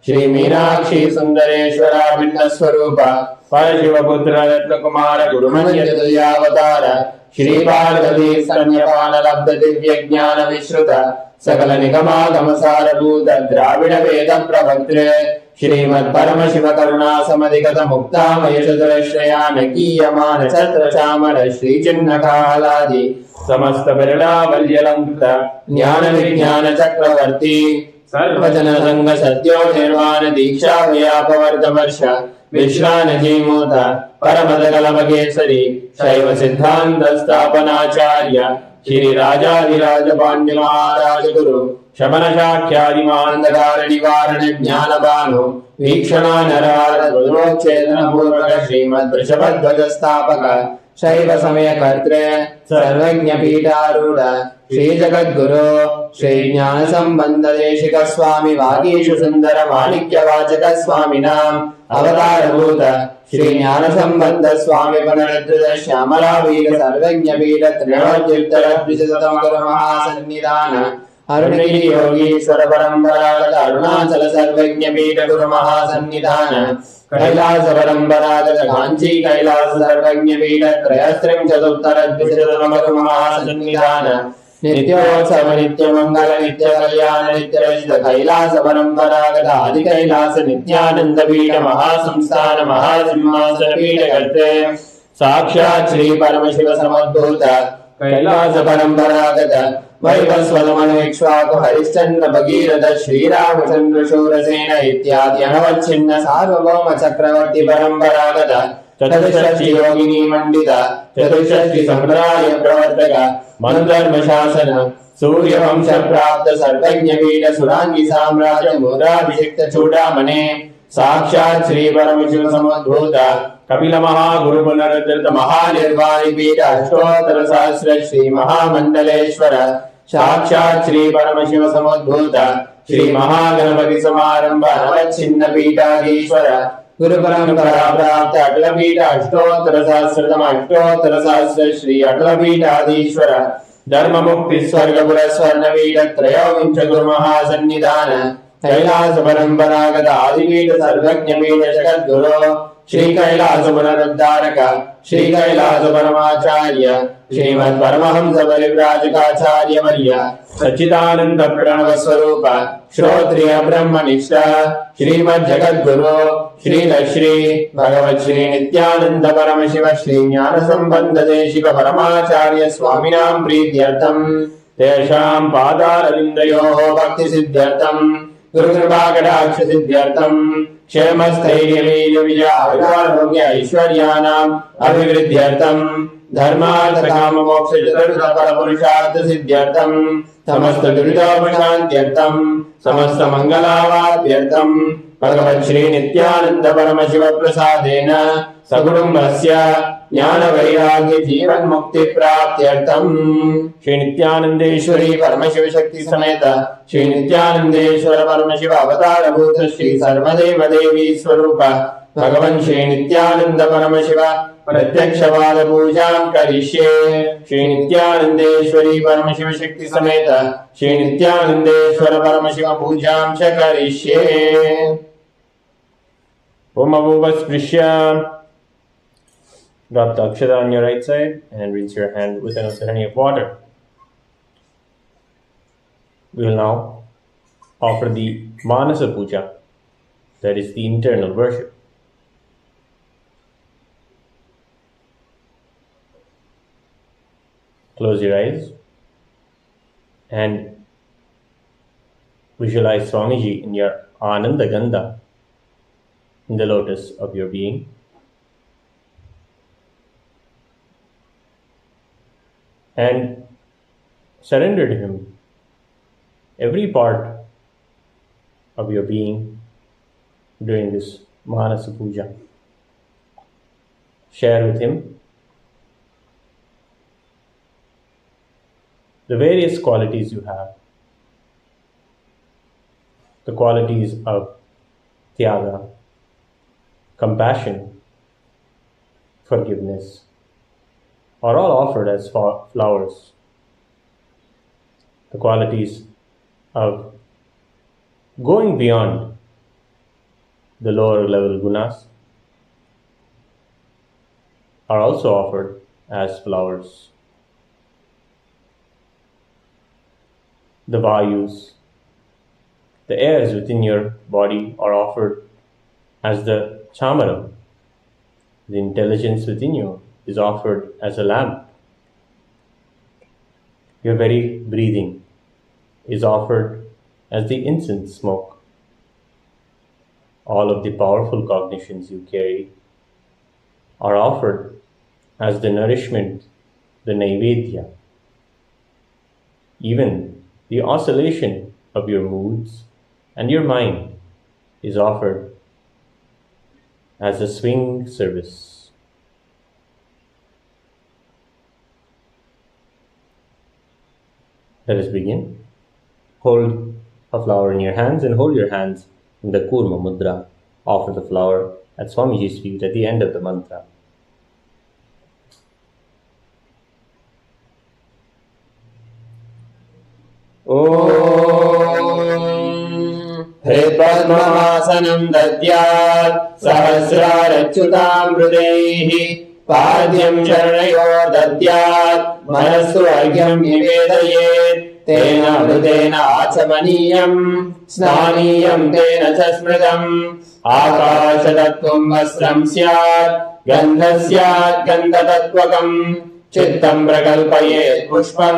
श्री मीनाक्षी सुंदरेश्वरा भिन्न स्वरूप परशिवपुत्र रत्नकुमार गुरुमन्यवतार श्री पार्वती स्तन्यपान लब्ध दिव्य ज्ञान विश्रुत सकल निगमागम सारभूत द्राविड वेद प्रवक्त्रे श्रीमद् परम शिव करुणा समधिगत मुक्तामय चतुरश्रयान कीयमान छत्र चामर श्री चिन्ह कालादि समस्त बिरला वल्यलंकृत ज्ञान विज्ञान चक्रवर्ती सर्वजन संग सत्यो निर्वाण दीक्षा व्यापवर्त वर्ष विश्रान जीमूत परमद कलमकेसरी शैव सिद्धांत स्थापनाचार्य श्री राजाधिराज पांड्य महाराज गुरु शमन शाख्यादि मानंदकार निवारण ज्ञान भानु वीक्षणा नरार रुद्रोच्छेदन पूर्वक श्रीमद् वृषभध्वज स्थापक शैव समय कर्त्रे सर्वज्ञ पीठारूढ़ श्री जगद्गुरु श्री ज्ञान संबंध देशिक स्वामी वागीश सुंदर माणिक्य वाचक स्वामिनाम अवतारभूत श्री ज्ञान संबंध स्वामी पुनरुद्धृत श्यामला वीर सर्वज्ञ पीठ त्रिणोत्तर द्विशतम गुरु महासन्निधान अरुणगिरि योगीश्वर परंपरागत अरुणाचल सर्वज्ञ पीठ गुरु महासन्निधान कैलास परंपरागत कांची कैलास सर्वज्ञ पीठ त्रयस्त्रिंशदुत्तर द्विशतम गुरु महासन्निधान नित्योत्सव नित्य मंगल नित्य कल्याण नित्य रचित कैलास परंपरागत आदि कैलास नित्यानंद पीठ महासंस्थान महासिंहासन पीठ कर्ते साक्षात् श्री परम शिव समुद्भूत कैलास परंपरागत वैवस्वतमनु इक्ष्वाकु हरिश्चंद्र भगीरथ श्रीरामचंद्र शूरसेन इत्यादि अनवच्छिन्न सार्वभौम चक्रवर्ती परंपरागत चतुष्षष्टि योगिनी मंडित चतुष्षष्टि संप्रदाय प्रवर्तक मनुधर्म शासन सूर्य वंश प्राप्त सर्वज्ञ पीठ सुरांगी साम्राज्य मुद्राभिषिक्त चूड़ामणे साक्षात् श्री परम शिव समुद्भूत कपिल महागुरु पुनरुद्धृत महानिर्वाणी पीठ अष्टोत्तर सहस्र श्री महामंडलेश्वर साक्षात् श्री परम शिव समुद्भूत श्री महागणपति समारंभ अनवच्छिन्न पीठाधीश्वर गुरु परंपरा प्राप्त अटल पीठ अष्टोत्तर सहस्र श्री अटल पीठाधीश्वर धर्म मुक्ति स्वर्ग पुर स्वर्ण पीठ त्रयोविंश गुरु महासन्निधान कैलास परंपरागत आदिपीठ सर्वज्ञपीठ जगद्गुरो श्री कैलास पुनरुद्धारक श्री कैलास परमाचार्य श्रीमद् परमहंस परिव्राजकाचार्य वर्य सच्चिदानंद प्रणव स्वरूप श्रोत्रिय ब्रह्मनिष्ठ श्रीमद् जगद्गुरु श्री भगवत् श्री नित्यानंद परम शिव श्री ज्ञान संबंध देशिक परमाचार्य स्वामिनां प्रीत्यर्थम तेषां पादारविन्दयोः भक्ति सिद्ध्यर्थम गुरुकृपाकटाक्ष सिद्ध्यर्थम क्षेमस्थैर्यवीर्यविजयारोग्य ऐश्वर्याणाम् अभिवृद्ध्यर्थम धर्मार्थ काम मोक्ष चतुर्थ फल पुरुषार्थ सिद्ध्यर्थम समस्त दुरितोपशान्त्यर्थम समस्त मंगलावाप्यर्थम भगवत् श्री नित्यानंद परम शिव प्रसादेन सकुटुम्बस्य ज्ञान वैराग्य जीवन मुक्ति प्राप्त्यर्थम श्री नित्यानंदेश्वरी परमशिव शक्ति समेत श्री नित्यानंदेश्वर परमशिव अवतार भूत श्री सर्वदेव देवी स्वरूप भगवान श्री नित्यानंद परमशिव प्रत्यक्षवाद पूजां करिष्ये श्री नित्यानंदेश्वरी परमशिव शक्ति समेत श्री नित्यानंदेश्वर परमशिव पूजां च करिष्ये। ओम अवुवस्पृश्य. Drop the akshata on your right side and rinse your hand with an ocean of water. We will now offer the Manasa Puja, that is the internal worship. Close your eyes and visualize Swamiji in your Ananda Gandha in the lotus of your being. And surrender to him every part of your being during this Manasa Puja. Share with him the various qualities you have, the qualities of Tyaga, compassion, forgiveness, are all offered as flowers. The qualities of going beyond the lower level gunas are also offered as flowers. The vayus, the airs within your body, are offered as the chamaram. The intelligence within you is offered as a lamp. Your very breathing is offered as the incense smoke. All of the powerful cognitions you carry are offered as the nourishment, the naivedya. Even the oscillation of your moods and your mind is offered as a swing service. Let us begin. Hold a flower in your hands and hold your hands in the Kurma Mudra. Offer the flower at Swamiji's feet at the end of the mantra. हृद्पद्ममासनं दद्यात् सहस्रारच्युतामृतैः पाद्यं चरणयोः दद्यात् मनस्सु अर्घ्यं निवेदयेत् तेन अमृतेन आचमनीयं स्नानीयं तेन च स्मृतम् आकाशतत्त्वं वस्त्रं स्यात् गन्धः स्यात् गन्धतत्त्वकम् चित्तं प्रकल्पयेत् पुष्पं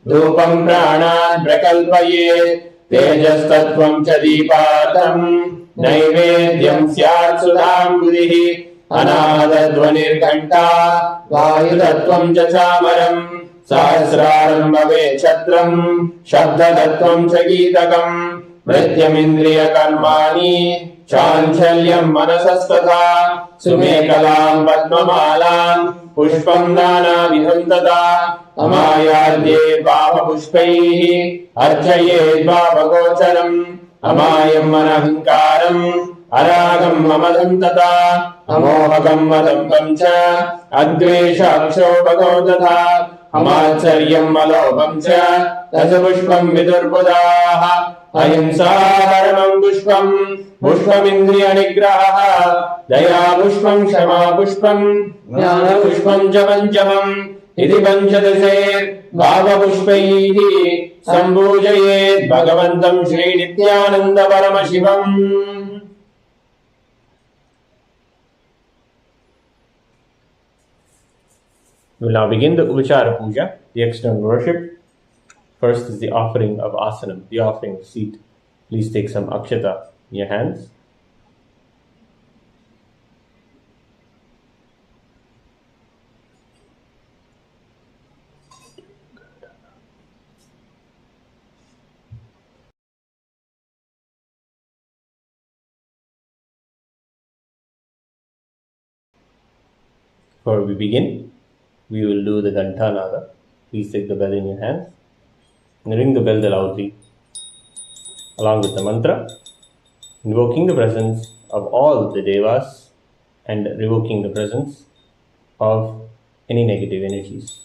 धूपं प्राणान् प्रकल्पयेत् तेजस्तत्त्वं च दीपार्थं नैवेद्यं स्यात् सुधाम्बुधिः अनादध्वनिर्घण्टा वायुतत्त्वं च चामरम् सहस्रारं भवेत् छत्रं शब्दतत्त्वं च गीतकम् मृत्यमिन्द्रियकर्माणि चाञ्चल्यं मनसस्तथा सुमेखलां पद्ममालां पुष्पं नानाविधं तथा अमायाद्ये पापपुष्पैः अर्चयेत् पापगोचरम् अमायम् अनहङ्कारम् अरागं ममदं तथा अमोहकं मदम्बं च अद्वेषाक्षोभगो तथा अमात्सर्यं मलोभं च दशपुष्पं विदुर्बुधाः अहिंसा परमं पुष्पं पुष्पमिन्द्रियनिग्रहः दया पुष्पं क्षमा पुष्पं ज्ञानपुष्पं च पञ्चमम् इति पञ्चदशे भावपुष्पैः सम्पूजयेत् भगवन्तं Shri Nityananda Paramashivam. We will now begin the Upachara Puja, the external worship. First is the offering of asanam, the offering of seat. Please take some akshata in your hands. Before we begin, we will do the Ghantanada. Please take the bell in your hands and ring the bell loudly along with the mantra, invoking the presence of all the devas and revoking the presence of any negative energies.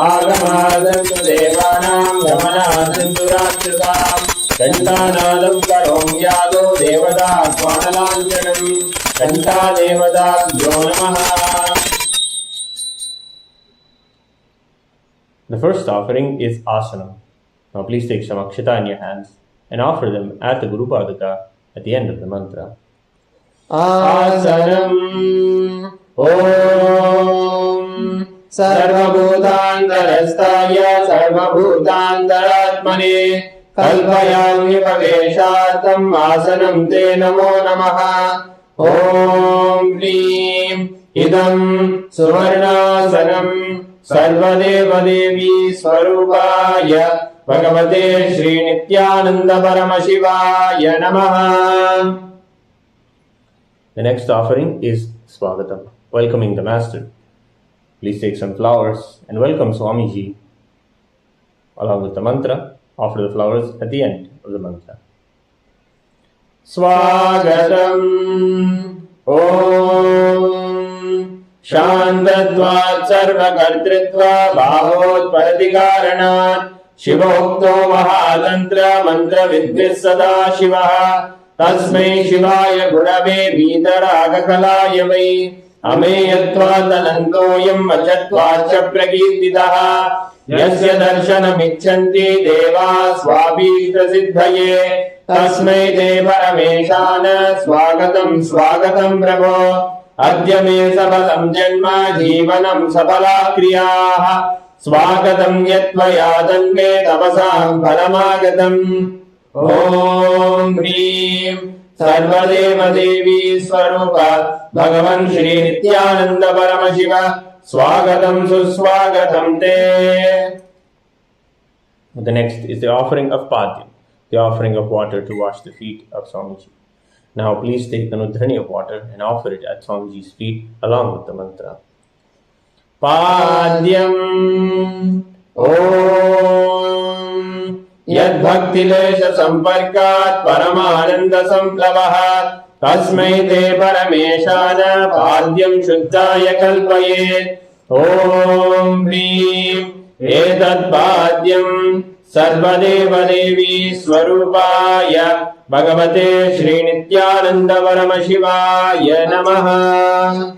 Agamadantu devanam gamanadantu rakshasam Ghantanadam karom yado devada swanalanjanam Ghanta devada namaha. The first offering is asanam. Now please take some akshata in your hands and offer them at the Guru Padaka at the end of the mantra. Asanam Om Sarvabhutandarastaya Sarvabhutandaratmane Kalpayami Paveshatam Asanam Te Namo Namaha. Om Hrim Idam Suvarnasanam Sarvadeva Devi Swarupaya Bhagavate Shri Nithyananda Paramashivaya Namaha. The next offering is Swagatam, welcoming the Master. Please take some flowers and welcome Swamiji. Along with the mantra, offer the flowers at the end of the mantra. Swagatam Om Shandadvat Sarvakartritva Bhavot Paratikaranat Shivokto Mahatantra Mantra Vidvis Sada Shivaha Tasmai Shivaya Gurave Vitaragakalaya Vai Ameyatvat Anantoyam Vachatvacha Prakirtitaha Yasya Darshanamichanti Deva Swabhishta Siddhaye Tasmai Te Parameshana Swagatam Swagatam Prabho Adya me sabalam janma jivanam sapala kriyaha Swagatam yatvaya tanme tapasam paramagatam. Om Hrim Sarvadeva Devi Swarupa Bhagavan Shri Nithyananda Paramashiva Swagatam Suswagatam Te. The next is the offering of Padyam, the offering of water to wash the feet of Swamiji. Now please take an udhrani of water and offer it at Swamiji's feet along with the mantra. Padyam Om Yad Bhakti Lesha Samparkat Paramananda Samplavaha Tasmai Te Parameshana Padyam Shuddhaya Kalpayet. Om Hrim Etat Padyam Sarvadeva Devi Swarupaya Bhagavate Shri Nithyananda Paramashivaya Namaha.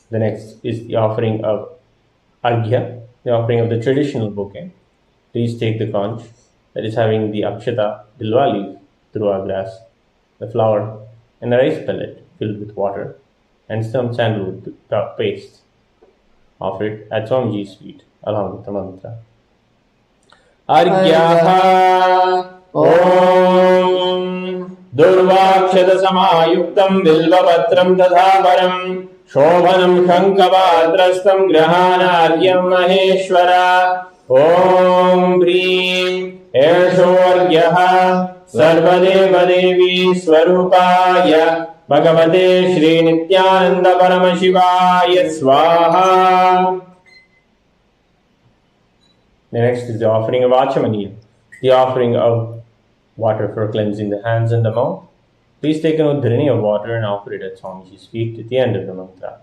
The next is the offering of Arghya, the offering of the traditional bouquet. Please take the conch that is having the akshata, bilwa leaf, dhruva grass, the flower, and a rice pellet filled with water, and some sandalwood paste. Offer it at Swamiji's feet along with the mantra. Arghyaha Om Durvakshata Samayuktam Bilvapatram Tadhaparam Shobhanam Shankavadrastam Grahana Argyam Maheshwara. Om Hrim Eshorgyaha Sarvadeva Devi Swarupaya Bhagavate Shri Nithyananda Paramashivaya Swaha. The next is the offering of Achamaniya, the offering of water for cleansing the hands and the mouth. Please take an udhrani of water and offer it at Swamiji's feet at the end of the mantra.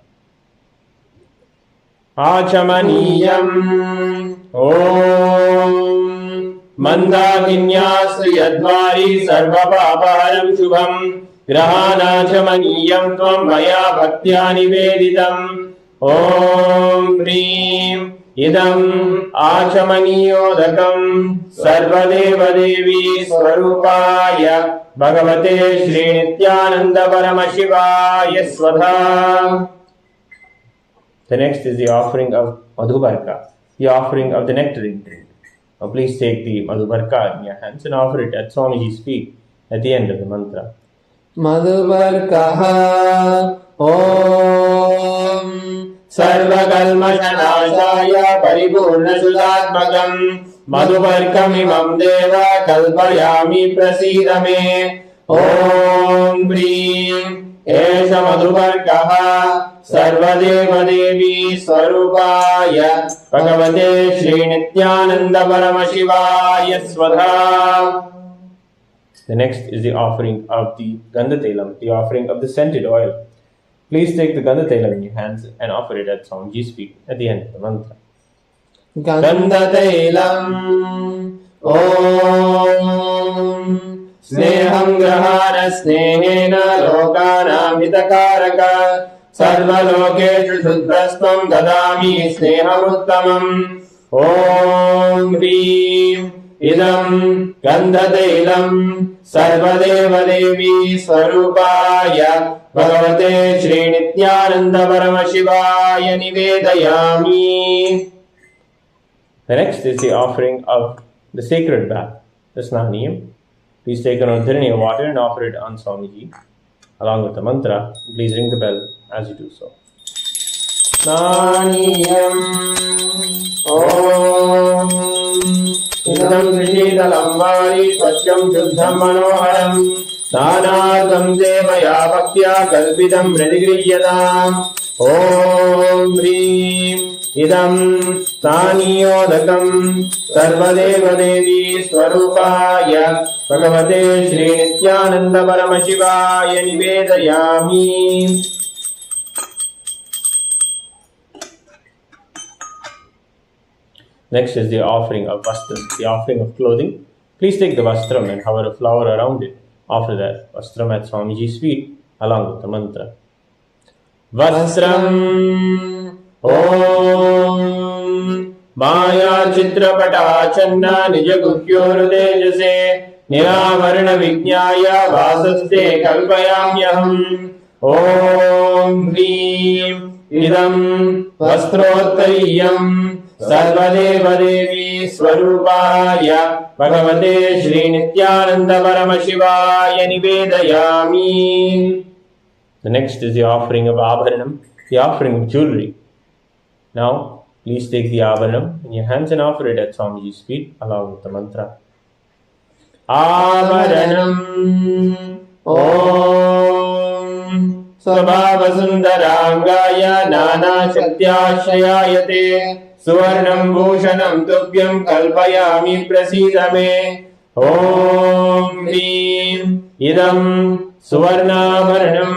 Achamaniyam Om मन्दाकिन्यास्तु यद्वारि सर्वपापहरं शुभं ग्रहाणाचमनीयं त्वं मया भक्त्या निवेदितम् ॐ ह्रीं इदम् आचमनीयोदकं सर्वदेवदेवी स्वरूपाय भगवते श्रीनित्यानन्द परमशिवाय स्वधा. The next is the offering of Madhubarka, the offering of the nectarine drink. Now please take the Madhubarka in your hands and offer it at Swamiji's feet at the end of the mantra. Madhubarkaha Om Sarvakalmashanashaya Paripurnasudatmakam Madhubarkamimam Deva Kalpayami Prasidame Om Bhrim Esha Madhubarkaha Sarvadevadevi Swarupaya Bhagavate Shri Nithyananda Paramashivaya Svadha. The next is the offering of the Gandha-telam, the offering of the scented oil. Please take the Gandha-telam in your hands and offer it at Swamiji's feet at the end of the mantra. Gandha-telam Om Sneham Grahana Snehena Lokanam Hitakaraka Sarvalokeshu Shuddhastvam Dadami Snehamuttamam Om Hrim Idam Gandha-telam Sarvadevadevi Swarupaya Bhagavate Shri Nithyananda Paramashivaya Nivedayami. The next is the offering of the sacred bath, the Snaniyam. Please take an Udhirani of water and offer it on Swamiji. Along with the mantra, please ring the bell as you do so. Snaniyam Om Idam Trishitalam Vari Swacham Shuddham Manoharam Nanadam Devaya Bhaktya Kalpitam Pradigriyatam Om Hrim Idam Taniyodakam Sarvadevadevi Swarupaya Bhagavate Shri Nithyananda Paramashivaya Nivedayami. Next is the offering of vastram, the offering of clothing. Please take the vastram and hover a flower around it. Offer that vastram at Swamiji's feet along with the mantra. Vastram Om Maya Chitrapata Channa Nijaguhyurudejase Niravarna Vijnaya Vasaste Kalpayamyaham Om Hrim Idam Vastrottariyam Sarvadevadevi Swarupaya Bhagavate Shri Nithyananda Paramashivaya Nivedayami. The next is the offering of Abharanam, the offering of jewelry. Now, please take the Abharanam in your hands and offer it at Swamiji's feet along with the mantra. Abharanam Om Svabhavasundarangaya Nana Shaktyashayayate Suvarnam Bhushanam Tubhyam Kalpayami Prasidame Om Hrim Idam Suvarnabharanam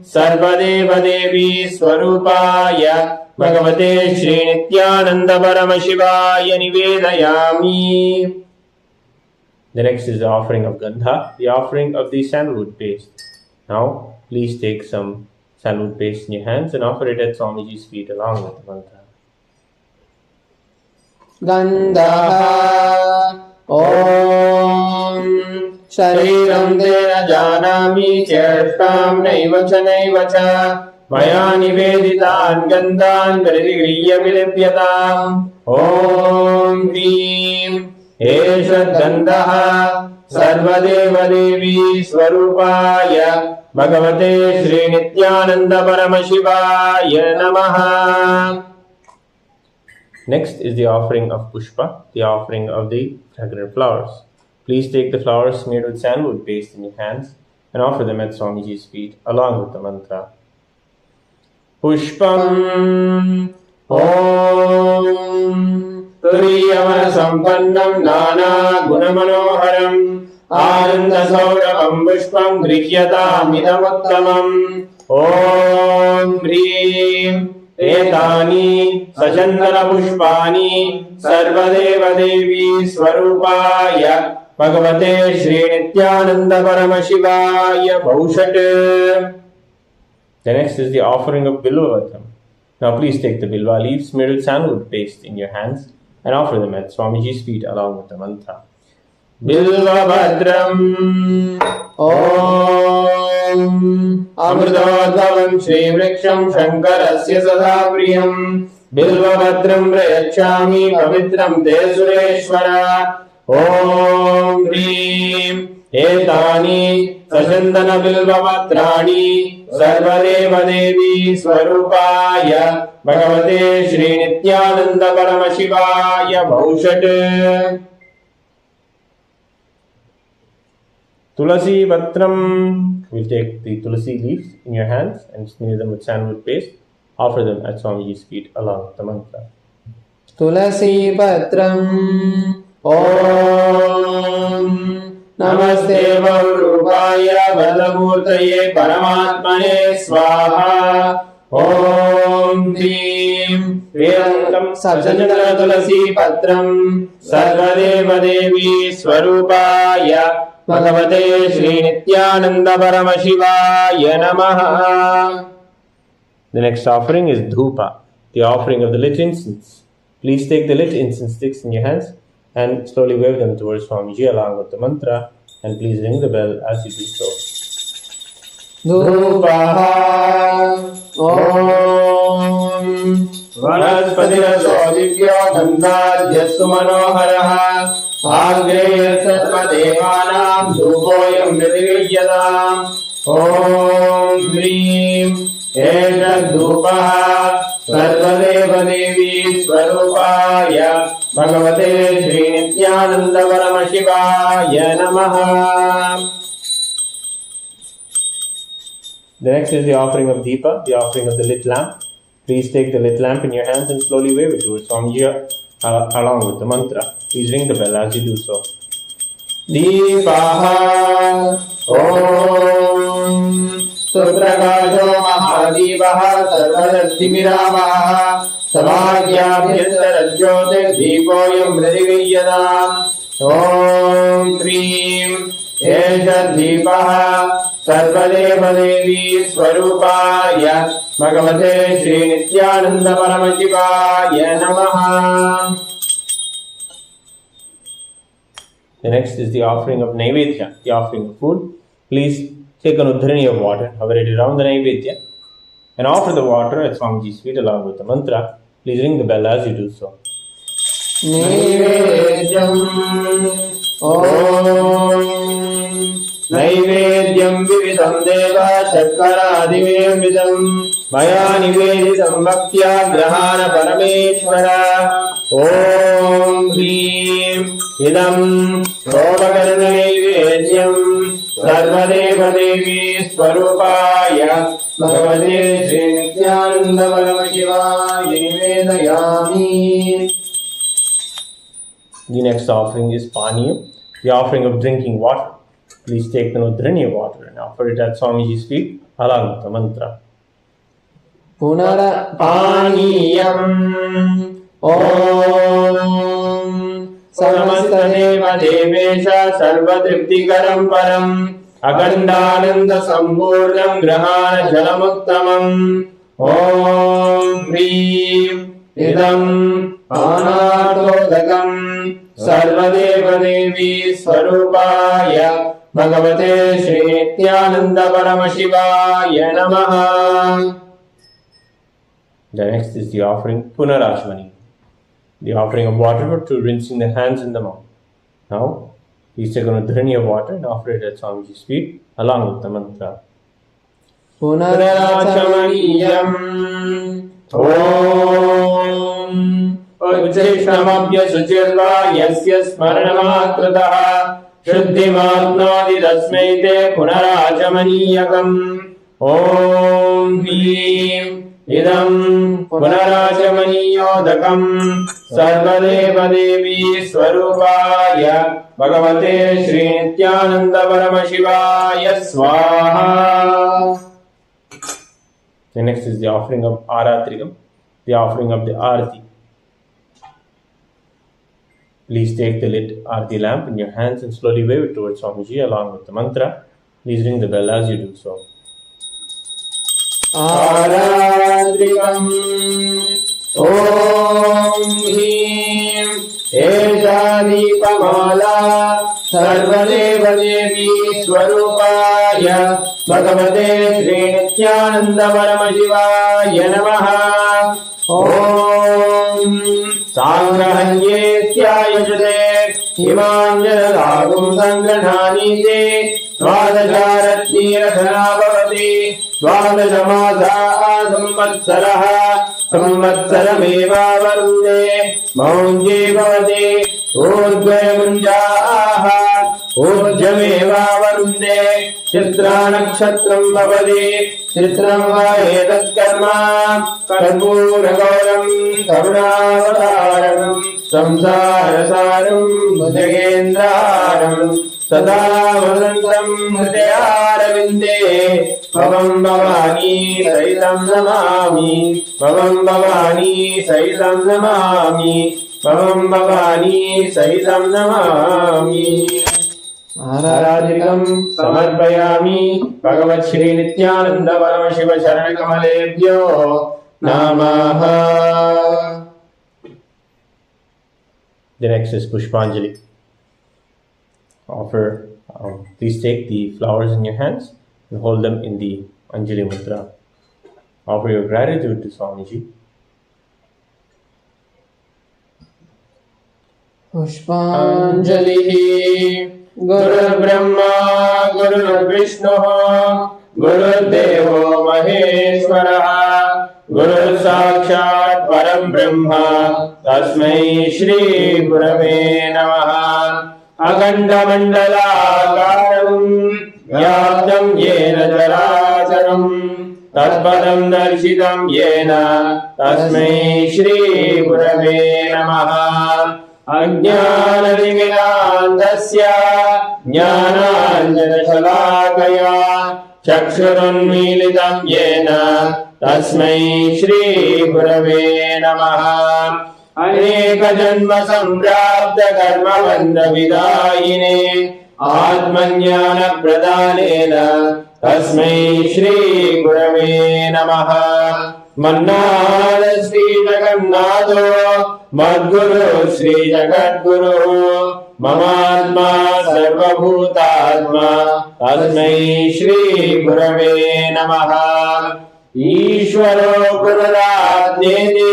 Sarvadevadevi Swarupaya Bhagavate Shri Nithyananda Paramashivaya Nivedayami. The next is the offering of Gandha, the offering of the sandalwood paste. Now, please take some sandalwood paste in your hands and offer it at Swamiji's feet along with the mantra. Gandha Om Shariram Dena Janami Cheshtam Naiva Cha Maya Niveditan Gandhan Pradigriya Vilipyatam Om Hrim Esha Gandha Sarvadevadevi Swarupaya Bhagavate Shri Nithyananda Paramashivaya Namaha. Next is the offering of Pushpa, the offering of the fragrant flowers. Please take the flowers smeared with sandalwood paste in your hands and offer them at Swamiji's feet along with the mantra. Pushpam Om Turiyamana Sampannam Nana Gunamanoharam Ananda Sauravam Pushpam Grihyatam Idamuttamam Om Hrim एतानि सचन्दनपुष्पाणि सर्वदेवदेवी स्वरूपाय भगवते Shri Nityananda परमशिवाय भौषट्. The next is the offering of Bilvavatram. Now please take the Bilva leaves made with sandalwood paste in your hands and offer them at Swamiji's feet along with the mantra. Bilvabhadram Om Amritodhavam Shri Vriksham Shankarasya Sada Priyam Bilvabhadram Prayachami Pavitram Te Sureshwara Om Hrim Etani Sachandana Bilvavatrani Sarvadeva Devi Swarupaya Bhagavate Shri Nithyananda Paramashivaya Bhaushat. Tulasi Patram. We'll take the tulasi leaves in your hands and smear them with sandalwood paste. Offer them at Swamiji's feet along with the mantra. Tulasi Patram Om Namaste Vaurupaya Vardamurtaye Paramatmane Swaha. Om Hrim Priyantam Sajandana Tulasi Patram Sarvadeva Devi Swarupaya Bhagavate Shri Nithyananda Paramashivaya Namaha. The next offering is Dhupa, the offering of the lit incense. Please take the lit incense sticks in your hands and slowly wave them towards Swamiji along with the mantra, and please ring the bell as you do so. Dhupaha Om Vanaspatira Divya Gandhadhyasu Manoharaha Agreya Sarvadevanam Dhupoyam Vidiviyadam. Om Hrim Esha Dhupaha Sarvadeva Devi Swarupaya Bhagavate Shri Nithyananda Paramashivaya Namaha. The next is the offering of Deepa, the offering of the lit lamp. Please take the lit lamp in your hands and slowly wave it towards Swamiji along with the mantra. Please ring the bell as you do so. Deepaha Om Suprakajo Mahadivaha Sarvadastimiravaha Samagyabhyastarajyote Deepoyam Pradiviyadam. Om Hrim Esha Deepaha Sarvadeva Devi Swarupaya Bhagavate Shri Nithyananda Paramashivaya Namaha. The next is the offering of Naivedya, the offering of food. Please take an udhrani of water, hover it around the Naivedya, and offer the water at Swamiji's feet along with the mantra. Please ring the bell as you do so. Naivedyam Om Naivedyam Vividam Deva Shakkara Adivedam Maya Nivedidam Bhaktya Grahana Parameshwara. Om Hrim Idam Somakarna Naivedyam Sarvadeva Devi Swarupaya Bhagavate Shri Nithyananda Paramashivaya Nivedayami. The next offering is Paniyam, the offering of drinking water. Please take the udhrani of water and offer it at Swamiji's feet along with the mantra. Punara Paniyam Om Samastadeva Devesha Sarvatriptikaram Param Agandananda Samburnam Grahana Jalamuttamam. Om Hrim Idam Anatodakam Sarvadeva Devi Swarupaya Bhagavate Shri Nithyananda Paramashivaya Namaha. The next is the offering Punarachmani, the offering of water to rinsing the hands and the mouth. Now, please take an udhrani of water and offer it at Swamiji's feet along with the mantra. Punarachamaniyam Om Ujjishnamabhya Suchirva Yasya Smaranamakrataha Shuddhimatnadi Dasmaite Punarachamaniyakam. Om Hrim Idam Punarachamaniyodakam Sarvadeva Devi Swarupaya Bhagavate Shri Nithyananda Paramashivaya Swaha. The next is the offering of Aratrikam, the offering of the Arati. Please take the lit Arati lamp in your hands and slowly wave it towards Swamiji along with the mantra. Please ring the bell as you do so. Aradrikam Om Him Esha Deepamala Sarvadeva Devi Swarupaya Bhagavate Sri Nithyananda Paramashivaya Namaha. Om Sangrahanyeshyayajate Himanjanadagum Sangranhanite Svadasharatnirasana Bhavati Svadashamasa Samvatsaraha Samvatsarameva Varunde Maunje Bhavati Urdhvayamunjaha Urjameva Varunde Chitra Nakshatram Bhavati Chitram Vaedat Karma Karpuragauram Karunavataram Samsarasaram Bhujagendraram Sada Vadantam Hridayaravinde Bhavam Bhavani Saitam Namami Bhavam Bhavani Saitam Namami Bhavam Bhavani Saitam Namami. Aradhikam samarpayami Bhagavat Shri Nithyananda Paramashiva Charanakamaleebhyo Namaha. The next is Pushpanjali. Please take the flowers in your hands and hold them in the Anjali Mudra. Offer your gratitude to Swamiji. Pushpanjali Guru Brahma Guru Vishnu Guru Devo Maheshwara Guru Sakshat Param Brahma Tasmai Shri Gurave Namaha. Akhanda Mandalakaram Vyaptam Yena Characharam Tatpadam Darshitam Yena Tasmai Shri Gurave Namaha. Ajnanadivinandasya Jnananjanashalakaya Chakshurunmilitam Yena Tasmai Shri Gurave Namaha. Aneka Janma Samprapta Karma Bandha Vidayine Atmanyana Pradhanena Tasmai Shri Gurave Namaha. Mannada Sri Jagannatho Madguru Sri Jagadguru Mamatma Sarvabhutatma Tasmai Shri Gurave Namaha. Ishvaro Gururatneti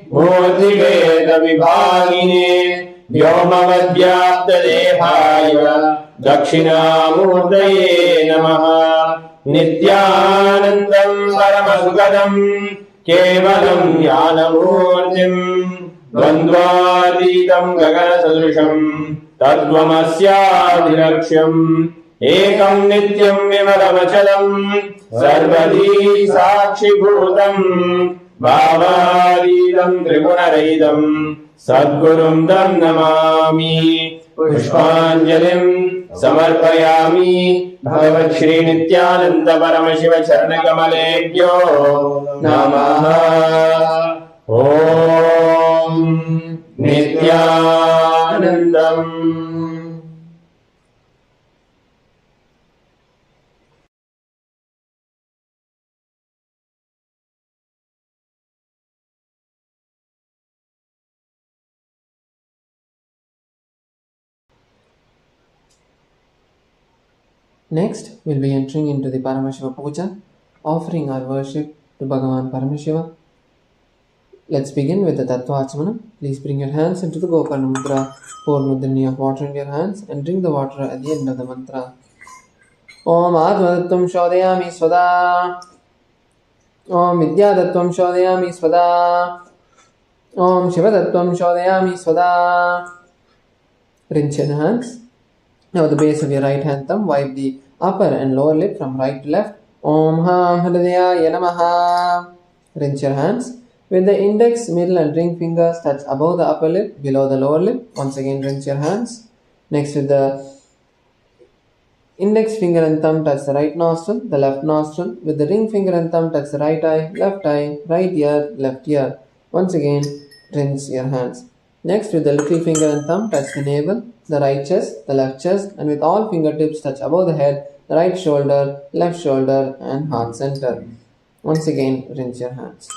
Murti Veda Vibhagine Vyomavadyapta Dehaya Dakshinamurtaye Namaha. Nithyanandam Paramasukadam Kevalam Jnanamurtim Dvandvaditam Gagana Sadrusham Tattvamasyaadhiraksham Ekam Nityam Vimalamachalam Sarvadi Sakshibhutam Bhavadidam Trigunaraidam Sadgurum Tam Namami. Pushpanjalim Samarpayami Bhagavat Shri Nithyananda Paramashiva Charanakamaleebhyo Namaha. Om Nithyanandam. Next, we'll be entering into the Paramashiva Puja, offering our worship to Bhagavan Paramashiva. Let's begin with the Tattva Achmana. Please bring your hands into the Gokarna Mudra, pour mudrini of water in your hands and drink the water at the end of the mantra. Om Atmadattvam Shodayami Svada. Om Vidyadattvam Shodayami Svada. Om Shivadattvam Shodayami Svada. Rinse your hands. Now at the base of your right hand thumb, wipe the upper and lower lip from right to left. Om Ham Hridayaya Namaha. Rinse your hands. With the index, middle and ring fingers touch above the upper lip, below the lower lip. Once again rinse your hands. Next with the index finger and thumb touch the right nostril, the left nostril. With the ring finger and thumb touch the right eye, right ear, left ear. Once again, rinse your hands. Next, with the little finger and thumb, touch the navel, the right chest, the left chest, and with all fingertips touch above the head, the right shoulder, left shoulder, and heart center. Once again, rinse your hands.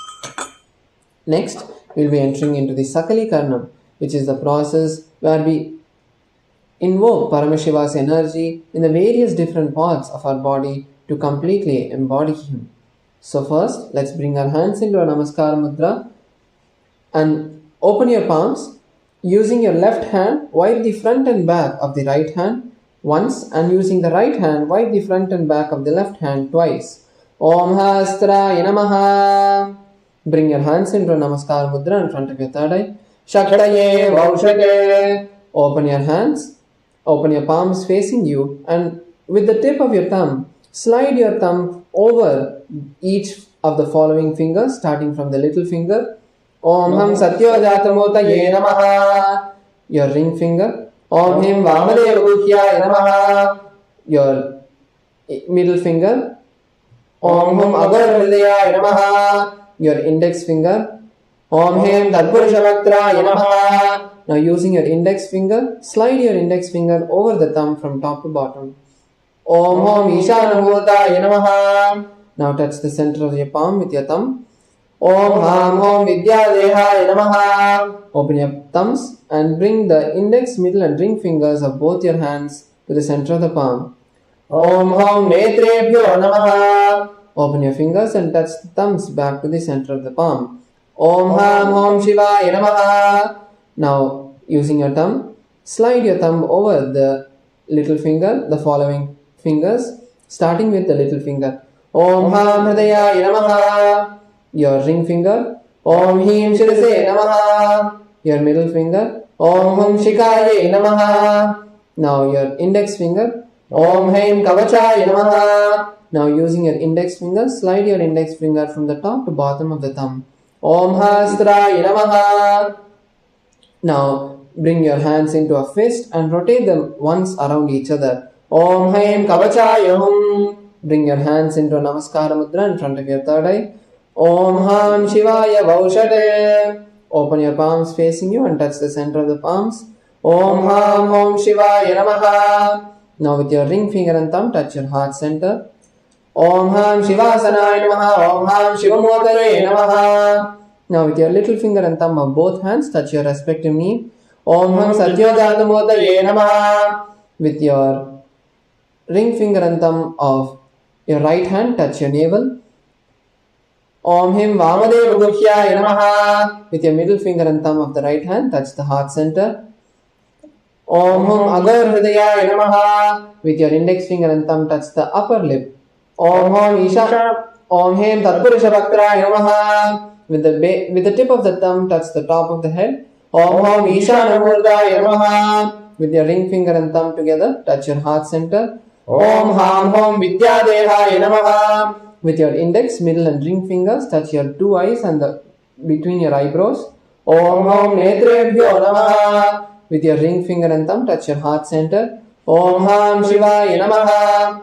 Next, we will be entering into the Sakala Krama, which is the process where we invoke Paramashiva's energy in the various different parts of our body to completely embody him. So first, let's bring our hands into a Namaskara Mudra and open your palms. Using your left hand, wipe the front and back of the right hand once, and using the right hand, wipe the front and back of the left hand twice. Om Hastraya Namaha. Bring your hands into a Namaskara Mudra in front of your third eye. Shaktaye Vaushate. Open your hands, open your palms facing you, and with the tip of your thumb, slide your thumb over each of the following fingers, starting from the little finger. Om Ham Satyo Jatamotaye Namaha. Your ring finger. Om Him Vamadeva Guhyaya Namaha. Your middle finger. Om Hum Agar Hridayaya Namaha. Your index finger. Om Him Tatpurushavaktraya Namaha. Now using your index finger, slide your index finger over the thumb from top to bottom. Om Hum Ishanamurtaya Namaha. Now touch the center of your palm with your thumb. Om Ham Hom Vidyadehaya Namaha. Open your thumbs and bring the index, middle and ring fingers of both your hands to the center of the palm. Om Hom Netrebhyo Namaha. Open your fingers and touch the thumbs back to the center of the palm. Om Ham Hom Shivaya Namaha. Now using your thumb, slide your thumb over the little finger, the following fingers, starting with the little finger. Om Ham Hridayaya Namaha. Your ring finger. Om Him Shirase Namaha. Your middle finger. Om Hum Shikaye Namaha. Now your index finger. Om Haim Kavachaya Namaha. Now using your index finger, slide your index finger from the top to bottom of the thumb. Om Hastraya Namaha. Now bring your hands into a fist and rotate them once around each other. Om Haim Kavachaya Hum. Bring your hands into a Namaskara Mudra in front of your third eye. Om Ham Shivaya Vaushate. Open your palms facing you and touch the center of the palms. Om Ham Om Shivaya Namaha. Now with your ring finger and thumb, touch your heart center. Om Ham Shivasanaya Namaha. Om Ham Shivamotare Namaha. Now with your little finger and thumb of both hands, touch your respective knee. Om Ham Satyojatamotaye Namaha. With your ring finger and thumb of your right hand, touch your navel. Om Him Vamadeva Guhyaya Namaha. With your middle finger and thumb of the right hand, touch the heart center. Om Hum Agar Hridayaya Namaha. With your index finger and thumb, touch the upper lip. Om Hum Isha. Om Him Tatpurushavaktraya Namaha. With the tip of the thumb, touch the top of the head. Om Hum Ishanamurdaya Namaha. With your ring finger and thumb together, touch your heart center. Om Ham Hom Vidyadehaya Namaha. With your index, middle and ring fingers, touch your two eyes and between your eyebrows. Om Hom Netrebhyo Namaha. With your ring finger and thumb, touch your heart center. Om Ham Shivaya Namaha.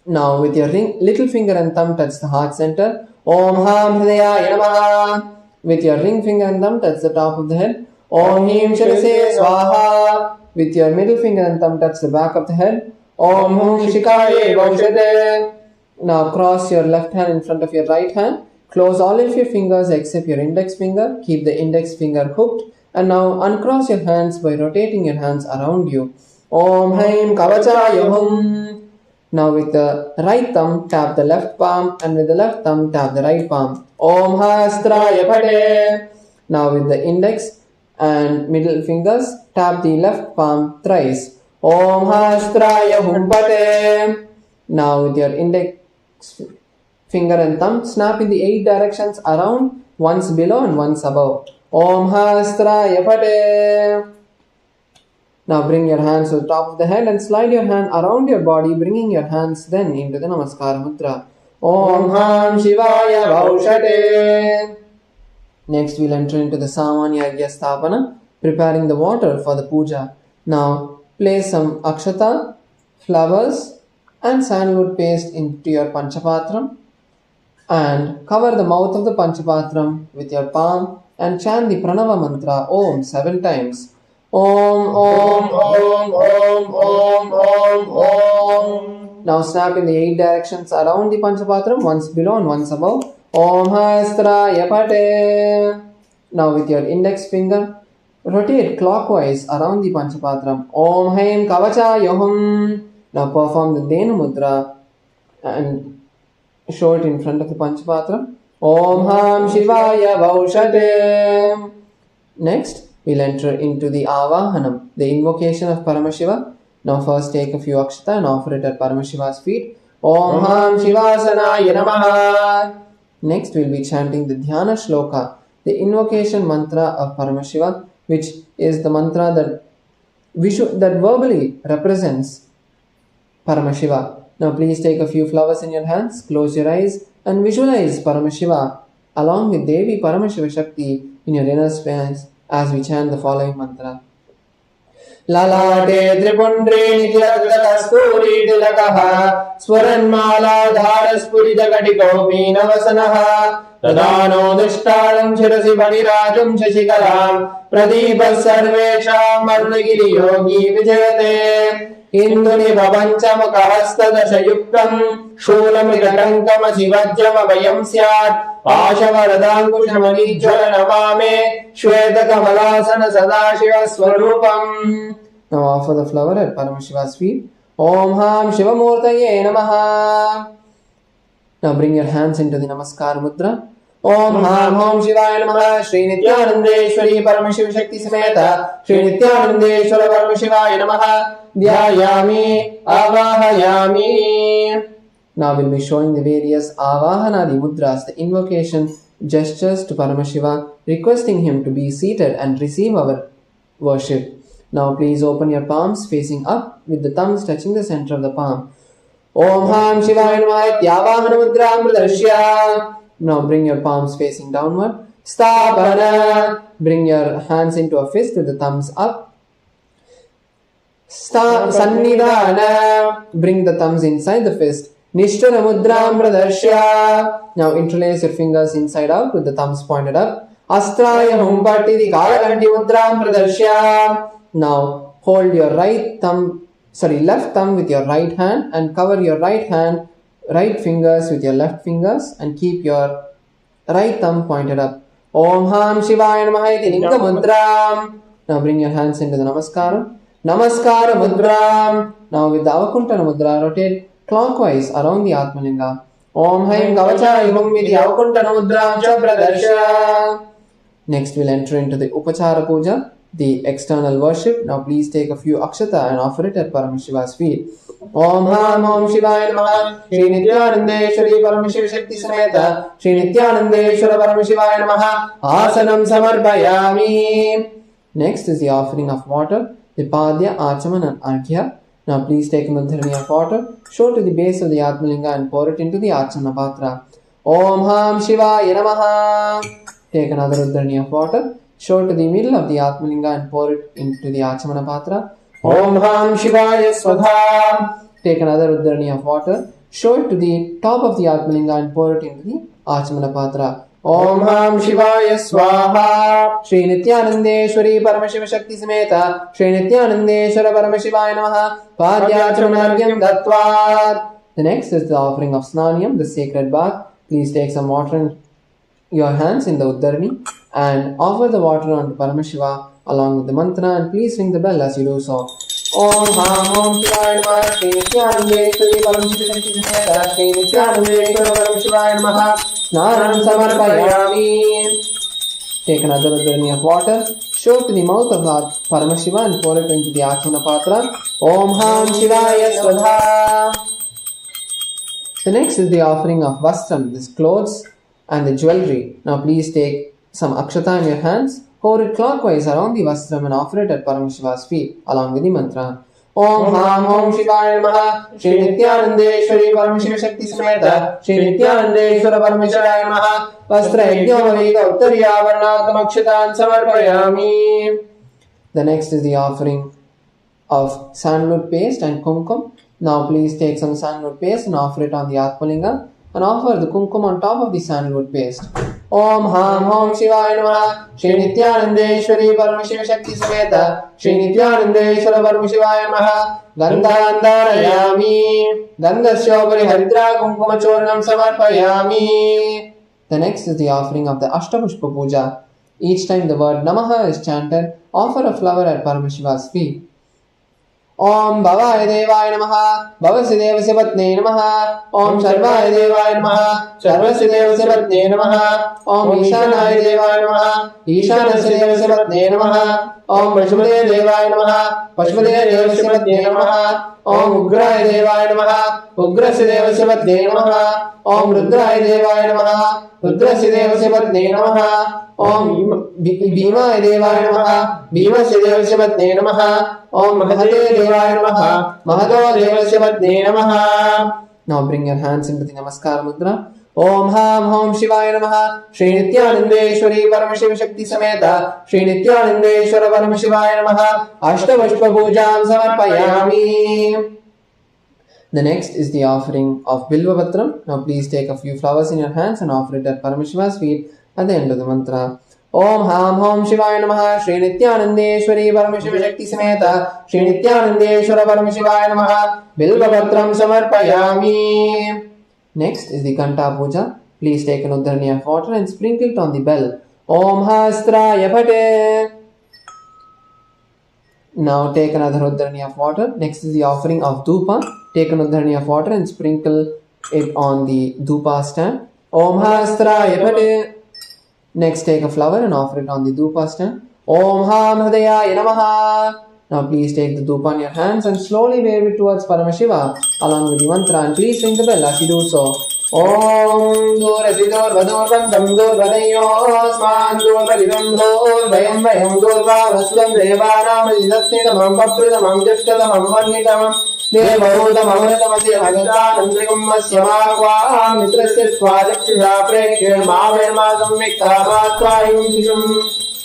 Now with your little finger and thumb, touch the heart center. Om Ham Hridayaya Namaha. With your ring finger and thumb, touch the top of the head. Om Him Shirase Swaha. With your middle finger and thumb, touch the back of the head. Om Hum Shikaye Vaushate. Now cross your left hand in front of your right hand. Close all of your fingers except your index finger. Keep the index finger hooked. And now uncross your hands by rotating your hands around you. Om Haim Kavachaya Hum. Now with the right thumb, tap the left palm, and with the left thumb, tap the right palm. Om Hastraya Pade. Now with the index and middle fingers, tap the left palm thrice. Om Hastraya Humpate. Now with your index finger and thumb, snap in the 8 directions around, once below and once above. Om Hastraya Pate. Now bring your hands to the top of the head and slide your hand around your body, bringing your hands then into the Namaskara Mudra. Om Ham Shivaya Vaushate. Next we'll enter into the Samanya Agya Sthapana, preparing the water for the puja. Now place some akshata, flowers and sandalwood paste into your panchapatram and cover the mouth of the Panchapatram with your palm and chant the Pranava mantra Om 7 times. Om, Om, Om, Om, Om, Om, Om. Now snap in the 8 directions around the Panchapatram, once below and once above. Om Hastraya Pate. Now with your index finger, rotate clockwise around the Panchapatram. Om Haim Kavachaya Hum. Now perform the Dhenu Mudra and show it in front of the Panchapatram. Om Ham Shivaya Vaushate. Next, we'll enter into the Avahanam, the invocation of Paramashiva. Now first take a few akshata and offer it at Paramashiva's feet. Om Ham Shivasanaya Namaha. Next, we'll be chanting the Dhyana Shloka, the invocation mantra of Paramashiva, which is the mantra that verbally represents Paramashiva. Now please take a few flowers in your hands, close your eyes and visualize Paramashiva along with Devi Paramashiva Shakti in your inner space as we chant the following mantra. Lalate Tripundre Nityagadakasturi Tilakaha Swaranmala Dharaspuri Jagatiko Navasanaha Tadano Dishtaram Shirasi Bhadirajam Shashikalam Pradeepa Sarvesham Marunagiri Yogi Vijayate Induni Babancham Kahastadashayuktam Shulamrigatankam Shivajjam Vayam Syat Pashavaradankushamani Jvalanamame Shweta Kamalasana Sadashiva Swarupam. Now offer the flower at Paramashiva's feet. Om Ham Shivamurtaye Namaha. Now bring your hands into the Namaskar Mudra. Om Ham Om Shivaya Namaha. Shri Nithyanandeshwari Paramashiva Shakti Sameta Shri Nithyanandeshwara Paramashivaya Namaha. Dhyayami Avahayami. Now we'll be showing the various Avahanadi Mudras, the invocation gestures to Paramashiva, requesting him to be seated and receive our worship. Now please open your palms facing up with the thumbs touching the center of the palm. Om Ham Shivaya Namaha Ityavahana Mudram Pradashya. Now bring your palms facing downward. Sthapana. Bring your hands into a fist with the thumbs up. Sannidhana. Bring the thumbs inside the fist. Nishtara Mudram Pradashya. Now interlace your fingers inside out with the thumbs pointed up. Astraya Humpati Di Kalakanti Mudram Pradashya. Now hold your left thumb with your right hand and cover your right fingers with your left fingers and keep your right thumb pointed up. Om Ham Shivaya Namaha Iti Linga Mudram. Now bring your hands into the Namaskara. Namaskara Mudram. Now with the Avakuntana Mudra, rotate clockwise around the Atmalinga. Om Haim Kavachaya Hum Iti Avakuntana Mudram Cha Pradashya. Next we'll enter into the Upachara Puja, the external worship. Now please take a few akshata and offer it at Paramashiva's feet. Om Ham Om Shivaya Namaha. Shri Nithyanandeshwari Paramashiva Shakti Sameta Shri Nithyanandeshwara Paramashivaya Namaha. Asanam Samarpayami. Next is the offering of water, the Padya, Achaman and Arghya. Now please take a mudharani of water, show to the base of the Atmalinga and pour it into the Achana Patra. Om Ham Shivaya Namaha. Take another udharani of water, show to the middle of the Atmalinga and pour it into the Achamana Patra. Om Ham Shivaya Swadha. Take another udharani of water, show it to the top of the Atmalinga and pour it into the Achamana Patra. Om Ham Shivaya Swaha. Shri Nithyanandeshwari Paramashiva Shakti Sameta Shri Nithyanandeshwara Paramashivaya Namaha. Padyachamanargyam Dattvat. The next is the offering of Snaniyam, the sacred bath. Please take some water in your hands in the Uddharani and offer the water onto Paramashiva along with the mantra, and please ring the bell as you do so. Om Ham Om Shivaya Namaha. Shri Nithyanandeshwari Paramashiva Shakti Sameta Shri Nithyanandeshwara Paramashivaya Namaha. Snanam Samarpayami. Take another udharani of water, show to the mouth of Paramashiva and pour it into the Achana Patra. Om Ham Shivaya Swadha. The next is the offering of Vastram, this clothes and the jewelry. Now please take some akshata in your hands, hold it clockwise around the Vastram and offer it at Paramashiva's feet along with the mantra. Om Ham Om Shivaya Namaha. Shri Nithyanandeshwari Paramashiva Shakti Sameta Shri Nithyanandeshwara Paramashivaya Namaha. Vastra Yajnavavika Uttariyavarnatam Akshatan Samarpayami. The next is the offering of sandalwood paste and kumkum. Now please take some sandalwood paste and offer it on the Atmalinga and offer the kumkum on top of the sandalwood paste. Om Ham Om Shivaya Namaha. Shri Nithyanandeshwari Paramashiva Shakti Sameta Shri Nithyanandeshwara Paramashiva Namaha. Gandhandarayami Gandhasyopari Haridra Kumkuma Chornam Samarpayami. The next is the offering of the Ashtapushpa Puja. Each time the word Namaha is chanted, offer a flower at Paramashiva's feet. Om Bhavaya Devaya Namaha. Bhavasya Devasya Patne Namaha. Om Sarvaya Devaya Namaha. Sarvasya Devasya Patne Namaha. Om Ishanaya Devaya Namaha. Ishanasya Devasya Patne Namaha. Om Pashupade Devaya Namaha. Pashupade Devasya Patne Namaha. Om Ugraya Devaya Namaha. Ugrasya Devasya Patne Namaha. Om Rudraya Devaya Namaha. Rudrasya Devasya Patne Namaha. Om Bhimaya Devaya Namaha. Bhimasya Devasya Patne Namaha. Om Mahate Devaya Namaha. Mahato Devasya Patne Namaha. Now bring your hands into the Namaskara Mudra. Om Ham Om Shivaya Namaha. Shri Nithyanandeshwari Paramashiva Shakti Sameta Shri Nithyanandeshwara Paramashivaya Namaha. Ashtavashpa Pujam Samarpayami. The next is the offering of Bilva Patram. Now please take a few flowers in your hands and offer it at Paramashiva's feet at the end of the mantra. Om Ham Om Shivaya Namaha. Shri Nithyanandeshwari Paramashiva Shakti Sameta Shri Nithyanandeshwara Paramashivaya Namaha. Bilva Patram Samarpayami. Next is the Kanta Puja. Please take an Udharani of water and sprinkle it on the bell. Om Hastraya Pate. Now take another Udharani of water. Next is the offering of Dhupa. Take an Udharani of water and sprinkle it on the Dhupa stand. Om Hastraya Pate. Next take a flower and offer it on the Dhupa stand. Om Ham Hridayaya Namaha. Now please take the Dhupa in your hands and slowly wave it towards Paramashiva along with the mantra, and please ring the bell as you do so. Om Durasidor Vadur Bandam Dur Vadayos Man Dur Vadidam Dur Vayam Vayam Dur Vasudam Devanam Jidasnidamam Papridamam Jashkadamam Varnitamam Devarutam Amritamasi Hagatanam Trigum Masyamakwa Mitrasya Swajaksha Prekshir Mavirmasam Miktavattvayum Shishum.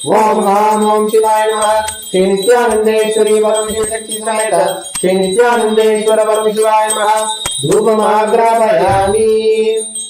Om Ham Om Shivaya Namaha. Shri Nithyanandeshwari Paramashiva Shakti Sameta Shri Nithyanandeshwara Paramashivaya Namaha. Dhupam Agrapayami.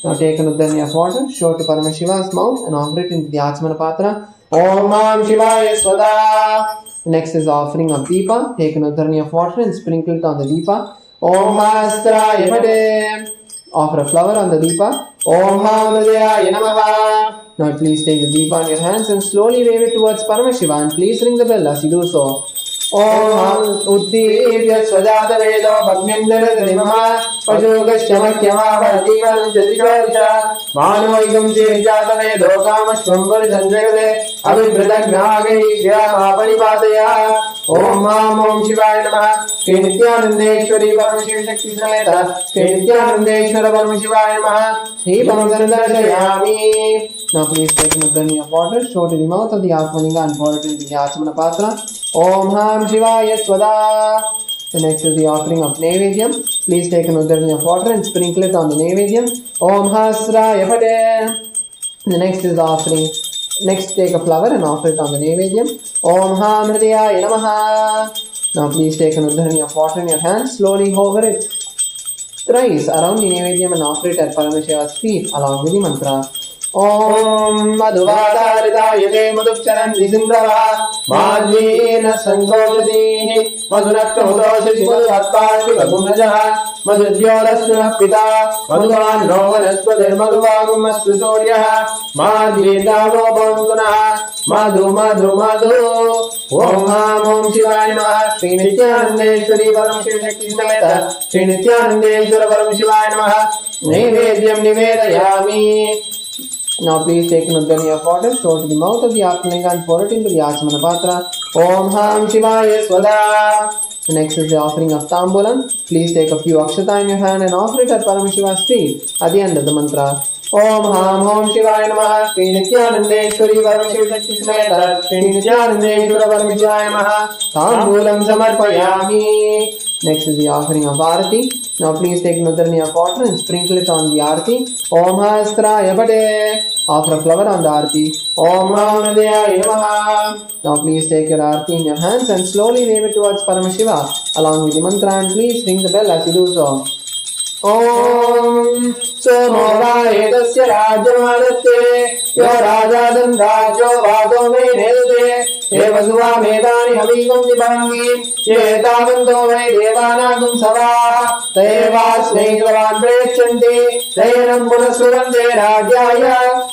Now take an Udharani of water, show it to Paramashiva's mouth and offer it into the Achmana Patra. Om Ham Shivaya Swada. Next is the offering of Deepa. Take an Udharani of water and sprinkle it on the Deepa. Om Astraya Pate. Offer a flower on the Deepa. Om Ham Hridayaya Namaha. Now please take the Deepa in your hands and slowly wave it towards Paramashiva, and please ring the bell as you do so. Om Uddivya Swajata Vedo Bhagmendra Drimama Pajogashyamakyama Bhativan Jadishvarisha Manoigam Shirjata Vedo Kamashvambar Janjagade Abhibhridagnagi Shyama Paripataya. Om Ham Om Shivaya Namaha. Shri Nithyanandeshwari Paramashiva Shakti Sameta Shri Nithyanandeshwara Paramashivaya Namaha. Deepam Darshayami. Now please take an Udharani of water, show to the mouth of the Atmalinga and pour it into the Achmana Patra. Om Ham Shivaya Swada. The next is the offering of Naivedyam. Please take an Udharani of water and sprinkle it on the Naivedyam. Om Hasraya Pate. The next is the offering. Next take a flower and offer it on the Naivedyam. Om Ham Hridayaya Namaha. Now please take an Udharani of water in your hands, slowly hover it thrice around the Naivedyam and offer it at Paramashiva's feet along with the mantra. Om Madhuvadaridayate Madhukcharanti Sindhava Madhyena Sanghojati Madhunaktamudoshati Madhuvatpashi Madhunajaha Madhudyorasuna Pita Madhuvan Novanaspadir Madhuvagum Astu Suryaha Madhyedavo Bhantunaha Madhu Madhu Madhu. Om Ham Om Shivaya Namaha. Shri Nithyanandeshwari Paramashiva Shakti Sameta Shri Nithyanandeshwara Paramashivaya Namaha. Naivedyam Nivedayami. Now please take an Udharani of water, show to the mouth of the Atmalinga and pour it into the Achmana Patra. Om Ham Shivaya Swada. The next is the offering of Tambulam. Please take a few akshata in your hand and offer it at Paramashiva's feet at the end of the mantra. Om Ham Om Shivaya Namaha. Shri Nithyanandeshwari Paramashiva Shakti Sameta Shri Nithyanandeshwara Paramashivaya Namaha. Tambulam Samarpayami. Next is the offering of Arati. Now please take an Udharani of water and sprinkle it on the Arati. Om Hastraya Pate. Offer a flower on the Arati. Om Ham Hridayaya Namaha. Now please take your Arati in your hands and slowly wave it towards Paramashiva along with the mantra, and please ring the bell as you do so. ॐ सोमो वा एतस्य राज्यमादत्ते यो राजादं राज्यो वादो मे नेदते हे वसुवा मेधानि हवीगं विभाङ्गी ये तावन्तो वै देवानागं सवाः तयेवास्मै ग्रवान् प्रेक्षन्ति तयेनं पुनस्सुवन्ते राज्याय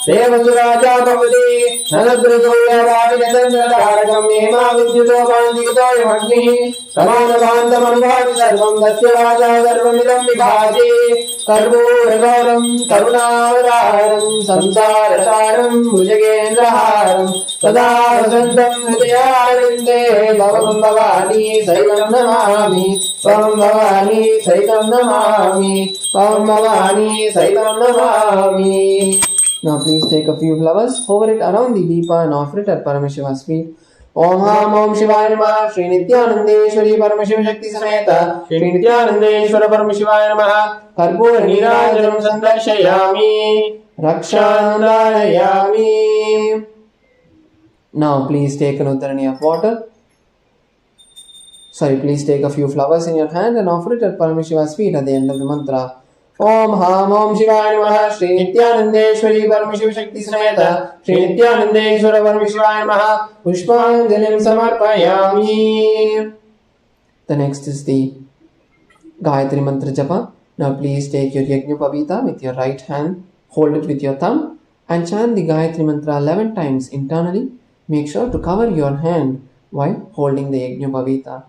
देवसुराजा भवति ननद्रुतोयवादिगतन्द्रतारकं हेमा विद्युतो कान्तियुतो यमग्निः समानभान्तमनुभाति सर्वं तस्य वाचा सर्वमिदं विभाति कर्पूरगौरं करुणावतारं संसारसारं भुजगेन्द्रहारं सदा वसन्तं हृदयारविन्दे भवं भवानी सहितं नमामि त्वं भवानी सहितं नमामि त्वं भवानी सहितं Namami. Now please take a few flowers, hover it around the deepa and offer it at Paramashiva's feet. Om Ham Om Shivaya Namaha. Shri Nithyanandeshwari Paramashiva Shakti Sameta Shri Nithyanandeshwara Paramashiva Namaha. Karpura Nirajanam Sandarshayami Rakshandayami. Now please take an uddarani of water. Please take a few flowers in your hand and offer it at Paramashiva's feet at the end of the mantra. Om Ham Om Shivaya Namaha. Shri Nithyanandeshwari Paramashiva Shakti Sameta Shri Nithyanandeshwara Paramashiva Namaha. Pushpanjalim Samarpayami. The next is the Gayatri Mantra Japa. Now please take your Yajnapavita with your right hand, hold it with your thumb and chant the Gayatri Mantra 11 times internally. Make sure to cover your hand while holding the Yajnapavita.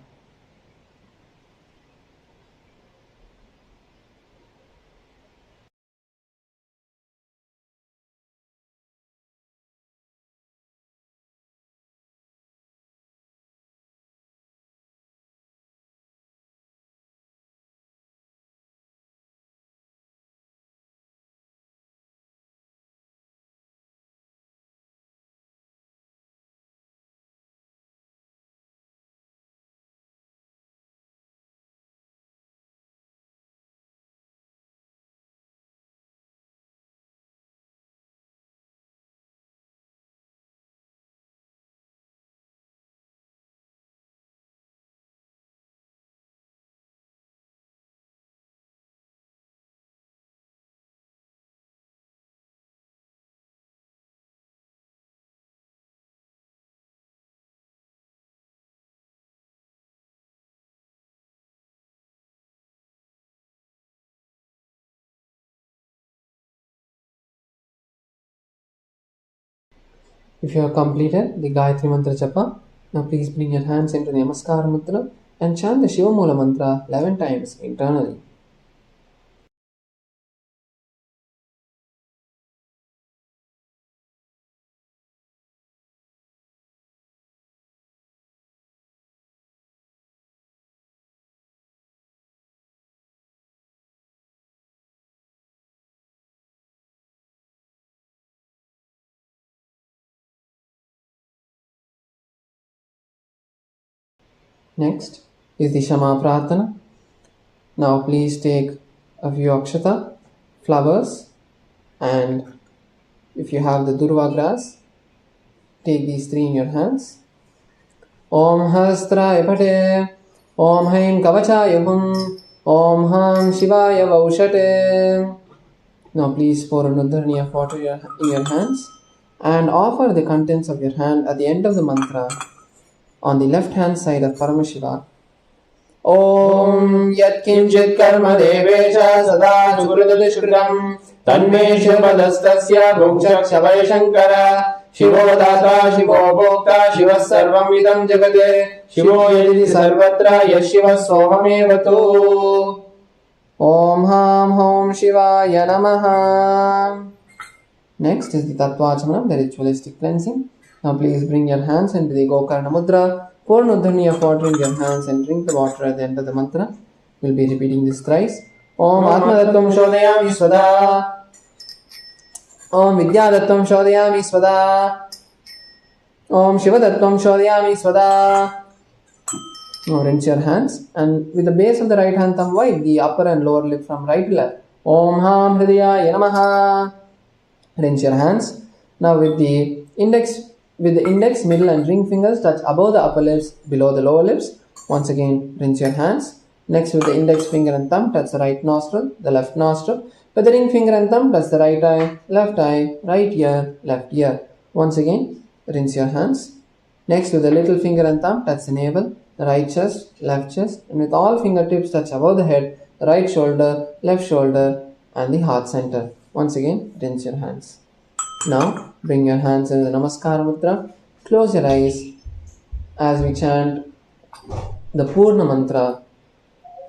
If you have completed the Gayatri Mantra Japa, now please bring your hands into the Namaskar Mudra and chant the Shiva Mula Mantra 11 times internally. Next is the Shama Prarthana. Now please take a few akshata, flowers, and if you have the durva grass, take these three in your hands. Om Hastra Epate, Om Haim Kavachaya Hum, Om Ham Shivaya Vaushate. Now please pour an udharani of water in your hands and offer the contents of your hand at the end of the mantra on the left hand side of Paramashiva. Om Yat Kinchit Karma Devesha Sada Sukridati Shukridam Tanme Shivapadastasya Bhukshak Shavaya Shankara Shivo Data Shivo Bhokta Shiva Sarvam Idam Jagade Shivo Yaditi Sarvatra Yashiva Sohamevatu. Om Ham Om Shivaya Namaha. Next is the Tattvachmanam, the ritualistic cleansing. Now please bring your hands into the Gokarna Mudra. Pour an udharani of water in your hands and drink the water at the end of the mantra. We'll be repeating this thrice. Om Atmadattvam Shodhayami Svada. Om Vidyadattvam Shodhayami Svada. Om Shivadattvam Shodhayami Svada. Now rinse your hands and with the base of the right hand thumb wipe the upper and lower lip from right to left. Om Ham Hridayaya Namaha. Rinse your hands. Now with the index, middle and ring fingers touch above the upper lips, below the lower lips. Once again rinse your hands Next, with the index finger and thumb, touch the right nostril, the left nostril. With the ring finger and thumb, touch the right eye, right ear, left ear. Once again, rinse your hands. Next, with the little finger and thumb, touch the navel, the right chest, left chest, and with all fingertips touch above the head, the right shoulder, left shoulder, and the heart center. Once again, rinse your hands. Now, bring your hands into the Namaskara Mudra. Close your eyes as we chant the Purna Mantra.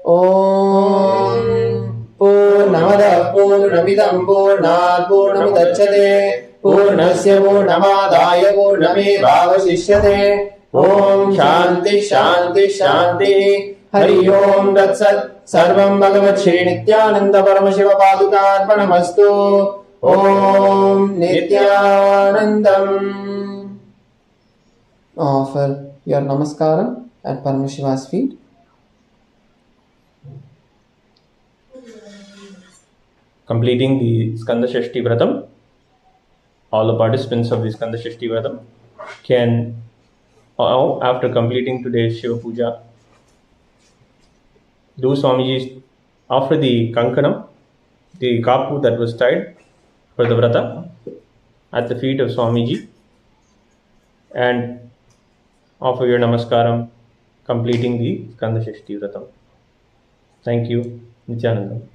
Om Purnamada Purnamidam Purnat Purnamudachyate Purnasya Purnamadaya Purnamevavasishyate. Om Shanti Shanti Shanti. Hari Om Tat Sat. Sarvam Bhagavat Shri Nithyananda Paramashiva Padukarpanamastu. Om Nithyanandam. Offer your Namaskara at Paramashiva's feet. Completing the Skanda Shashti Vratam, all the participants of the Skanda Shashti Vratam can, after completing today's Shiva Puja, do Swamiji's, offer the Kankanam, the kapu that was tied for the Vrata, at the feet of Swamiji, and offer your Namaskaram, completing the Skanda Shashti Vratam. Thank you, Nithyananda.